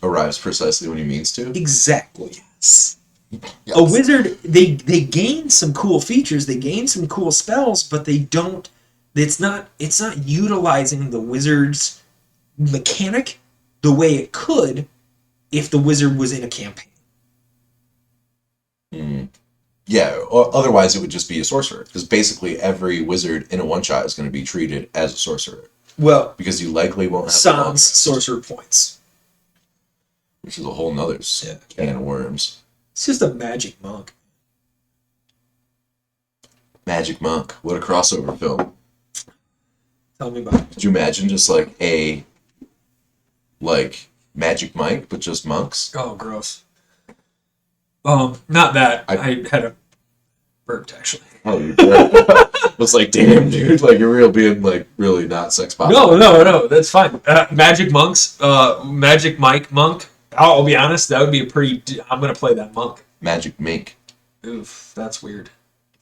Arrives precisely when he means to. exactly. Yes. A wizard, they gain some cool features, they gain some cool spells, but they don't. It's not utilizing the wizard's mechanic the way it could if the wizard was in a campaign. Yeah, or otherwise it would just be a sorcerer. Because basically every wizard in a one shot is going to be treated as a sorcerer. Well, Because you likely won't have the long sans rest, sorcerer points. which is a whole nother can of worms. It's just a magic monk. Magic Monk. What a crossover film. Tell me about it. Could you imagine just like Magic Mike, but just monks? Oh, gross. Not that. I- I had a burped actually. Oh, you was like, damn, dude, like you're real being like really not sex positive. No, that's fine. Magic monks, Magic Mike monk. I'll be honest, that would be a pretty. I'm gonna play that monk. Magic Mink. Oof, that's weird.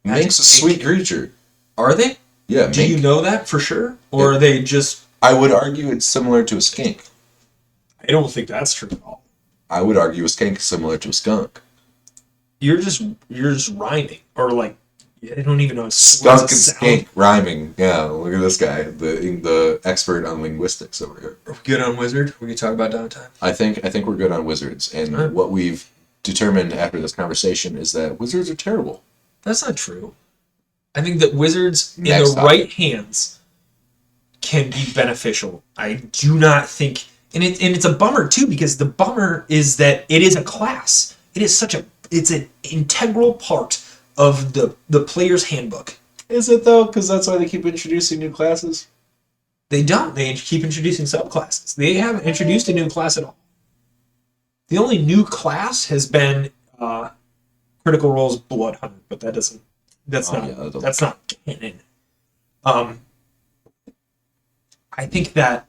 Magic Mink's a Mink. sweet creature. Are they? Yeah, Do Mink. you know that for sure, or are they just? I would argue it's similar to a skink. I don't think that's true at all. I would argue a skink is similar to a skunk. You're just rhyming, or like I don't even know. Skunk and what's a sound. skink rhyming. Yeah, look at this guy, the expert on linguistics over here. Are we good on wizard? We can talk about downtime. I think we're good on wizards, and Alright. what we've determined after this conversation is that wizards are terrible. That's not true. I think that wizards in Next the topic. right hands can be beneficial. I do not think, and it's a bummer too, because the bummer is that it is a class. It is it's an integral part of the player's handbook. Is it though? Because that's why they keep introducing new classes. They don't. They keep introducing subclasses. They haven't introduced a new class at all. The only new class has been Critical Role's Blood Hunter, but that doesn't. That's Oh, not. yeah, that doesn't- That's not canon. I think that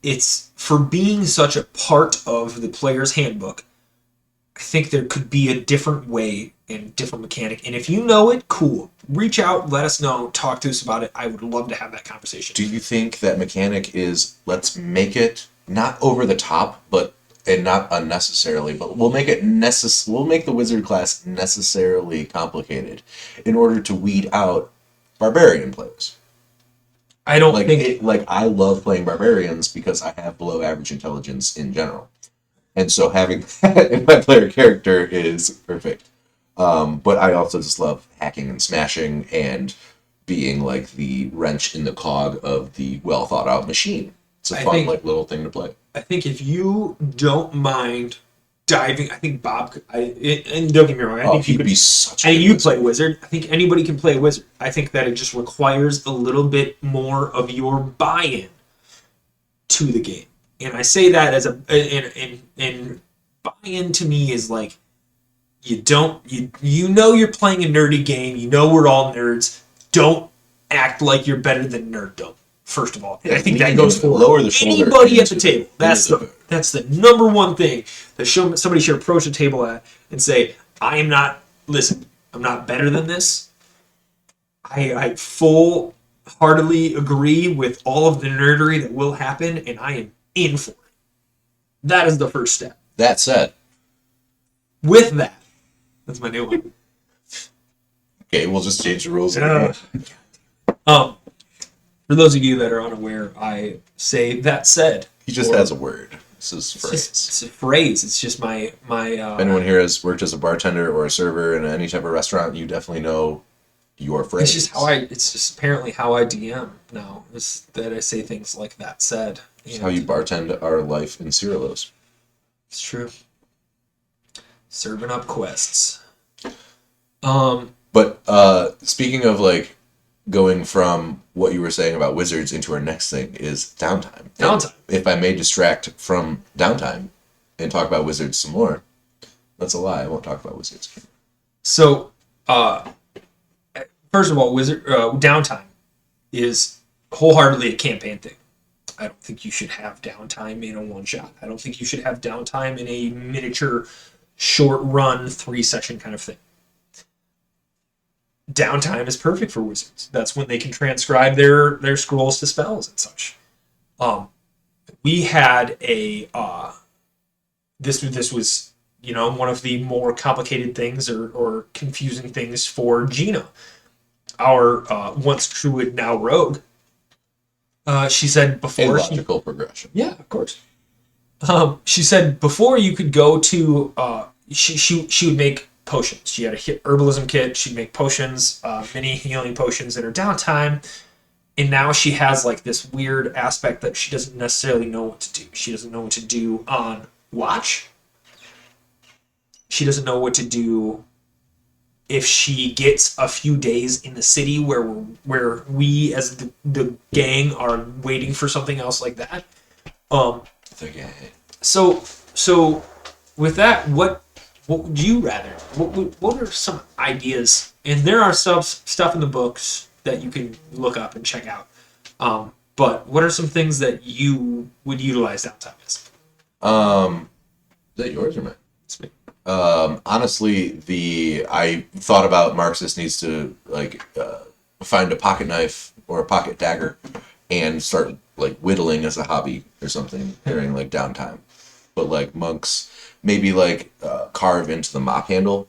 it's for being such a part of the player's handbook. I think there could be a different way and different mechanic. And if you know it, cool. Reach out, let us know, talk to us about it. I would love to have that conversation. Do you think that mechanic is let's make it not over the top, and not unnecessarily, but we'll make it we'll make the wizard class necessarily complicated in order to weed out barbarian players. I don't think Like I love playing barbarians because I have below average intelligence in general. And so having that in my player character is perfect. But I also just love hacking and smashing and being like the wrench in the cog of the well thought out machine. It's a I fun think- little thing to play. I think if you don't mind diving, I think Bob could, and don't get me wrong, I think you He'd could be such. I a think good you wizard. play wizard. I think anybody can play wizard. I think that it just requires a little bit more of your buy-in to the game. And I say that as and buy-in to me is like you know you're playing a nerdy game. You know we're all nerds. Don't act like you're better than nerddom. First of all, and I think that goes for Lower the shoulder anybody at the into table. That's the number one thing that somebody should approach the table at and say, I'm not better than this. I full-heartedly agree with all of the nerdery that will happen, and I am in for it. That is the first step. That said, With that, that's my new one. okay, we'll just change the rules. For those of you that are unaware, I say that said. He just or has a word. Marx's It's phrase. just it's a phrase. It's just my If anyone here has worked as a bartender or a server in any type of restaurant, you definitely know your phrase. It's just how it's just apparently how I DM now. Is that I say things like that said. It's how you bartend our life in Cyrilos. It's true. Serving up quests. But speaking of like going from what you were saying about wizards into our next thing is downtime. Downtime. And if I may distract from downtime and talk about wizards some more, that's a lie. I won't talk about wizards. So, first of all, downtime is wholeheartedly a campaign thing. I don't think you should have downtime in a one shot. I don't think you should have downtime in a miniature, short run 3-session kind of thing. Downtime is perfect for wizards. That's when they can transcribe their scrolls to spells and such. We had a this was one of the more complicated things or confusing things for Gina, our once druid now rogue. She said A before logical progression. yeah, of course. She said before you could go to she would make potions. She had a herbalism kit. She'd make potions, mini healing potions in her downtime. And now she has like this weird aspect that she doesn't necessarily know what to do. She doesn't know what to do on watch. She doesn't know what to do if she gets a few days in the city where we as the gang are waiting for something else like that. The gang. So with that, what would you rather? What are some ideas? And there are stuff in the books that you can look up and check out. But what are some things that you would utilize downtime as? Is that yours or mine? It's me. Honestly, I thought about Marxist needs to find a pocket knife or a pocket dagger and start like whittling as a hobby or something during like downtime. But like monks, maybe like carve into the mop handle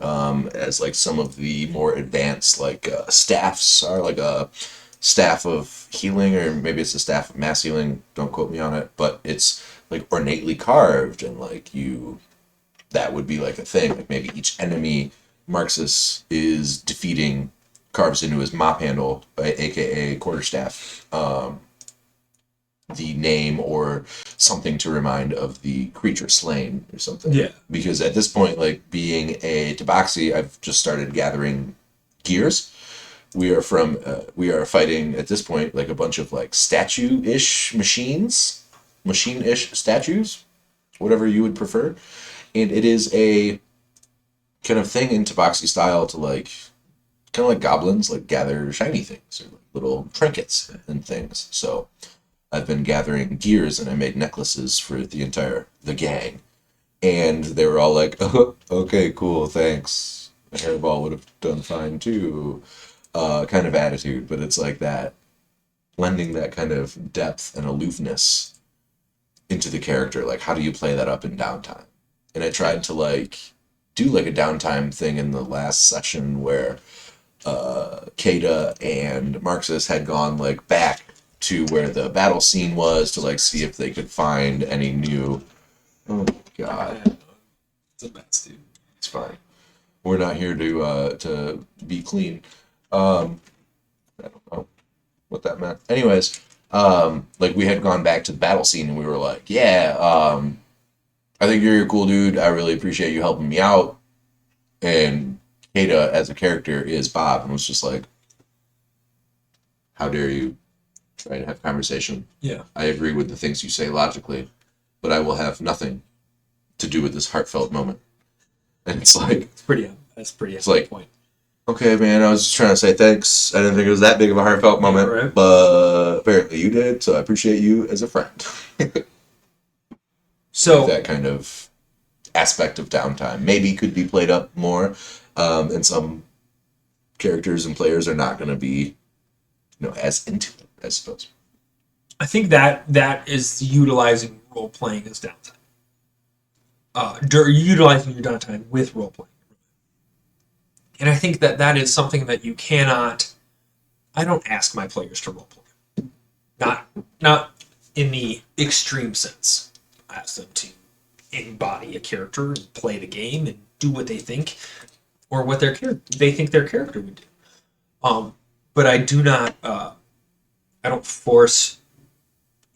as like some of the more advanced like staffs are, like a staff of healing, or maybe it's a staff of mass healing. Don't quote me on it, but it's like ornately carved, and like that would be like a thing. Like maybe each enemy Marxus is defeating carves into his mop handle, aka quarterstaff, the name or something to remind of the creature slain or something. Yeah. Because at this point, like being a tabaxi, I've just started gathering gears. We are fighting at this point like a bunch of like statue-ish machine-ish statues, whatever you would prefer. And it is a kind of thing in tabaxi style to like, kind of like goblins, like gather shiny things or like little trinkets and things. So I've been gathering gears, and I made necklaces for the gang. And they were all like, oh, okay, cool, thanks. A hairball would have done fine too. Kind of attitude, but it's like that, lending that kind of depth and aloofness into the character. Like, how do you play that up in downtime? And I tried to like do like a downtime thing in the last session where Kata and Marxus had gone like back to where the battle scene was to like see if they could find any new. Oh God, It's a mess, dude. it's fine. We're not here to be clean. I don't know what that meant. Anyways, like we had gone back to the battle scene and we were like, yeah, I think you're a cool dude. I really appreciate you helping me out. And Kata as a character is Bob, and was just like, how dare you try to have conversation? Yeah. I agree with the things you say logically, but I will have nothing to do with this heartfelt moment. And it's like, That's pretty It's like- point. okay, man, I was just trying to say thanks. I didn't think it was that big of a heartfelt moment, right. but apparently you did, so I appreciate you as a friend. So That kind of aspect of downtime maybe could be played up more, and some characters and players are not going to be, as into it, I suppose. I think that is utilizing role playing as downtime. Utilizing your downtime with role playing, and I think that is something that you cannot. I don't ask my players to role play, not in the extreme sense. ask them to embody a character and play the game and do what they think or what they think their character would do. But I do not. I don't force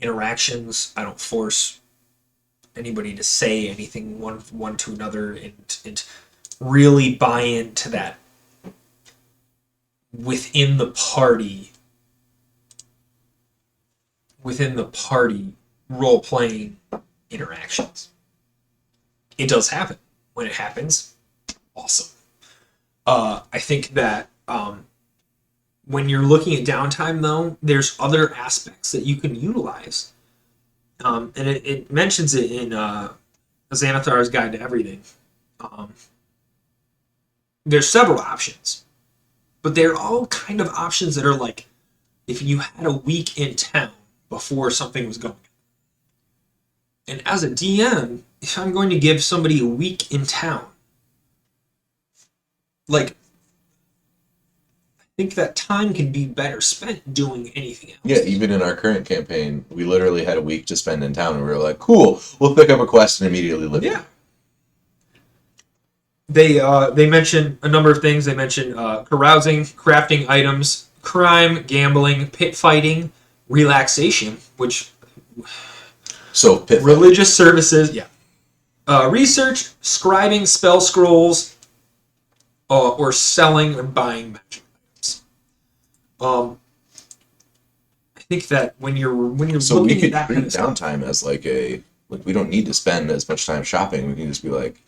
interactions. I don't force anybody to say anything one to another and really buy into that within the party role playing interactions. It does happen. When it happens, awesome. I think that when you're looking at downtime, though, there's other aspects that you can utilize. And it mentions it in Xanathar's Guide to Everything. There's several options, but they're all kind of options that are like, if you had a week in town before something was going on. And as a DM, if I'm going to give somebody a week in town, like, I think that time can be better spent doing anything else. Yeah, even in our current campaign, we literally had a week to spend in town, and we were like, cool, we'll pick up a quest and immediately live. Yeah. They mention a number of things. They mention carousing, crafting items, crime, gambling, pit fighting, relaxation, which So, pit religious services, yeah. Research, scribing spell scrolls, or selling and buying magic items. I think that when you're So we looking could at that treat kind of stuff, downtime as like we don't need to spend as much time shopping. We can just be like,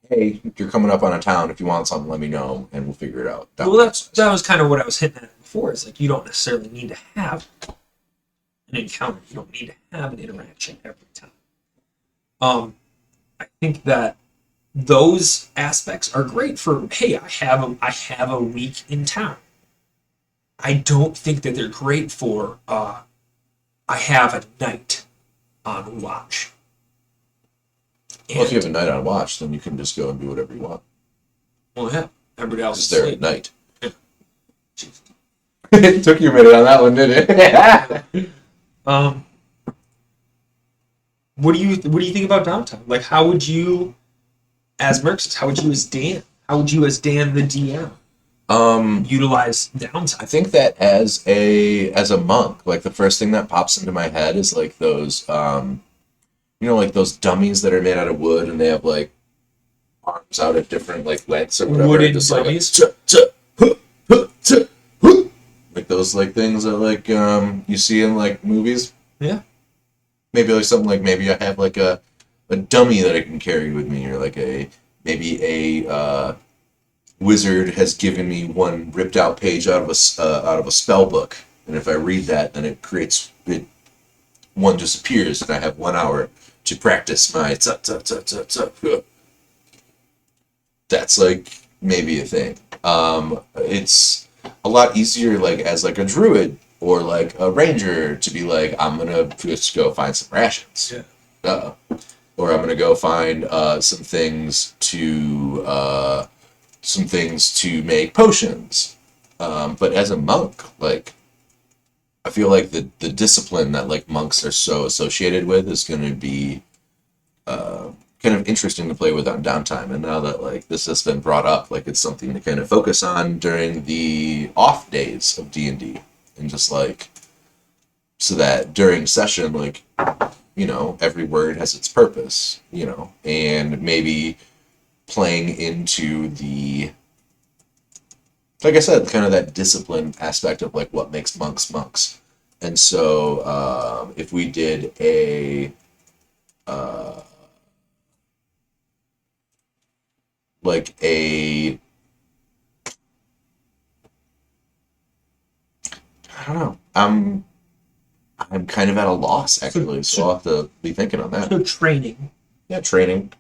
hey, you're coming up on a town. If you want something, let me know, and we'll figure it out. well, that was kind of what I was hitting at before. Is like, you don't necessarily need to have an encounter. You don't need to have an interaction every time. I think that those aspects are great for, hey, I have a week in town. I don't think that they're great for I have a night on watch. Well, if you have a night on watch, then you can just go and do whatever you want. Well, yeah, everybody else Just is there asleep. at night. Yeah. It took you a minute on that one, didn't it? What do you think about downtime? Like, how would you, as Merxus, how would you as Dan the DM, utilize downtime? I think that as a monk, like the first thing that pops into my head is like those like those dummies that are made out of wood and they have like arms out at different like lengths or whatever. Wooden just dummies? Like those like things that like you see in like movies. Yeah. Maybe like something like maybe I have like a dummy that I can carry with me, or like maybe a wizard has given me one ripped out page out of a spell book, and if I read that, then one disappears, and I have 1 hour to practice my That's like maybe a thing. It's a lot easier like as like a druid or like a ranger to be like, I'm gonna just go find some rations. Yeah. Or I'm gonna go find some things to make potions. But as a monk, like I feel like the discipline that like monks are so associated with is gonna be kind of interesting to play with on downtime. And now that like this has been brought up, like it's something to kind of focus on during the off days of D&D, and just like so that during session, like, you know, every word has its purpose, you know, and maybe playing into the, like I said, kind of that discipline aspect of like what makes monks. And so if we did a I don't know. I'm kind of at a loss actually, so I'll have to be thinking on that. So training. Yeah, training.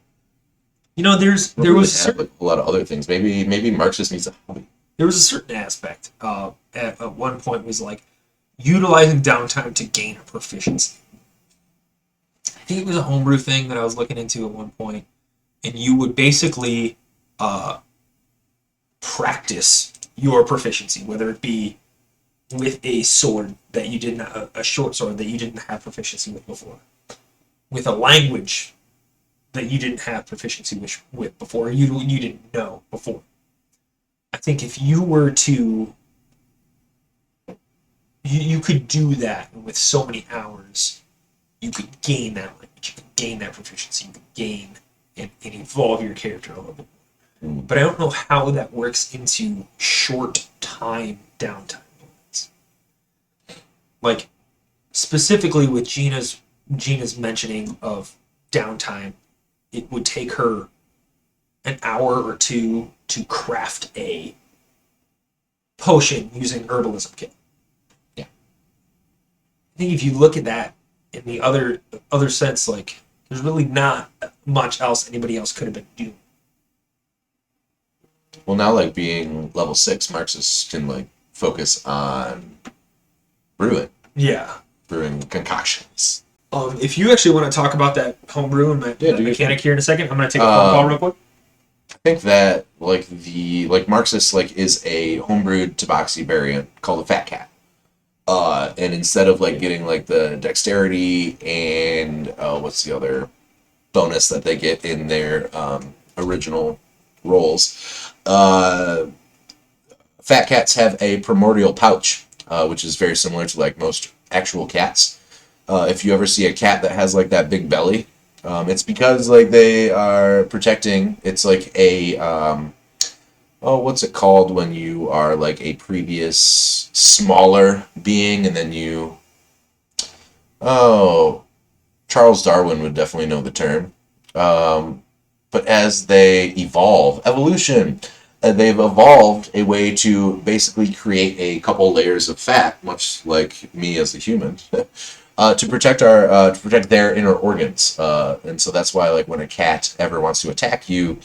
You know, there was like a lot of other things. Maybe Marx just needs a hobby. There was a certain aspect at one point was like utilizing downtime to gain a proficiency. I think it was a homebrew thing that I was looking into at one point, and you would basically practice your proficiency, whether it be with a sword that you didn't, a short sword that you didn't have proficiency with before, with a language that you didn't have proficiency with before, you didn't know before. I think if you were to, you could do that with so many hours. You could gain that language. You could gain that proficiency. You could gain and evolve your character a little bit. But I don't know how that works into short time downtime moments. Like specifically with Gina's mentioning of downtime, it would take her an hour or two to craft a potion using herbalism kit. Yeah. I think if you look at that in the other sense, like there's really not much else anybody else could have been doing. Well, now like being level 6, Marxus can like focus on brewing concoctions. If you actually want to talk about that homebrew and that mechanic here in a second, I'm going to take a phone call real quick. I think that like Marxus like is a homebrewed Tabaxi variant called a Fat Cat. And instead of like getting like the dexterity and what's the other bonus that they get in their original rolls, Fat Cats have a primordial pouch, which is very similar to like most actual cats. If you ever see a cat that has like that big belly, it's because like they are protecting. It's like a what's it called when you are like a previous smaller being and then you Charles Darwin would definitely know the term. But as they evolve, evolution, they've evolved a way to basically create a couple layers of fat, much like me as a human, to protect their inner organs. And so that's why, like, when a cat ever wants to attack you,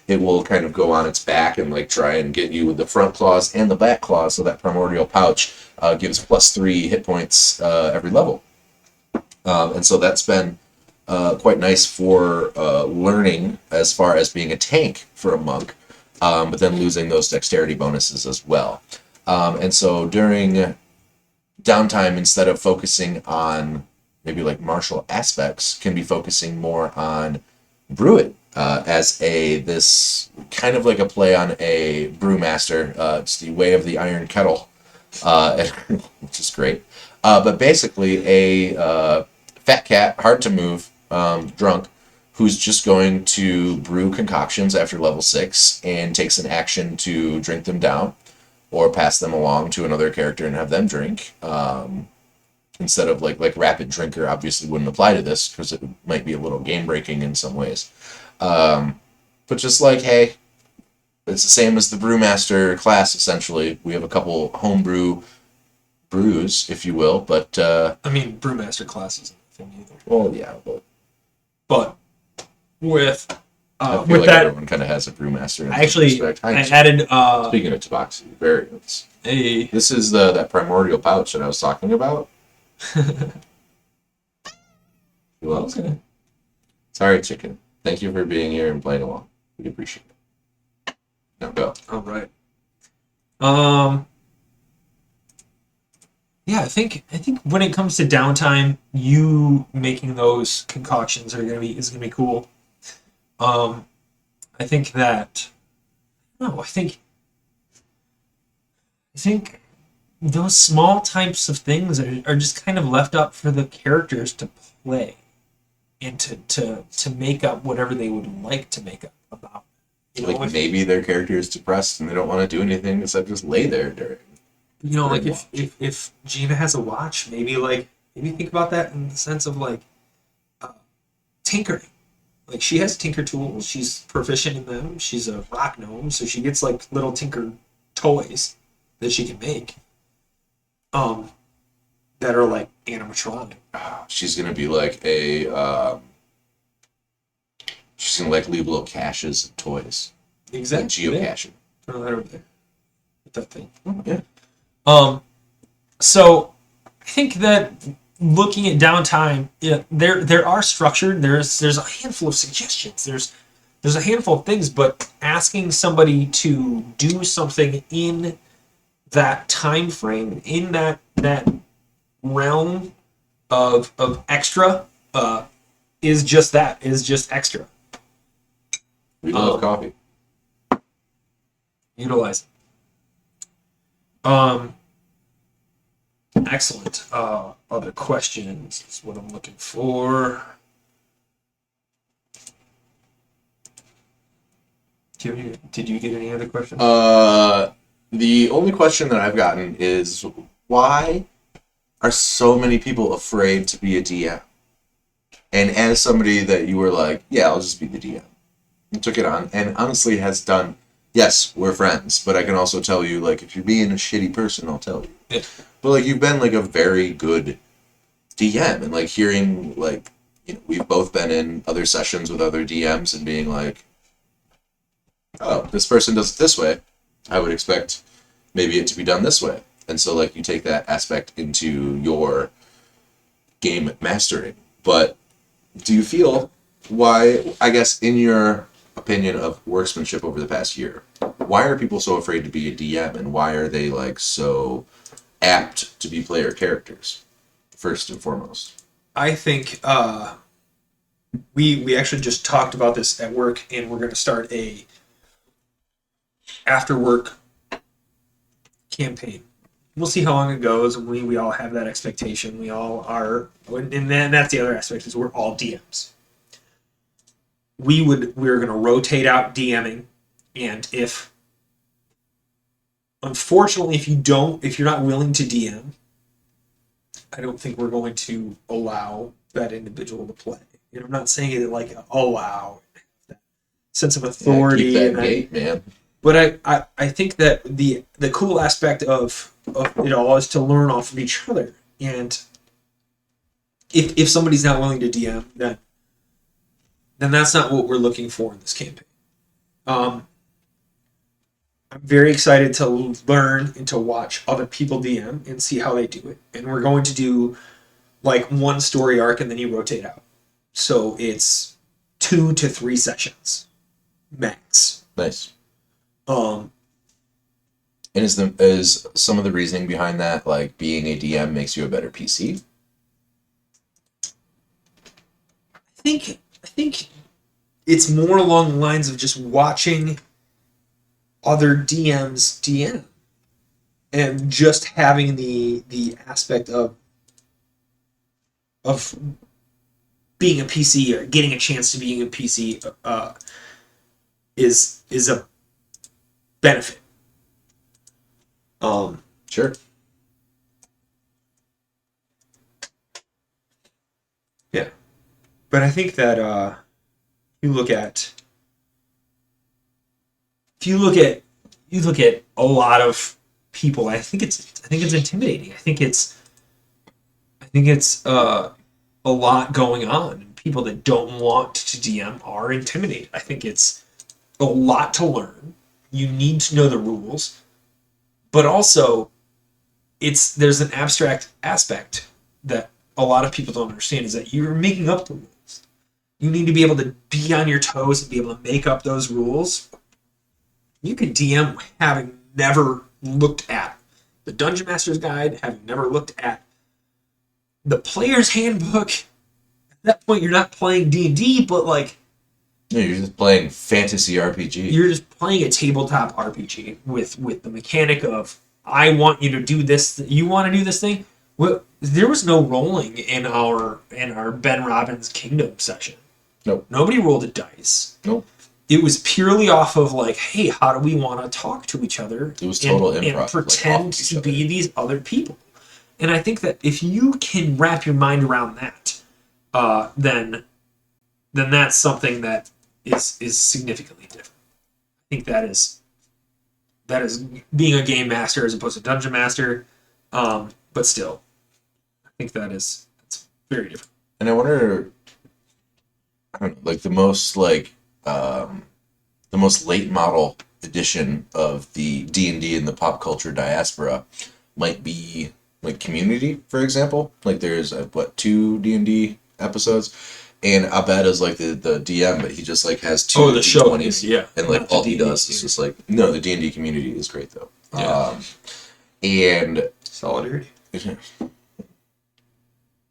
it will kind of go on its back and like try and get you with the front claws and the back claws. So that primordial pouch gives +3 hit points every level. And so that's been quite nice for learning as far as being a tank for a monk, but then losing those dexterity bonuses as well. And so during downtime, instead of focusing on maybe like martial aspects, can be focusing more on brewing as this kind of like a play on a brewmaster. It's the Way of the Iron Kettle, which is great. But basically a fat cat, hard to move, drunk, who's just going to brew concoctions after level 6 and takes an action to drink them down or pass them along to another character and have them drink. Instead of like rapid drinker obviously wouldn't apply to this because it might be a little game breaking in some ways. But just like, hey, it's the same as the brewmaster class essentially. We have a couple homebrew brews, if you will, but I mean, brewmaster class isn't a thing either. Well, yeah, but with I feel with like that, everyone kind of has a brewmaster. In I actually respect. I added. Speaking of Tabaxi variants, a this is that primordial pouch that I was talking about. Well, okay. Sorry, chicken. Thank you for being here and playing along. We appreciate it. Now go. All right. Yeah, I think when it comes to downtime, you making those concoctions is gonna be cool. I think that I think those small types of things are just kind of left up for the characters to play and to make up whatever they would like to make up about. You know, Like maybe their character is depressed and they don't want to do anything except just lay there during. you know, like Watch. if Gina has a watch, maybe think about that in the sense of like tinkering. Like she has tinker tools, she's proficient in them. She's a rock gnome, so she gets like little tinker toys that she can make. That are like animatronic. She's gonna be like a. She's gonna like leave little caches of toys. Exactly. Like geocaching. Throw that over there. With that thing. Yeah. So I think that looking at downtime, there are structured. There's a handful of suggestions. There's a handful of things, but asking somebody to do something in that time frame, in that realm of extra, is just that, is just extra. We love coffee. Utilize it. Excellent. Other questions is what I'm looking for. Did you get any other questions? The only question that I've gotten is why are so many people afraid to be a DM? And as somebody that you were like, yeah, I'll just be the DM, and took it on, and honestly has done. Yes, we're friends, but I can also tell you, like, if you're being a shitty person, I'll tell you. Yeah. But like, you've been like a very good DM, and like hearing like, you know, we've both been in other sessions with other DMs and being like, oh, this person does it this way. I would expect maybe it to be done this way. And so like you take that aspect into your game mastering. But do you feel why, I guess in your opinion of workmanship over the past year, why are people so afraid to be a DM, and why are they like so apt to be player characters first and foremost? I think we actually just talked about this at work, and we're going to start a after work campaign. We'll see how long it goes. We all have that expectation. We all are, and then that's the other aspect, is we're all DMs. We're going to rotate out DMing, and unfortunately, if you're not willing to DM, I don't think we're going to allow that individual to play. You know, I'm not saying it like allow that sense of authority. Yeah, keep that gate, man. But I think that the cool aspect of it all is to learn off of each other. And if somebody's not willing to DM, then that's not what we're looking for in this campaign. I'm very excited to learn and to watch other people DM and see how they do it. And we're going to do like one story arc and then you rotate out. So it's 2 to 3 sessions max. Nice. Um, And is some of the reasoning behind that, like being a DM makes you a better PC? I think it's more along the lines of just watching other DMs DM and just having the aspect of being a PC or getting a chance to being a PC is a benefit. Sure. Yeah. But I think that you look at a lot of people, I think it's intimidating. I think it's a lot going on. People that don't want to DM are intimidated. I think it's a lot to learn. You need to know the rules, but also there's an abstract aspect that a lot of people don't understand, is that you're making up the rules. You need to be able to be on your toes and be able to make up those rules. You can DM having never looked at the Dungeon Master's Guide, having never looked at the Player's Handbook. At that point, you're not playing D&D, but like... No, you're just playing fantasy RPG. You're just playing a tabletop RPG with the mechanic of, I want you to do this, you want to do this thing? Well, there was no rolling in our Ben Robbins Kingdom session. Nope. Nobody rolled a dice. Nope. It was purely off of like, hey, how do we want to talk to each other? It was total and improv. pretend like, to be these other people. And I think that if you can wrap your mind around that, then that's something that is significantly different. I think that is being a game master as opposed to dungeon master, but still, I think that's very different. And I wonder, I don't know, like the most late model edition of the D&D and the pop culture diaspora might be like Community, for example. Like there's 2 D&D episodes, and Abed is like the DM, but he just like has 2 the show D20s, yeah, and like not all the he D&D does is just like, no, the D&D Community is great though. Yeah. And Solidarity.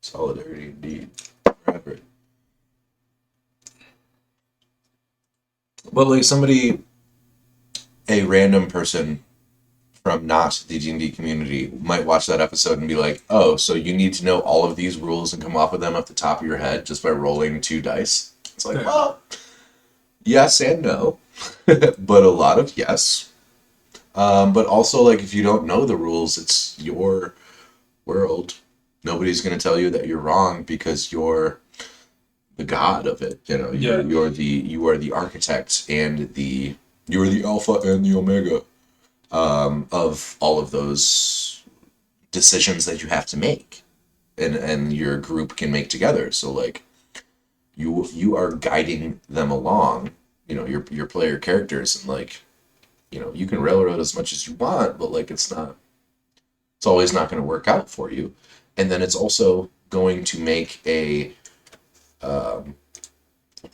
Solidarity indeed. Forever. But like a random person from not the D&D community might watch that episode and be like, oh, so you need to know all of these rules and come up with them off the top of your head just by rolling 2 dice. It's like, Yeah. well, yes and no, but a lot of yes. But also, like, if you don't know the rules, it's your world. Nobody's going to tell you that you're wrong because you're the god of it. You know, Yeah. you are the architect and you are the alpha and the omega of all of those decisions that you have to make, and your group can make together. So like, you are guiding them along. You know, your player characters, and like, you know, you can railroad as much as you want, but like, it's always not going to work out for you. And then it's also going to make a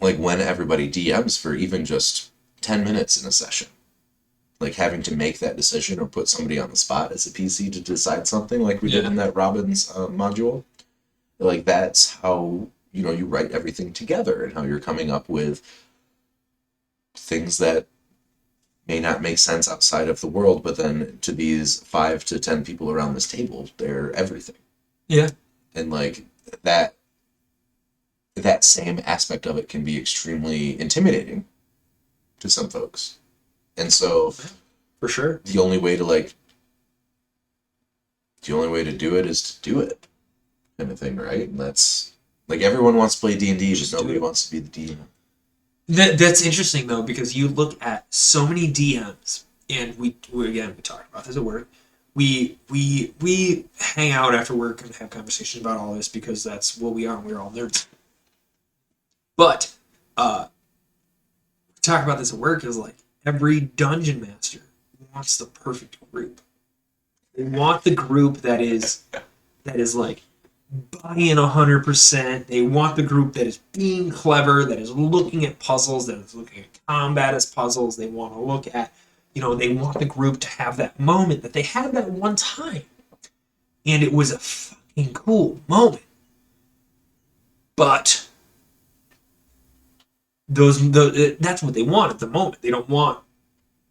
like when everybody DMs for even just 10 minutes in a session, like having to make that decision or put somebody on the spot as a PC to decide something like we did Yeah. in that Robbins module. Like, that's how, you know, you write everything together and how you're coming up with things that may not make sense outside of the world, but then to these 5 to 10 people around this table, they're everything. Yeah. And like that same aspect of it can be extremely intimidating to some folks. And so For sure. the only way to do it is to do it, kind of thing, right? And that's like, everyone wants to play D&D, Just but do nobody it. wants to be the DM. That's interesting though, because you look at so many DMs, and we talk about this at work. We hang out after work and have conversations about all this because that's what we are. And we're all nerds. But we talk about this at work is like every dungeon master wants the perfect group. They want the group that is like buying 100%. They want the group that is being clever, that is looking at puzzles, that is looking at combat as puzzles. They want to look at, you know, they want the group to have that moment that they had that one time. And it was a fucking cool moment. But that's what they want at the moment. They don't want,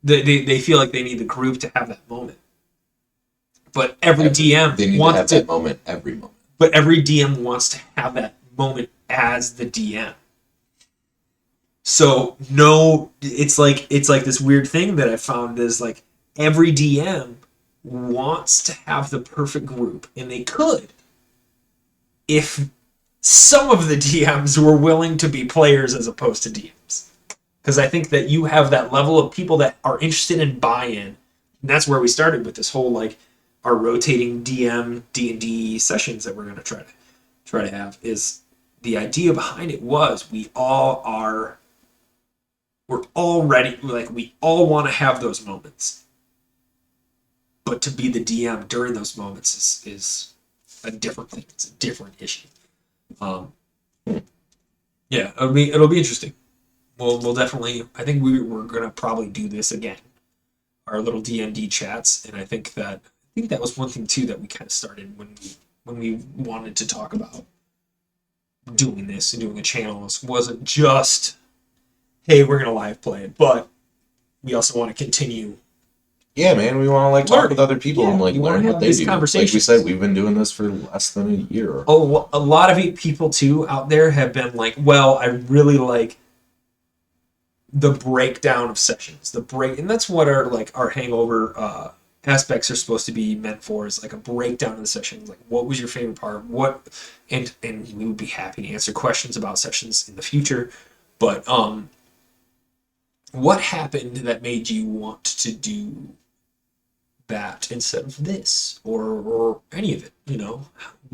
they feel like they need the group to have that moment. But every DM They need to wants have that moment every moment. but every DM wants to have that moment as the DM. So no, it's like this weird thing that I found is like every DM wants to have the perfect group, and they could if some of the DMs were willing to be players as opposed to DMs. Because I think that you have that level of people that are interested in buy-in. And that's where we started with this whole like our rotating DM D&D sessions that we're going to try to have. Is the idea behind it was we're all ready, like we all want to have those moments, but to be the DM during those moments is a different thing. It's a different issue. Yeah, it'll be interesting. We'll definitely. I think we're gonna probably do this again, our little D&D chats, and I think that was one thing too that we kind of started when we wanted to talk about doing this and doing a channel. It wasn't just, hey, we're gonna live play it, but we also want to continue. Yeah, man, we want to like talk Learn. with other people Yeah, and like you wanna learn have what they these do. Like we conversations. said, we've been doing this for less than a year. A lot of people too out there have been like, well, I really like the breakdown of sessions, and that's what our hangover aspects are supposed to be meant for, is like a breakdown of the sessions. Like, what was your favorite part? And we would be happy to answer questions about sessions in the future. But what happened that made you want to do that instead of this or any of it? You know,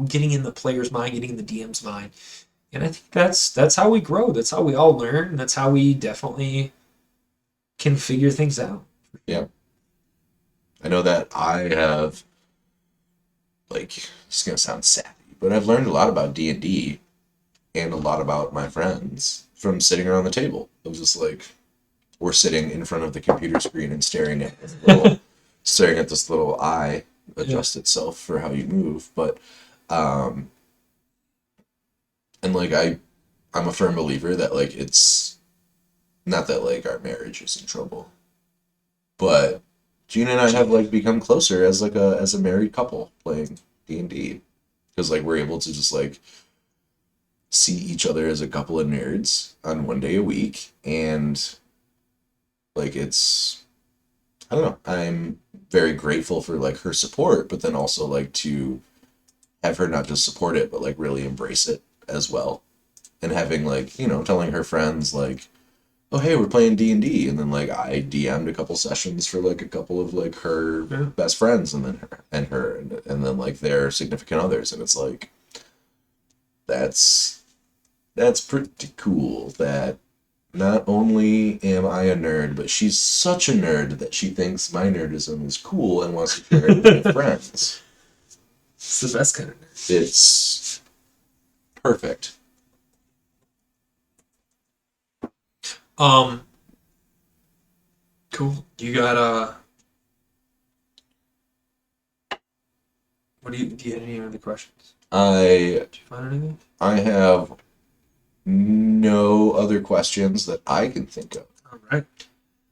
getting in the player's mind, getting in the DM's mind. And I think that's how we grow. That's how we all learn. That's how we definitely can figure things out. Yeah. I know that I have, like, it's gonna sound sappy, but I've learned a lot about D&D and a lot about my friends from sitting around the table. It was just like, we're sitting in front of the computer screen and staring at this little eye adjust itself for how you move. But and like I'm a firm believer that like it's not that like our marriage is in trouble, but Gina and I have like become closer as like a married couple playing D&D, because like we're able to just like see each other as a couple of nerds on one day a week, and like it's, I don't know, I'm very grateful for like her support, but then also like to have her not just support it but like really embrace it as well, and having like, you know, telling her friends like, oh hey, we're playing D&D, and then like I DM'd a couple sessions for like a couple of like her Yeah. best friends, and then her and then like their significant others, and it's like that's pretty cool that not only am I a nerd, but she's such a nerd that she thinks my nerdism is cool and wants to share it with my friends. It's the best kind of nerd. It's perfect. Cool. You got what do you have any other questions? I Did you find anything? have no other questions that I can think of. All right.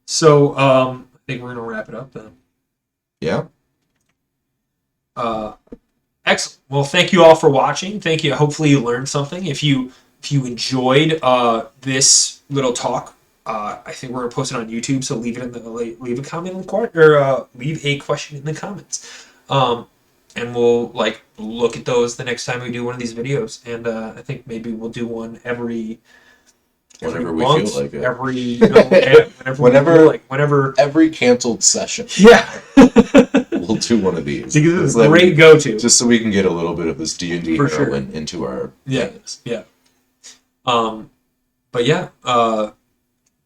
So I think we're gonna wrap it up then. Yeah. Excellent. Well, thank you all for watching. Thank you. Hopefully you learned something. If you enjoyed this little talk, I think we're gonna post it on YouTube. So leave a comment in the or leave a question in the comments, and we'll like look at those the next time we do one of these videos. And I think maybe we'll do one every Whenever we month, feel like it. whenever. Every canceled session, Yeah. we'll do one of these. Because it's So a that great go-to. just so we can get a little bit of this D&D For sure. heroin into our Yeah. veins. Yeah. But yeah,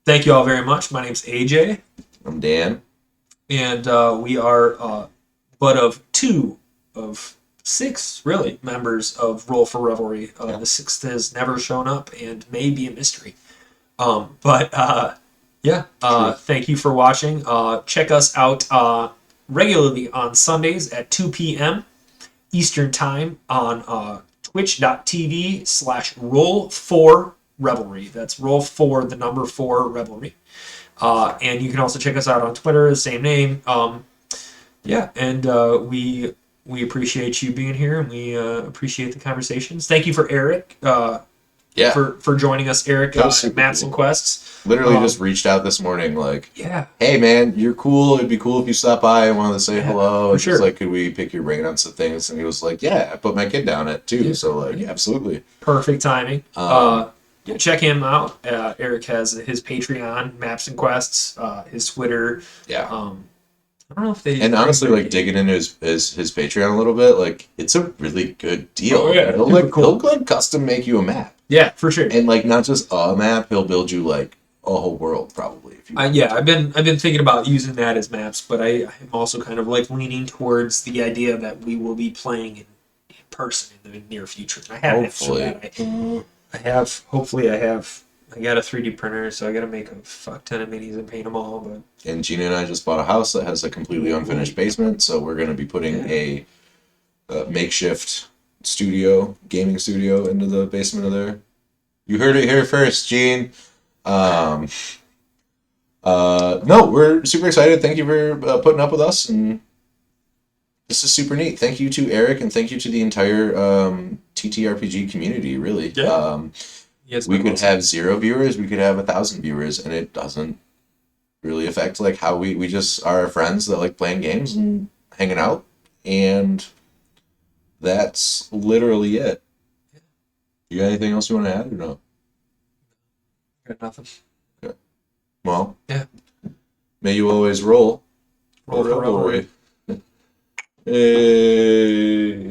thank you all very much. My name's AJ, I'm Dan. and we are but of 2 of 6, really, members of Roll for Revelry. The 6th has never shown up and may be a mystery. Thank you for watching. Check us out regularly on Sundays at 2 p.m. Eastern Time on twitch.tv/roll4revelry. That's roll 4, the number 4 revelry. And you can also check us out on Twitter, the same name. We appreciate you being here, and we appreciate the conversations. Thank you for Eric. For joining us, Eric, That was at super Maps cool. and Quests. Literally just reached out this morning like, Yeah. hey man, you're cool. It'd be cool if you stopped by and wanted to say hello. for And sure. just like, could we pick your brain on some things? And he was like, yeah, I put my kid down at 2. Yeah. So like, absolutely. Perfect timing. Um, Check him out. Eric has his Patreon, Maps and Quests, his Twitter. Yeah. I don't know if they. And honestly, like digging into his Patreon a little bit, like it's a really good deal. Oh, yeah. He'll Cool. like custom make you a map, Yeah, for sure. and like not just a map. He'll build you like a whole world probably. If you I've been thinking about using that as maps, but I'm also kind of like leaning towards the idea that we will be playing in person in the near future. I have Hopefully. I got a 3D printer, so I got to make a fuck ton of minis and paint them all. But And Gina and I just bought a house that has a completely unfinished basement, so we're going to be putting a makeshift gaming studio into the basement of there. You heard it here first, Gene. No, we're super excited. Thank you for putting up with us, and this is super neat. Thank you to Eric, and thank you to the entire TTRPG community, really. Yeah. Yes, We could have 0 viewers, we could have 1,000 viewers, and it doesn't really affect like how we just are friends that like playing games and hanging out, and that's literally it. You got anything else you want to add or no? got nothing. Well, Yeah. May you always roll. Roll for revelry. Hey.